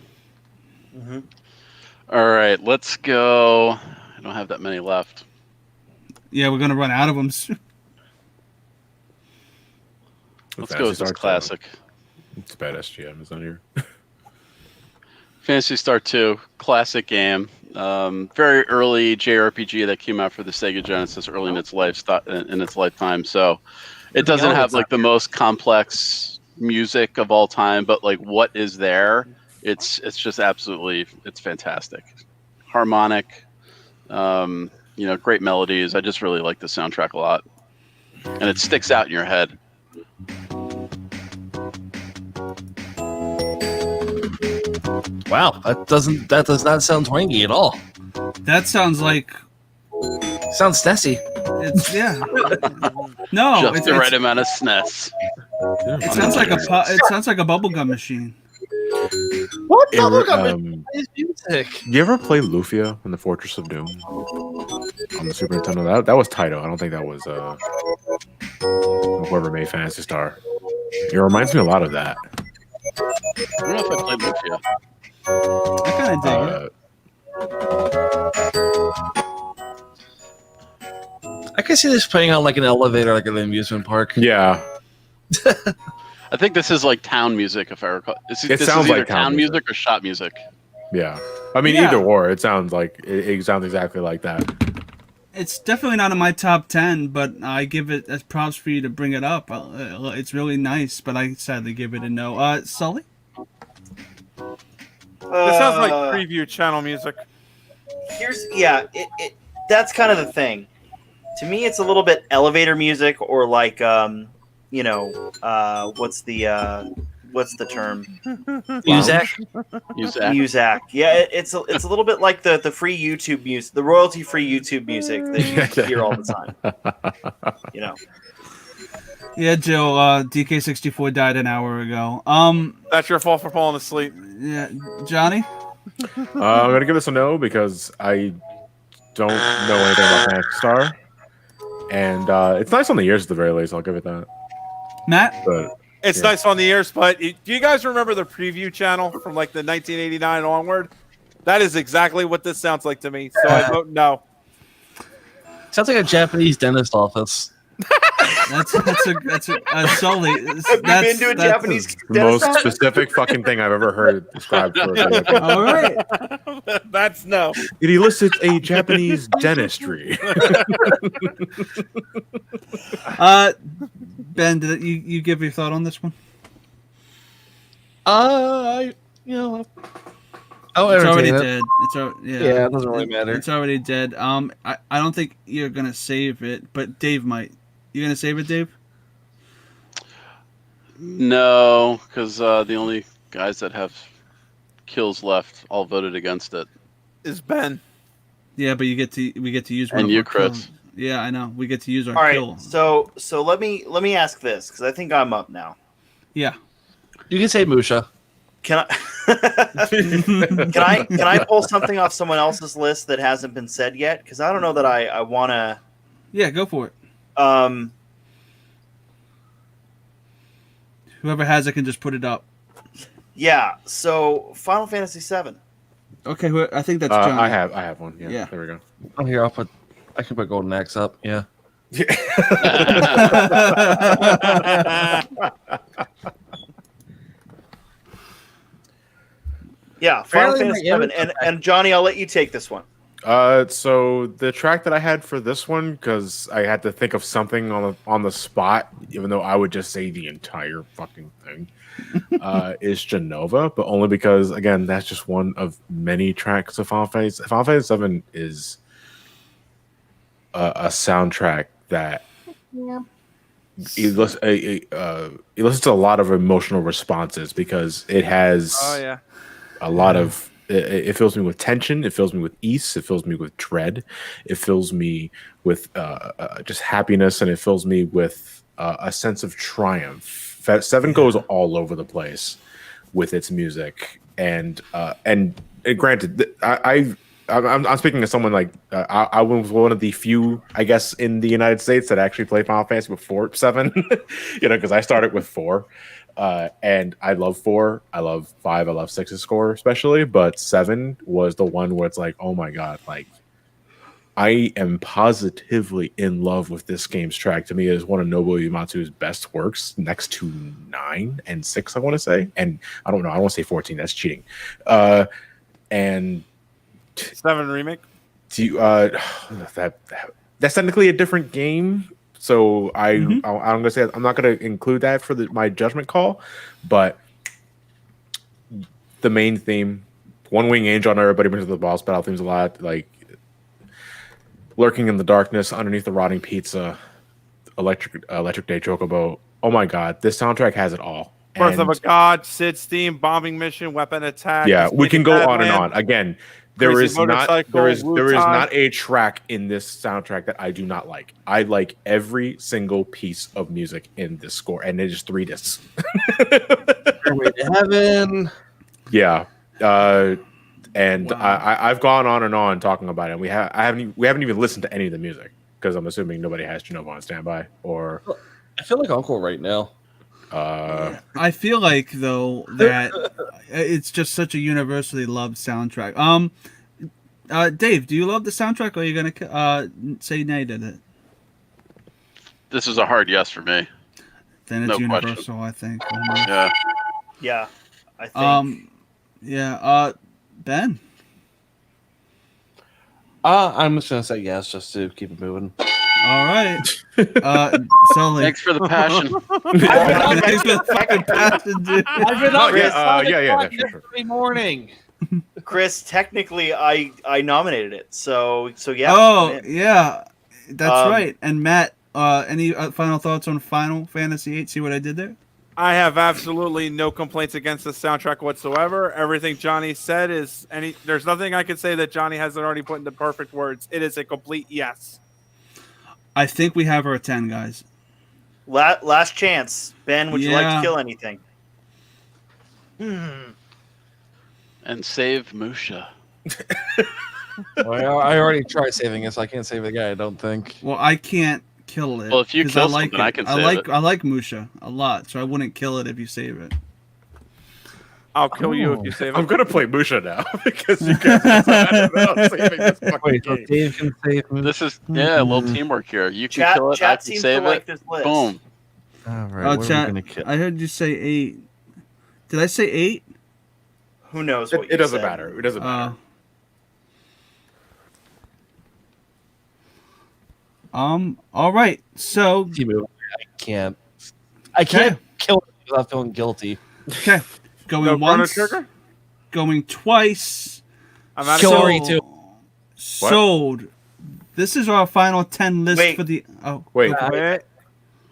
Mm-hmm. All right, let's go. I don't have that many left. Yeah, we're gonna run out of them. Let's go with this classic. It's bad SGM is on here. Phantasy Star 2, classic game. Very early JRPG that came out for the Sega Genesis early in its lifetime. So it doesn't have like the most complex music of all time, but like what is there, it's just absolutely, it's fantastic. Harmonic, great melodies. I just really like the soundtrack a lot, and it sticks out in your head. Wow, that does not sound twangy at all. That sounds like sounds snessy. It's no, just the right amount of SNES. It sounds like it sounds like a bubblegum machine. What bubblegum is music? You ever play Lufia in the Fortress of Doom on the Super Nintendo? That was Taito. I don't think that was whoever made Phantasy Star. It reminds me a lot of that. I don't know if I played Lufia. I kind of dig it. I can see this playing on like an elevator, like an amusement park. Yeah. I think this is like town music, if I recall. This It is sounds either like town music or shop music. Yeah. I mean, Yeah. either or. It sounds like it sounds exactly like that. It's definitely not in my top 10, but I give it as props for you to bring it up. It's really nice, but I sadly give it a no. Sully? This sounds like preview channel music. That's kind of the thing. To me, it's a little bit elevator music, or like what's the term? Muzak. Yeah, it's a little bit like the free YouTube music, the royalty free YouTube music that you hear all the time. Yeah, Jill, DK64 died an hour ago. That's your fault for falling asleep. Yeah, Johnny? I'm gonna give this a no because I don't know anything about Phantasy Star, and it's nice on the ears at the very least. I'll give it that. Matt? But It's nice on the ears, but do you guys remember the preview channel from like the 1989 onward? That is exactly what this sounds like to me. So I vote no. Sounds like a Japanese dentist office. That's a Sully. Have you been to a Japanese the most specific fucking thing I've ever heard described for a All right. That's no. It elicits a Japanese dentistry. Ben, did you give your thought on this one? It's already dead. Yeah, it doesn't really matter. It's already dead. I don't think you're gonna save it, but Dave might. You gonna save it, Dave? No, because the only guys that have kills left all voted against it. Is Ben? Yeah, but we get to use one. And of you, our Chris. kills. Yeah, I know. We get to use our All right, kill. so let me ask this, because I think I'm up now. Yeah. You can say Musha. Can I can I pull something off someone else's list that hasn't been said yet? Because I don't know that I want to. Yeah, go for it. Whoever has it can just put it up. Yeah. So Final Fantasy VII. Okay, I think that's John. I have one. Yeah. There we go. Oh, here I can put Golden Axe up. Yeah. Yeah, Final Fantasy VII. And Johnny, I'll let you take this one. So the track that I had for this one, because I had to think of something on the spot, even though I would just say the entire fucking thing, is Genova, but only because, again, that's just one of many tracks of Final Fantasy. Final Fantasy VII is a soundtrack that elicits a lot of emotional responses because it has a lot of. It fills me with tension. It fills me with ease. It fills me with dread. It fills me with just happiness, and it fills me with a sense of triumph. Seven goes all over the place with its music, and granted, I'm speaking as someone like I was one of the few, I guess, in the United States that actually played Final Fantasy before 7, because I started with 4. And I love 4, I love 5, I love 6's score especially, but 7 was the one where it's like, oh my god, like I am positively in love with this game's track. To me, it is one of Nobuo Uematsu's best works, next to 9 and 6, I want to say, and I don't know, I don't want to say 14, that's cheating. And 7 remake. That's technically a different game. So I'm gonna say I'm not gonna include that for my judgment call, but the main theme, One Wing Angel, and everybody brings the boss battle themes a lot, like Lurking in the Darkness, Underneath the Rotting Pizza, Electric Day Chocobo. Oh my god, this soundtrack has it all. Birth of a God, Sid's theme, Bombing Mission, Weapon Attack. Yeah, we can go on and on. Again, there is not a track in this soundtrack that I do not like. I like every single piece of music in this score, and it is 3 discs. Stairway to Heaven. Yeah, and wow. I've gone on and on talking about it. And we haven't even listened to any of the music because I'm assuming nobody has Genova on standby. Or I feel like Uncle right now. I feel like though that it's just such a universally loved soundtrack. Dave, do you love the soundtrack, or are you gonna say nay to it? This is a hard yes for me. then it's No Universal, question. I think. Almost. Yeah. Yeah, I think. Ben. I'm just gonna say yes, just to keep it moving. All right. Sully. Thanks for the passion. Thanks for the fucking passion, dude. I've been Oh, up yeah, every morning. Chris, technically, I nominated it, so yeah. Oh, man. yeah. That's Um, right. And Matt, any final thoughts on Final Fantasy VIII? See what I did there? I have absolutely no complaints against the soundtrack whatsoever. Everything Johnny said is there's nothing I could say that Johnny hasn't already put into perfect words. It is a complete yes. I think we have our 10, guys. Last chance. Ben, would you like Yeah. to kill anything? And save Musha. Well, I already tried saving it, so I can't save the guy. I don't think. Well, I can't kill it. Well, if you 'cause kill I like something, it. I can I save like it. I like Musha a lot, so I wouldn't kill it if you save it. I'll kill you if you save I'm it. gonna play Musha now because you guys are adamant about saving this fucking Wait, so game. Dave can save me. This is a little teamwork here. You can Chat, kill it. I chat can seems save to like it. this list. Boom. All right, Oh, what are chat. we gonna kill? I heard you say 8. Did I say 8? Who knows what It you doesn't said. matter. It doesn't matter. All right. So, I can't kill it without feeling guilty. okay. Going No Chrono once. Trigger? Going twice. I'm out of Kill sorry. Ori too. Sold. This is our final 10 list Wait. for the. Oh, Wait. go for it. Wait.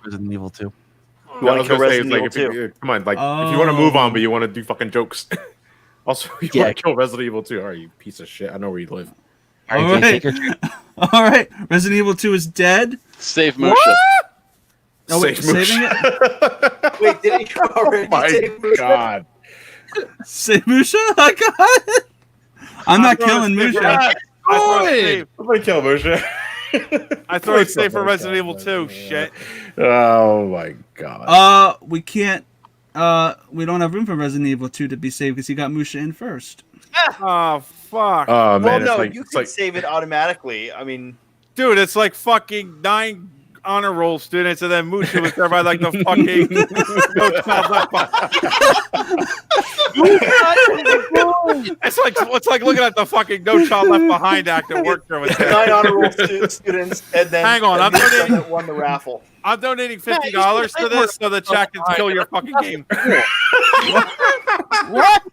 Resident Evil 2. You I want was to kill gonna say, Resident like, Evil if 2? you, come on, like, if you want to move on, but you want to do fucking jokes. Also, you Yeah. want to kill Resident Evil 2. All right, you piece of shit. I know where you live. All All right, right. take your All right. Resident Evil 2 is dead. Save Musha. Oh, wait. Save Musha. Saving it? Wait, did you already Oh my save Musha? god. Save Musha? I got it. I'm not killing Musha. I throw it safe. I'm gonna kill Musha. I throw it safe for Resident Evil 2. Shit. Oh my god. We can't. We don't have room for Resident Evil 2 to be saved because he got Musha in first. Oh, fuck. Oh man, Well, it's no, like you it's can like save it automatically. I mean, Dude, it's like fucking 9 honor roll students, and then Musha was there by like the fucking. It's like looking at the fucking No Child Left Behind act that worked there with 9 honor roll students, and then Hang on, I'm and then donating- that won the raffle. I'm donating $50 to this so the chat can kill your fucking game. What?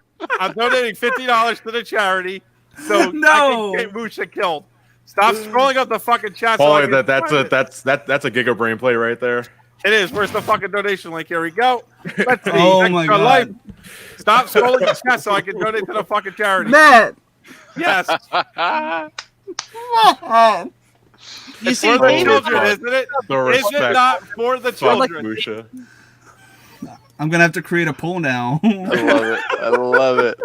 I'm donating $50 to the charity so No. I can get Musha killed. Stop scrolling up the fucking chat. So I Paulie, can that's find a it. that's a Giga Brain play right there. It is. Where's the fucking donation link? Here we go. Let's see. Oh Extra my God. life. Stop scrolling the chat so I can donate to the fucking charity. Matt. Yes. You It's see, for the David- children, isn't it? The Is it respect. not for the Fuck children? Musha. I'm gonna have to create a poll now. I love it. I love it.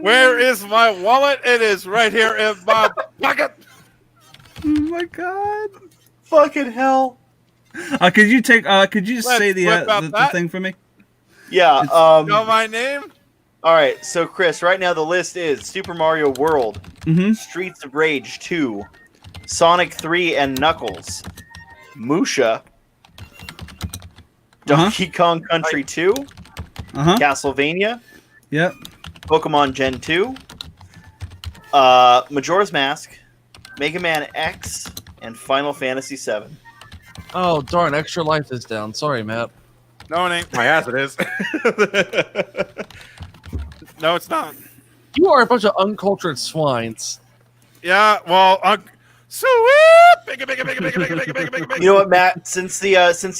Where is my wallet? It is right here in my pocket. Oh my god. Fucking hell. Could you take? Could you just Let's say the whip out the that. thing for me? Yeah. Know my name? All right. So, Chris, right now the list is Super Mario World, Mm-hmm. Streets of Rage 2, Sonic 3 and Knuckles, Musha, Donkey Kong Country 2, Castlevania, Yep. Pokemon Gen 2, Majora's Mask, Mega Man X, and Final Fantasy 7. Oh darn! Extra life is down. Sorry, Matt. No, it ain't. My ass, it is. No, it's not. You are a bunch of uncultured swines. Yeah, well, sweep! You know what, Matt? Since the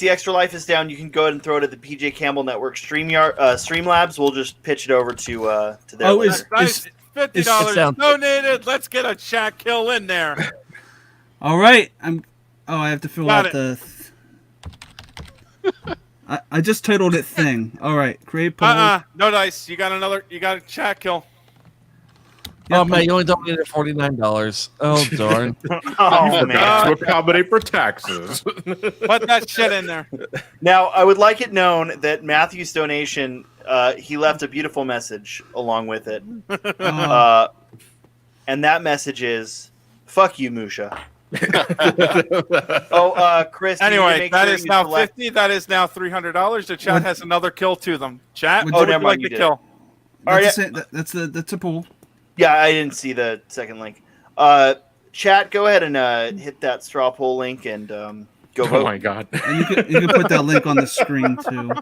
extra life is down, you can go ahead and throw it at the PJ Campbell Network Streamlabs. We'll just pitch it over to their. Oh, list. Nice. $50 it's down. donated. Let's get a chat kill in there. All right. I have to fill Got out the. I just titled it thing. All right. Create poll. No dice. You got a chat kill. Oh man, you only donated $49. Oh darn! Oh To man! accommodate for taxes. Put that shit in there. Now, I would like it known that Matthew's donation, he left a beautiful message along with it, and that message is, "Fuck you, Musha." Chris. Anyway, that is now 50. That is now $300. The chat has another kill to them. Chat, what would you like to kill? That's a pool. Yeah, I didn't see the second link. Chat, go ahead and hit that straw poll link and go vote. Oh my god! And you can put that link on the screen too.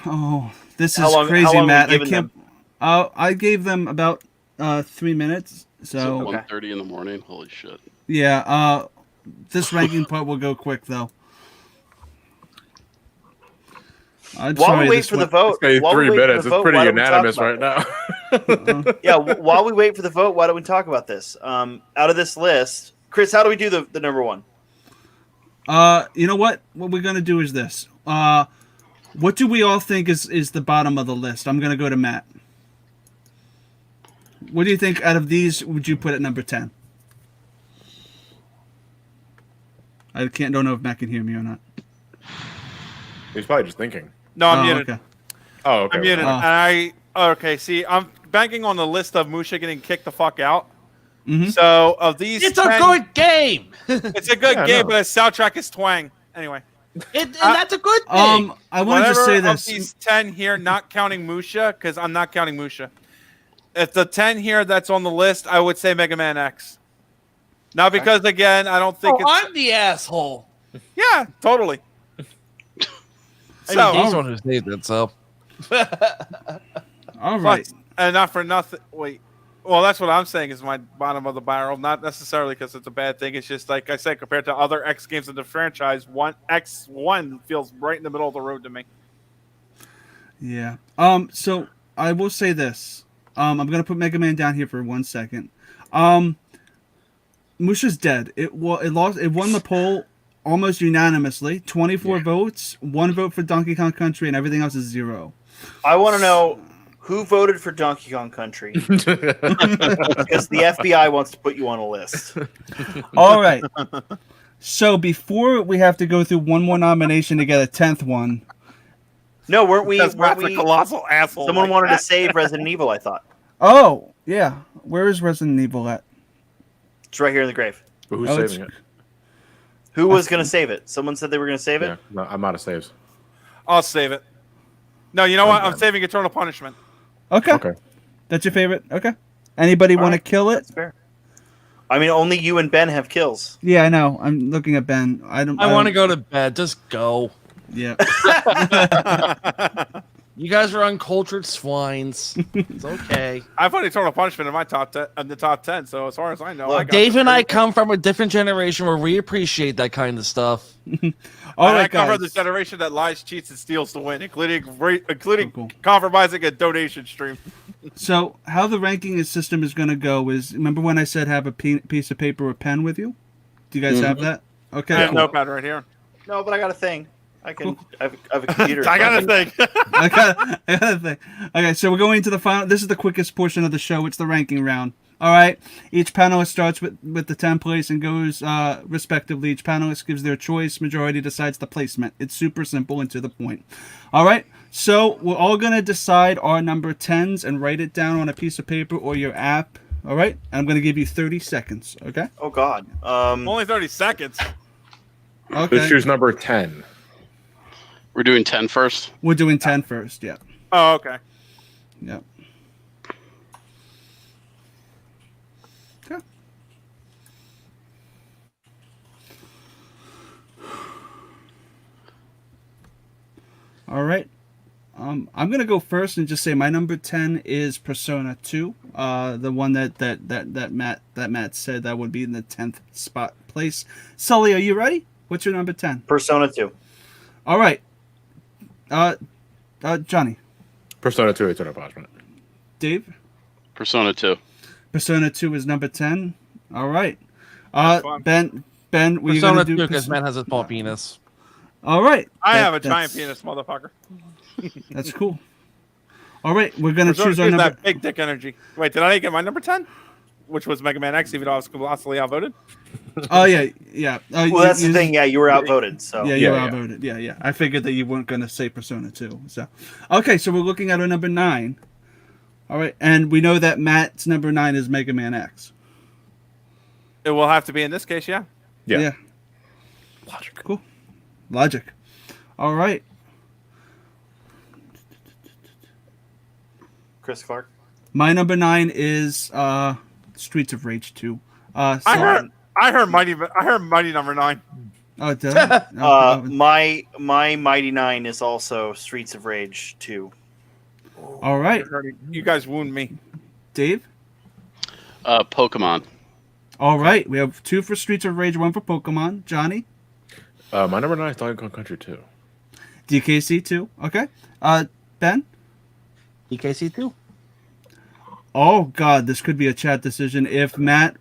Oh, this is crazy, Matt. I can't. I gave them about 3 minutes. So 1:30 in the morning. Holy shit. Yeah. This ranking part will go quick though. While we wait for the vote, 3 minutes. It's pretty unanimous right now. Yeah. While we wait for the vote, why don't we talk about this? Out of this list, Chris, how do we do the number one? You know what? What we're gonna do is this. What do we all think is the bottom of the list? I'm gonna go to Matt. What do you think out of these would you put at number 10? I don't know if Matt can hear me or not. He's probably just thinking. No, I'm muted. Okay. Oh, okay. I'm muted. Okay, see, I'm banking on the list of Musha getting kicked the fuck out. Mm-hmm. So, of these It's a good game! It's a good game, but the soundtrack is twang. Anyway. And that's a good thing! I want to just say this. Of these 10 here, not counting Musha, because I'm not counting Musha. If the 10 here that's on the list, I would say Mega Man X. Not because, again, I don't think I'm the asshole. Yeah, totally. So, he's the one who saved it, so. All right. And not for nothing. Wait. Well, that's what I'm saying is my bottom of the barrel. Not necessarily because it's a bad thing. It's just like I said, compared to other X games in the franchise, X1 feels right in the middle of the road to me. Yeah. So I will say this. I'm gonna put Mega Man down here for 1 second. Musha's dead. It won the poll almost unanimously. 24 votes, 1 vote for Donkey Kong Country, and everything else is 0. I want to know who voted for Donkey Kong Country because the FBI wants to put you on a list. All right. So before we have to go through one more nomination to get a 10th one. No, weren't we? That's a colossal asshole. Someone wanted to save Resident Evil, I thought. Oh, yeah. Where is Resident Evil at? It's right here in the grave. But who's saving it? Who was going to save it? Someone said they were going to save it? Yeah, no, I'm out of saves. I'll save it. No, you know what? I'm saving Eternal Punishment. Okay. That's your favorite? Okay. Anybody want to kill it? That's fair. I mean, only you and Ben have kills. Yeah, I know. I'm looking at Ben. I want to go to bed. Just go. Yeah. You guys are uncultured swines. It's okay. I put Eternal Punishment in my top 10, in the top 10. So as far as I know, Look, Dave and I come from a different generation where we appreciate that kind of stuff. All right, I come from the generation that lies, cheats, and steals to win, including compromising a donation stream. So how the ranking system is going to go is, remember when I said have a piece of paper or pen with you? Do you guys have that? Okay. I have a notepad right here. No, but I got a thing. I can. I have a computer. I got a thing. I got a thing. Okay, so we're going to the final. This is the quickest portion of the show. It's the ranking round. All right. Each panelist starts with the 10th place and goes respectively. Each panelist gives their choice. Majority decides the placement. It's super simple and to the point. All right. So we're all gonna decide our number 10s and write it down on a piece of paper or your app. All right. And I'm gonna give you 30 seconds. Okay. Oh God. Only 30 seconds. Okay. Let's choose number 10. We're doing 10 first? We're doing 10 first, yeah. Oh, okay. Yep. Okay. All right. I'm gonna go first and just say my number 10 is Persona 2. The one that Matt said that would be in the 10th spot place. Sully, are you ready? What's your number 10? Persona 2. All right. Johnny. Persona 2 Eternal Punishment. Dave? Persona 2. Persona 2 is number 10. All right. Ben, were you Persona going to do 2 because man has a small penis. All right. I have a giant penis, motherfucker. That's cool. All right, we're going to choose our number. That big dick energy. Wait, did I get my number 10? Which was Mega Man X, even though I was colossally outvoted? Oh, yeah. Well, that's the thing. Yeah, you were outvoted. So Yeah, you were outvoted. Yeah. I figured that you weren't going to say Persona 2. So, okay, so we're looking at our number 9. All right, and we know that Matt's number 9 is Mega Man X. It will have to be in this case, yeah. Yeah. Logic. Cool. Logic. All right. Chris Clark. My number 9 is Streets of Rage 2. I heard Mighty number 9. Oh, did I? My Mighty 9 is also Streets of Rage 2. All right. You guys wound me. Dave? Pokemon. All right. We have 2 for Streets of Rage, 1 for Pokemon. Johnny? My number 9 is Donkey Kong Country 2. DKC 2. Okay. Ben? DKC 2. Oh, God. This could be a chat decision. If Matt's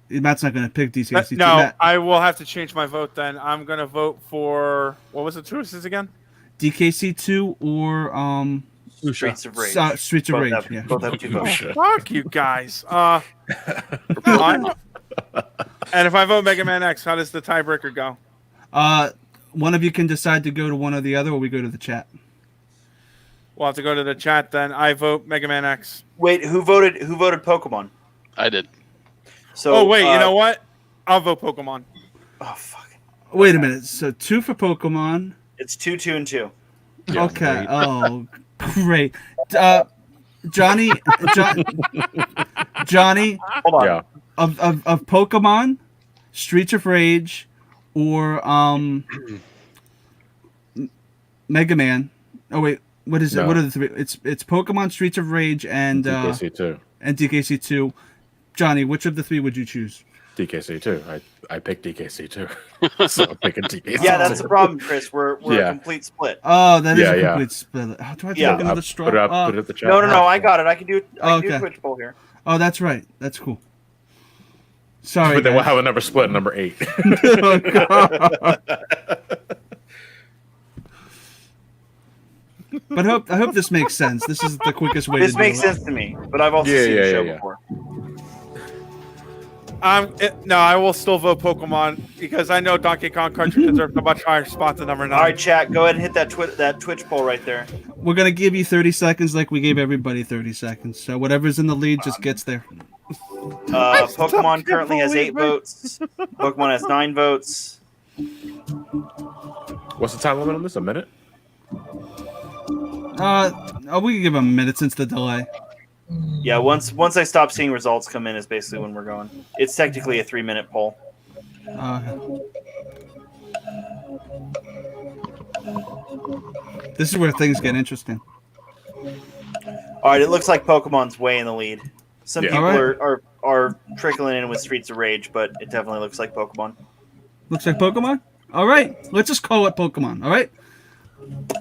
not going to pick DKC 2. No, Matt. I will have to change my vote then. I'm going to vote for... What was the choices again? DKC 2 or... Streets of Rage. Streets of Rage, yeah. Both have 2 votes. Fuck you guys. And if I vote Mega Man X, how does the tiebreaker go? One of you can decide to go to one or the other, or we go to the chat. We'll have to go to the chat then. I vote Mega Man X. Wait, who voted Pokemon? I did. So, you know what? I'll vote Pokemon. Oh, fuck. Wait a minute. So 2 for Pokemon. It's 2, 2, and 2. Yeah, okay. great. Oh, great. Johnny, Johnny, Hold on. Yeah. of Pokemon, Streets of Rage, or Mega Man. Oh wait, what is it? No. What are the 3? It's Pokemon, Streets of Rage, and DKC 2. and DKC 2. Johnny, which of the 3 would you choose? DKC 2. I picked DKC 2. So I'm picking DKC 2. Yeah, that's the problem, Chris. We're a complete split. Oh, that is Yeah, a yeah. complete split. Oh, do I have to Yeah. take another straw? Put it up. Put it at the chat. No, I got it. I can do Okay. a Twitch poll here. Oh, that's right. That's cool. Sorry, But then we'll guys. have another split, number 8. Oh, God. But I hope this makes sense. This is the quickest way This to do it. makes sense to me, but I've also seen the show before. No, I will still vote Pokemon because I know Donkey Kong Country deserves a much higher spot than number 9. All right, chat, go ahead and hit that Twitch poll right there. We're going to give you 30 seconds like we gave everybody 30 seconds. So whatever's in the lead just gets there. Pokemon currently has 8 votes. Pokemon has 9 votes. What's the time limit on this? A minute? We can give them a minute since the delay. Yeah, once I stop seeing results come in is basically when we're going. It's technically a 3-minute poll. This is where things get interesting. All right, it looks like Pokemon's way in the lead. Some Yeah. people All are trickling in with Streets of Rage, but it definitely looks like Pokemon. Looks like Pokemon? All right. Let's just call it Pokemon. All right.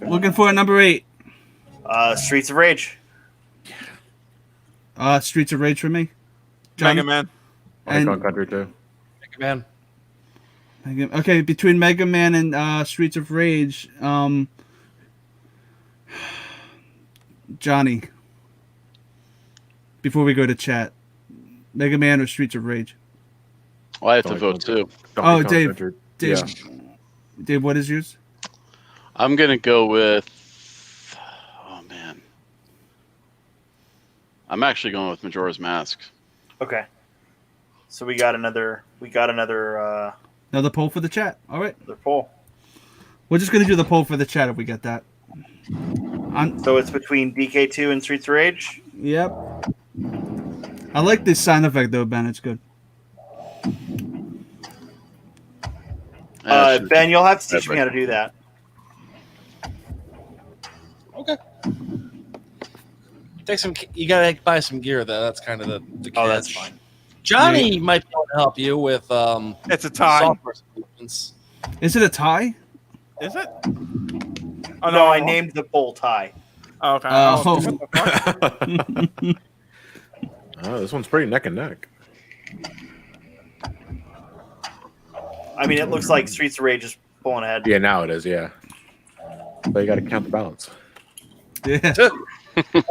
Looking for a number 8. Streets of Rage. Streets of Rage for me. Mega Man. Donkey And Kong Country 2. Man. okay, between Mega Man and Streets of Rage, Johnny. Before we go to chat, Mega Man or Streets of Rage? Well, I have to vote too. Oh, Donkey Kong Dave. Country. Dave. Yeah. Dave, what is yours? I'm gonna go with. Oh man. I'm actually going with Majora's Mask. Okay. So we got another Another poll for the chat. All right. another poll. We're just gonna do the poll for the chat if we get that. So it's between DK2 and Streets of Rage. Yep. I like this sound effect though, Ben. It's good. Ben, you'll have to teach me how to do that. Okay. Take some. You gotta buy some gear though. That's kind of the catch. Oh, that's fine. Johnny might be able to help you with It's a tie. software solutions. Is it a tie? Is it? Oh no, I named the poll tie. Oh, okay. Oh. What the fuck? Oh, this one's pretty neck and neck. I mean, it looks like Streets of Rage is pulling ahead. Yeah, now it is, yeah. But you got to count the balance. Yeah.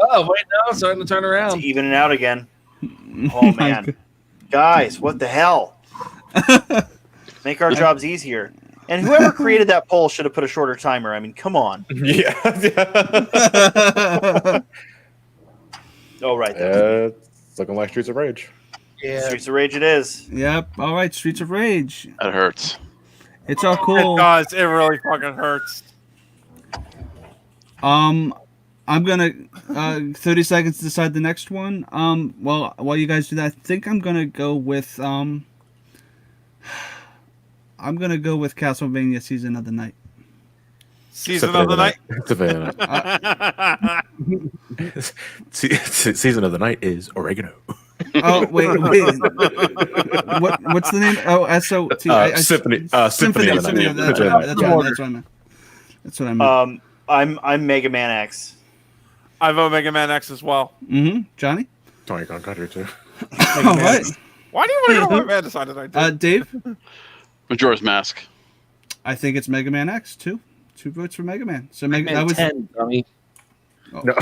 Oh wait, no, it's starting to turn around. It's evening out again. Oh man, guys, what the hell? Make our jobs easier. And whoever created that poll should have put a shorter timer. I mean, come on. Yeah. Oh, right. It's looking like Streets of Rage. Yeah. Streets of Rage it is. Yep. All right, Streets of Rage. That hurts. It's all cool. It does. It really fucking hurts. I'm gonna 30 seconds to decide the next one. Well, while you guys do that, I think I'm gonna go with Castlevania Season of the Night. Season of the Night. Season of the Night is oregano. Oh wait. What's the name? Oh, S02. Symphony. Symphony. That's what I meant. That's what I meant. I'm Mega Man X. I vote Mega Man X as well. Mm-hmm. Johnny. Donkey Kong Country too. All right. Why do you want to go on Mega Man decided? Dave. Majora's Mask. I think it's Mega Man X. Two votes for Mega Man. So Mega Man 10, dummy. Oh. No.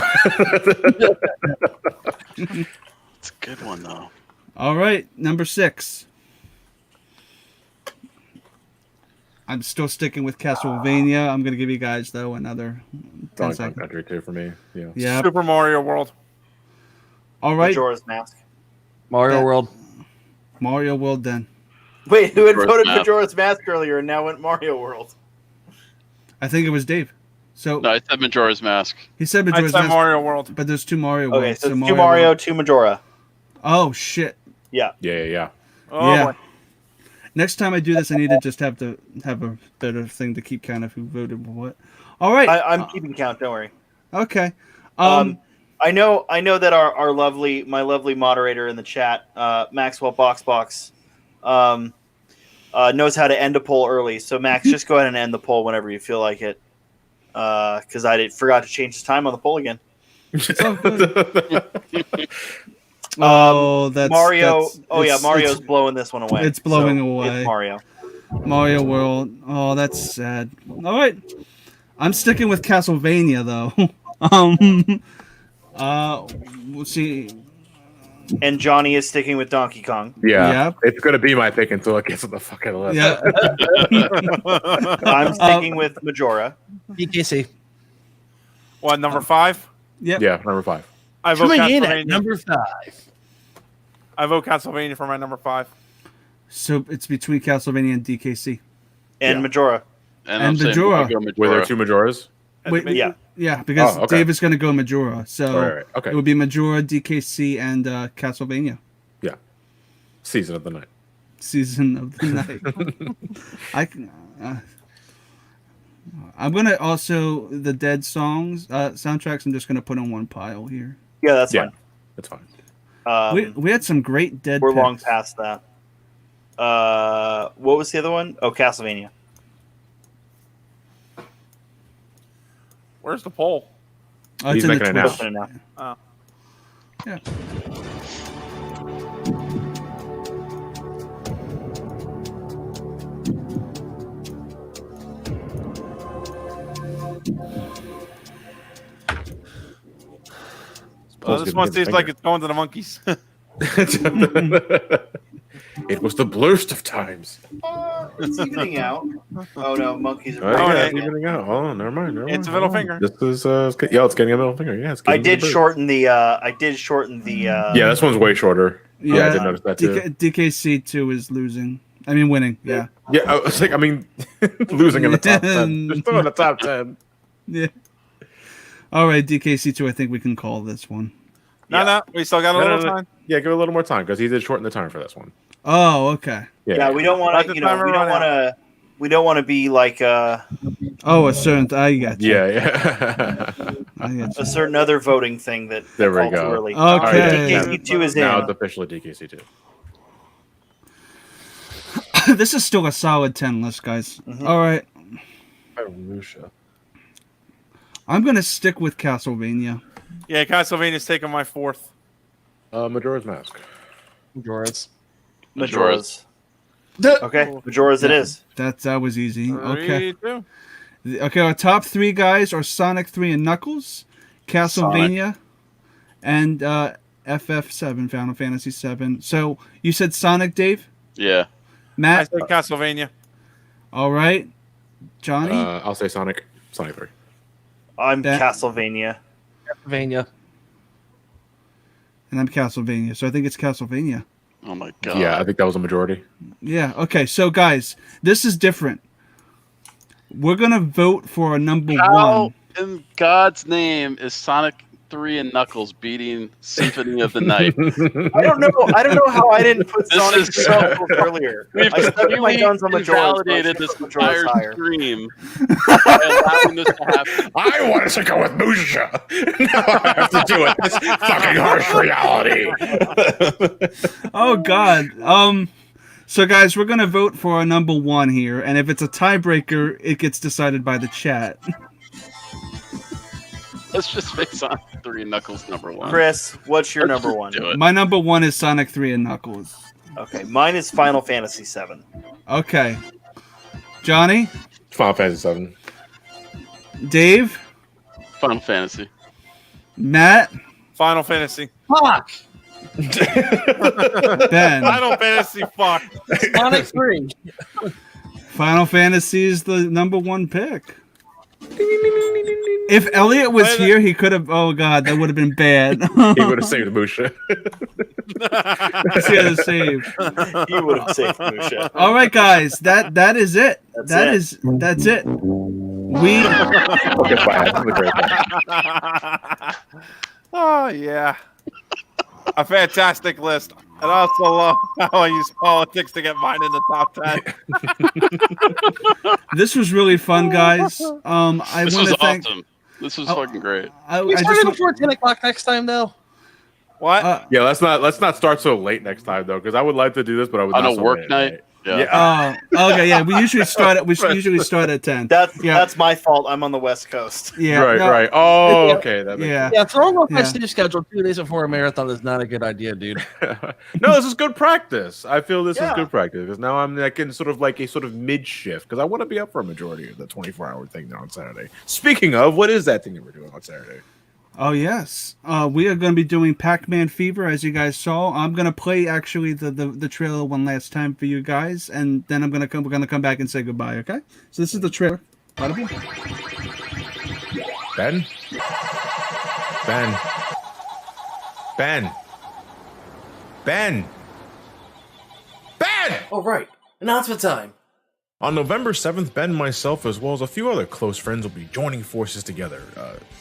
It's a good one though. All right, number 6. I'm still sticking with Castlevania. I'm gonna give you guys though another 10 Donkey Kong seconds. Country too for me. Yeah. Yeah. Super Mario World. All right. Majora's Mask. Mario World. Mario World then. Wait, who had Majora's voted Mask. Majora's Mask earlier and now went Mario World? I think it was Dave. So No, I said Majora's Mask. he said I Majora's said Mask, Mario World. but there's 2 Mario Okay, Worlds. so it's 2 Mario Mario, World. 2 Majora. Oh shit! Yeah. Yeah. Oh, Yeah. boy. Next time I do this, I need to just have a better thing to keep count of who voted what. All right. I'm keeping count. Don't worry. Okay. I know that my lovely moderator in the chat, Maxwell Boxbox, knows how to end a poll early. So Max, just go ahead and end the poll whenever you feel like it. Because I forgot to change the time on the poll again. That's Mario. Mario's it's blowing this one away. it's blowing So away. It's Mario. Mario World. Oh, that's sad. All right. I'm sticking with Castlevania though. We'll see. And Johnny is sticking with Donkey Kong. Yeah. Yep. It's gonna be my pick until it gets on the fucking list. Yeah. I'm sticking with Majora. DKC. What, number 5? Yep. Yeah, number 5. I vote Coming in at Castlevania. number 5. I vote Castlevania for my number 5. So it's between Castlevania and DKC. And Yeah. Majora. And And I'm saying Majora. we'll go Majora. Were there 2 Majoras? Wait, Yeah. yeah, because Oh, okay. Dave is going to go Majora, so Right. Okay. it would be Majora, DKC, and Castlevania. Yeah. Season of the Night. Season of the Night. I'm gonna also the Dead songs soundtracks. I'm just gonna put on one pile here. Yeah, that's Yeah. That's fine. fine. We had some great Dead. We're picks. long past that. What was the other one? Oh, Castlevania. Where's the poll? Oh, it's He's in the making it Twitch. now. Open it now. Yeah. This one seems like it's going to the monkeys. It was the blurst of times. It's evening out. Oh no, monkeys Oh, are. yeah, yeah. it's evening out. Oh, never mind. It's a middle finger. This is it's getting a middle finger. Yeah, it's I getting did the blurst. shorten the. Yeah, this one's way shorter. Yeah, I did notice that too. DKC2 is losing. I mean, winning. Yeah. Yeah, I was like, losing in the top 10. They're still in the top 10. Yeah. All right, DKC2. I think we can call this one. No, we still got a little time. Yeah, give it a little more time because he did shorten the time for this one. Oh, okay. Yeah, we don't want to. We don't want to be like Oh, a certain. I got you. Yeah. I got a you. certain other voting thing that. There we called go. Too early. Okay. All right, DKC2 is in. Now it's officially DKC2. This is still a solid 10 list, guys. Mm-hmm. All right. Lucia. I'm going to stick with Castlevania. Yeah, Castlevania's taking my 4th. Majora's Mask. Majora's. Majora's. Okay, Majora's it is. That was easy. Okay. 3, 2. Okay, our top 3 guys are Sonic 3 and Knuckles, Castlevania, and FF7, Final Fantasy 7. So you said Sonic, Dave? Yeah. I Matt? said Castlevania. All right. Johnny? I'll say Sonic 3. I'm That- Castlevania. Castlevania. And I'm Castlevania, so I think it's Castlevania. Oh my god. Yeah, I think that was a majority. Yeah, okay, so guys, this is different. We're going to vote for a number How one. in God's name is Sonic 3 and Knuckles beating Symphony of the Night? I don't know how I didn't put This Sonic is 3 so- Knuckles earlier. We've I stuck my completely guns on Majora's. invalidated this entire stream by allowing this to happen. I wanted to go with Musha. Now I have to do it. This fucking harsh reality. Oh God. So guys, we're gonna vote for a number one here, and if it's a tiebreaker, it gets decided by the chat. Let's just make Sonic 3 and Knuckles number one. Chris, what's your Let's number just one? do it. My number one is Sonic 3 and Knuckles. Okay, mine is Final Fantasy VII. Okay. Johnny? Final Fantasy VII. Dave? Final Fantasy. Matt? Final Fantasy. Fuck! Ben? Final Fantasy. Fuck. Sonic 3. Final Fantasy is the number one pick. If Elliot was here, he could have. Oh God, that would have been bad. He would have saved Musha. He had to save. He would have saved Musha. All right, guys, that is it. That's That's it. We. Okay, fine. That's a great thing. Oh yeah. A fantastic list. And I also love how I use politics to get mine in the top 10. This was really fun, guys. I This want was to thank. awesome. This was fucking great. We I started just, before 10 o'clock next time, though. What? Yeah, let's not start so late next time though, because I would like to do this, but I would On not a so work late, night? right? Yeah. okay, yeah. We usually start at 10. That's my fault. I'm on the West Coast. Yeah, right, no, right. Oh, okay. That makes Yeah. Yeah, throwing off my Yeah. sleep schedule 2 days before a marathon is not a good idea, dude. No, this is good practice. I feel this is Yeah. good practice because now I'm like in sort of mid shift because I want to be up for a majority of the 24-hour thing there on Saturday. Speaking of, what is that thing that we're doing on Saturday? Oh yes, we are going to be doing Pac-Man Fever, as you guys saw. I'm going to play actually the trailer one last time for you guys, and then we're going to come back and say goodbye. Okay? So this is the trailer. Ben? Ben? Ben? Ben? Ben! All right, announcement time. On November 7th, Ben and myself, as well as a few other close friends, will be joining forces together,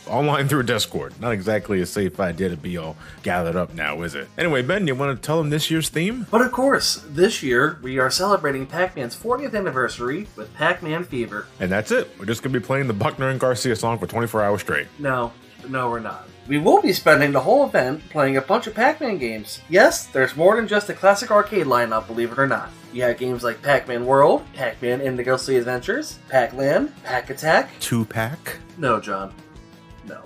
online through Discord. Not exactly a safe idea to be all gathered up now, is it? Anyway, Ben, you want to tell them this year's theme? But of course, this year we are celebrating Pac-Man's 40th anniversary with Pac-Man Fever. And that's it. We're just going to be playing the Buckner and Garcia song for 24 hours straight. No, we're not. We will be spending the whole event playing a bunch of Pac-Man games. Yes, there's more than just a classic arcade lineup, believe it or not. You have games like Pac-Man World, Pac-Man Indigo Sea Adventures, Pac-Land, Pac-Attack. 2-pack? No, John. No.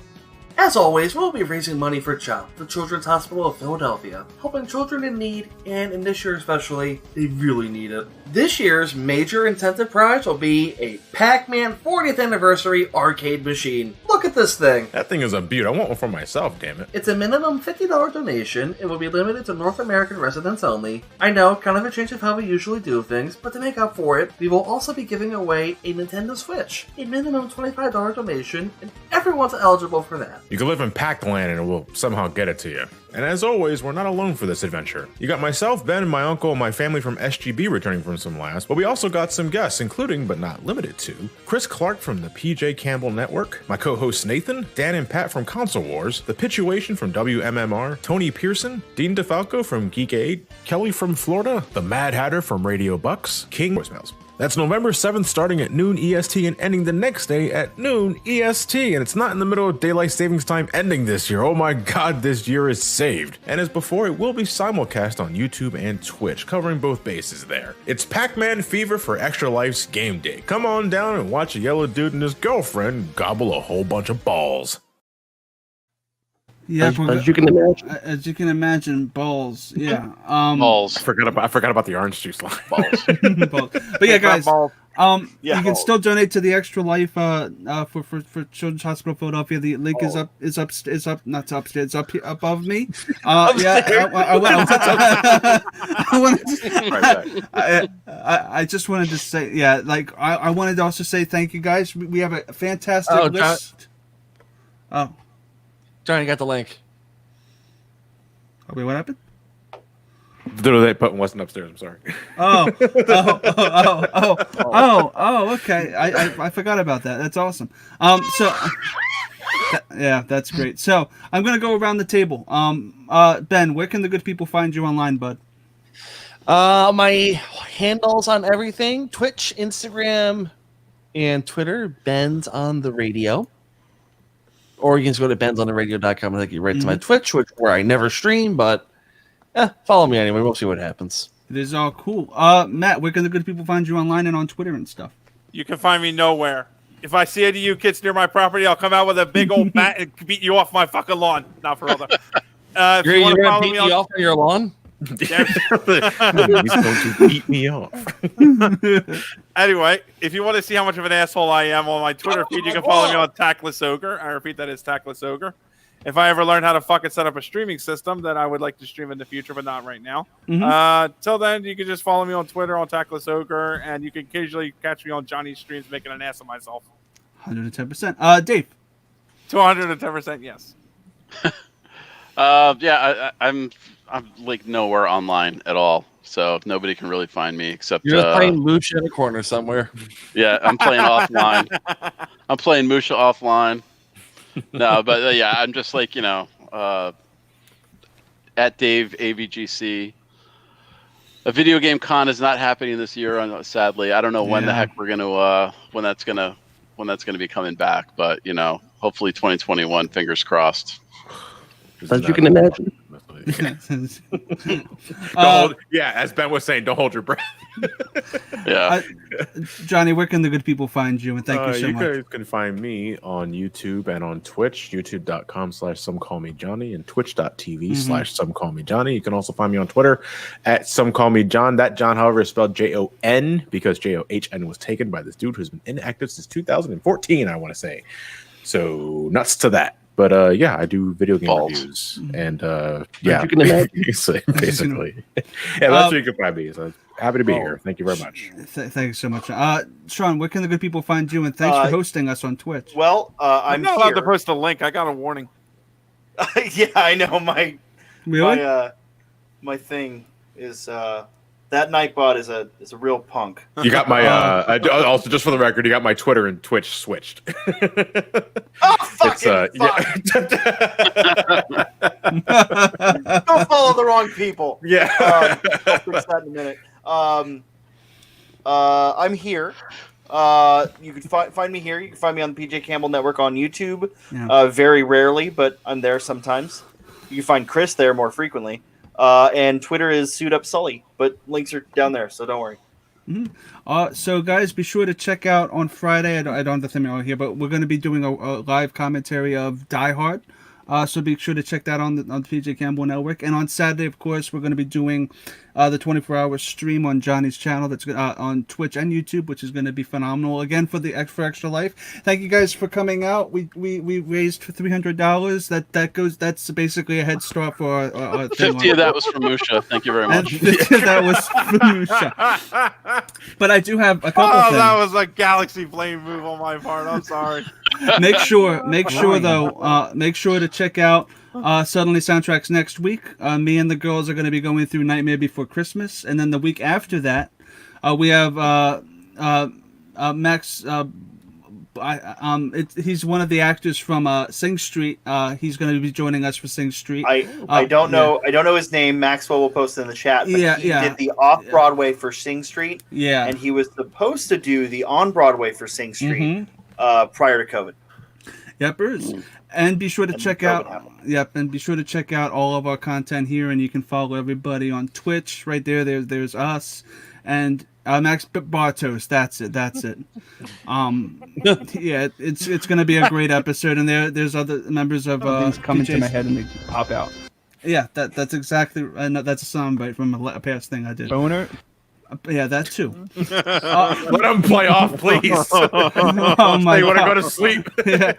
As always, we'll be raising money for CHOP, the Children's Hospital of Philadelphia, helping children in need, and in this year especially, they really need it. This year's major incentive prize will be a Pac-Man 40th Anniversary arcade machine. Look at this thing! That thing is a beaut. I want one for myself, damn it. It's a minimum $50 donation. It will be limited to North American residents only. I know, kind of a change of how we usually do things, but to make up for it, we will also be giving away a Nintendo Switch. A minimum $25 donation, and everyone's eligible for that. You can live in Pac-Land and we'll somehow get it to you. And as always, we're not alone for this adventure. You got myself, Ben, and my uncle and my family from SGB returning from some last, but we also got some guests, including, but not limited to, Chris Clark from the PJ Campbell Network, my co-hosts Nathan, Dan and Pat from Console Wars, The Pituation from WMMR, Tony Pearson, Dean DeFalco from Geek Aid, Kelly from Florida, the Mad Hatter from Radio Bucks, King Voicemails. That's November 7th starting at noon EST and ending the next day at noon EST. And it's not in the middle of daylight savings time ending this year. Oh my god, this year is saved. And as before, it will be simulcast on YouTube and Twitch, covering both bases there. It's Pac-Man Fever for Extra Life's game day. Come on down and watch a yellow dude and his girlfriend gobble a whole bunch of balls. Yeah, As you can imagine. As you can imagine, balls. Yeah. Balls. I forgot about the orange juice line. Balls. Balls. But yeah, guys. Yeah, you can balls. still donate to the Extra Life for Children's Hospital Philadelphia. The link is up not upstairs, it's up here, above me. I just wanted to say, yeah, like I wanted to also say thank you guys. We have a fantastic list. Johnny got the link. Wait, what happened? The donate button wasn't upstairs. I'm sorry. Okay. I forgot about that. That's awesome. Yeah, that's great. So I'm gonna go around the table. Ben, where can the good people find you online, bud? My handles on everything: Twitch, Instagram, and Twitter. Ben's on the radio. Or you can just go to bensontheradio.com and take you right to my Twitch, where I never stream, but follow me anyway. We'll see what happens. It is all cool. Matt, where can the good people find you online and on Twitter and stuff? You can find me nowhere. If I see any of you kids near my property, I'll come out with a big old bat and beat you off my fucking lawn. Not for other. If you want to follow me on your lawn? He's going to beat me off. Anyway, if you want to see how much of an asshole I am on my Twitter feed, you can follow me on Tactless Ogre. I repeat, that is Tactless Ogre. If I ever learn how to fucking set up a streaming system, then I would like to stream in the future, but not right now. Till then, you can just follow me on Twitter on Tactless Ogre, and you can occasionally catch me on Johnny's streams making an ass of myself. 110%. Dave? 210%, yes. I'm like nowhere online at all, so nobody can really find me except you're just playing Musha in a corner somewhere. Yeah, I'm playing offline. I'm playing Musha offline. No, but yeah, I'm just like at Dave AVGC. A video game con is not happening this year, sadly. I don't know when the heck we're gonna when that's gonna be coming back, but hopefully 2021. Fingers crossed. As you can imagine. As Ben was saying, don't hold your breath. Johnny, where can the good people find you? And thank you so much. You guys can find me on YouTube and on Twitch, youtube.com/SomeCallMeJohnny and twitch.tv/SomeCallMeJohnny. You can also find me on Twitter at SomeCallMeJohn. That John, however, is spelled Jon because JOHN was taken by this dude who's been inactive since 2014, I want to say. So nuts to that. But I do video game reviews, and you can imagine. basically, that's where you can find me. So happy to be here. Thank you very much. Thanks so much, Sean. Where can the good people find you? And thanks for hosting us on Twitch. Well, I'm not allowed to post a link. I got a warning. Yeah, I know my thing is. That Nightbot is a real punk. You got my also just for the record, you got my Twitter and Twitch switched. Fuck. Don't follow the wrong people. Yeah. I'll fix that in a minute. I'm here. You can find me here. You can find me on the PJ Campbell Network on YouTube. Very rarely, but I'm there sometimes. You can find Chris there more frequently. And Twitter is Suit Up Sully, but links are down there, so don't worry. So guys, be sure to check out on Friday. I don't have the thing out here, but we're going to be doing a live commentary of Die Hard. So be sure to check that on the PJ Campbell Network. And on Saturday, of course, we're going to be doing the 24-hour stream on Johnny's channel that's on Twitch and YouTube, which is going to be phenomenal. Again, for the Extra Life. Thank you guys for coming out. We raised for $300. That's basically a head start for our 50 of that was from Musha. Thank you very much. 50 of that was from Musha. But I do have a couple things. That was a galaxy blame move on my part. I'm sorry. Make sure to check out Suddenly Soundtracks next week. Me and the girls are going to be going through Nightmare Before Christmas, and then the week after that, we have Max. He's one of the actors from Sing Street. He's going to be joining us for Sing Street. I don't know. I don't know his name. Maxwell will post it in the chat. But he did the off Broadway for Sing Street. Yeah, and he was supposed to do the on Broadway for Sing Street prior to COVID. Yep, Bruce. And be sure to check out. Yep, and be sure to check out all of our content here, and you can follow everybody on Twitch. Right there, there's us, and Max Bartos. That's it. Yeah, it's going to be a great episode, and there's other members of things come into my head and they pop out. Yeah, that's exactly. That's a soundbite from a past thing I did. Boner. Yeah, that too. Let him play off, please. Oh my! You want to go to sleep? Yeah.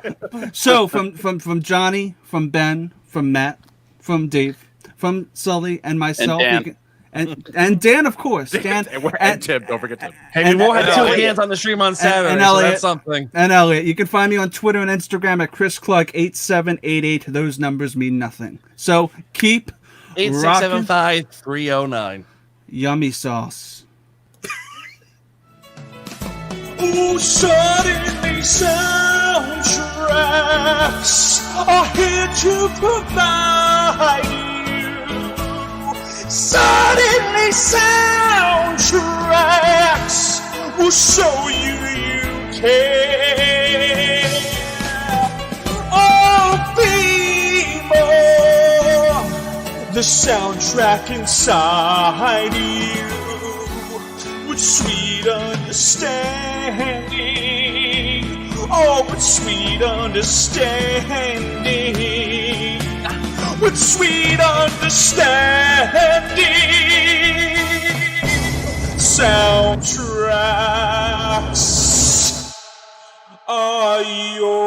So from Johnny, from Ben, from Matt, from Dave, from Sully, and myself, and Dan, of course. Dan and Tim. Don't forget Tim. Hey, we won't have two hands on the stream on Saturday. And Elliot, so that's something. And Elliot, you can find me on Twitter and Instagram at ChrisClark8788. Those numbers mean nothing. So keep 8675-309. Yummy sauce. Ooh, suddenly soundtracks are here to provide you. Suddenly soundtracks will show you care. Oh, Beamer, the soundtrack inside you, with sweet understanding. Oh, with sweet understanding. With sweet understanding. Soundtracks are yours.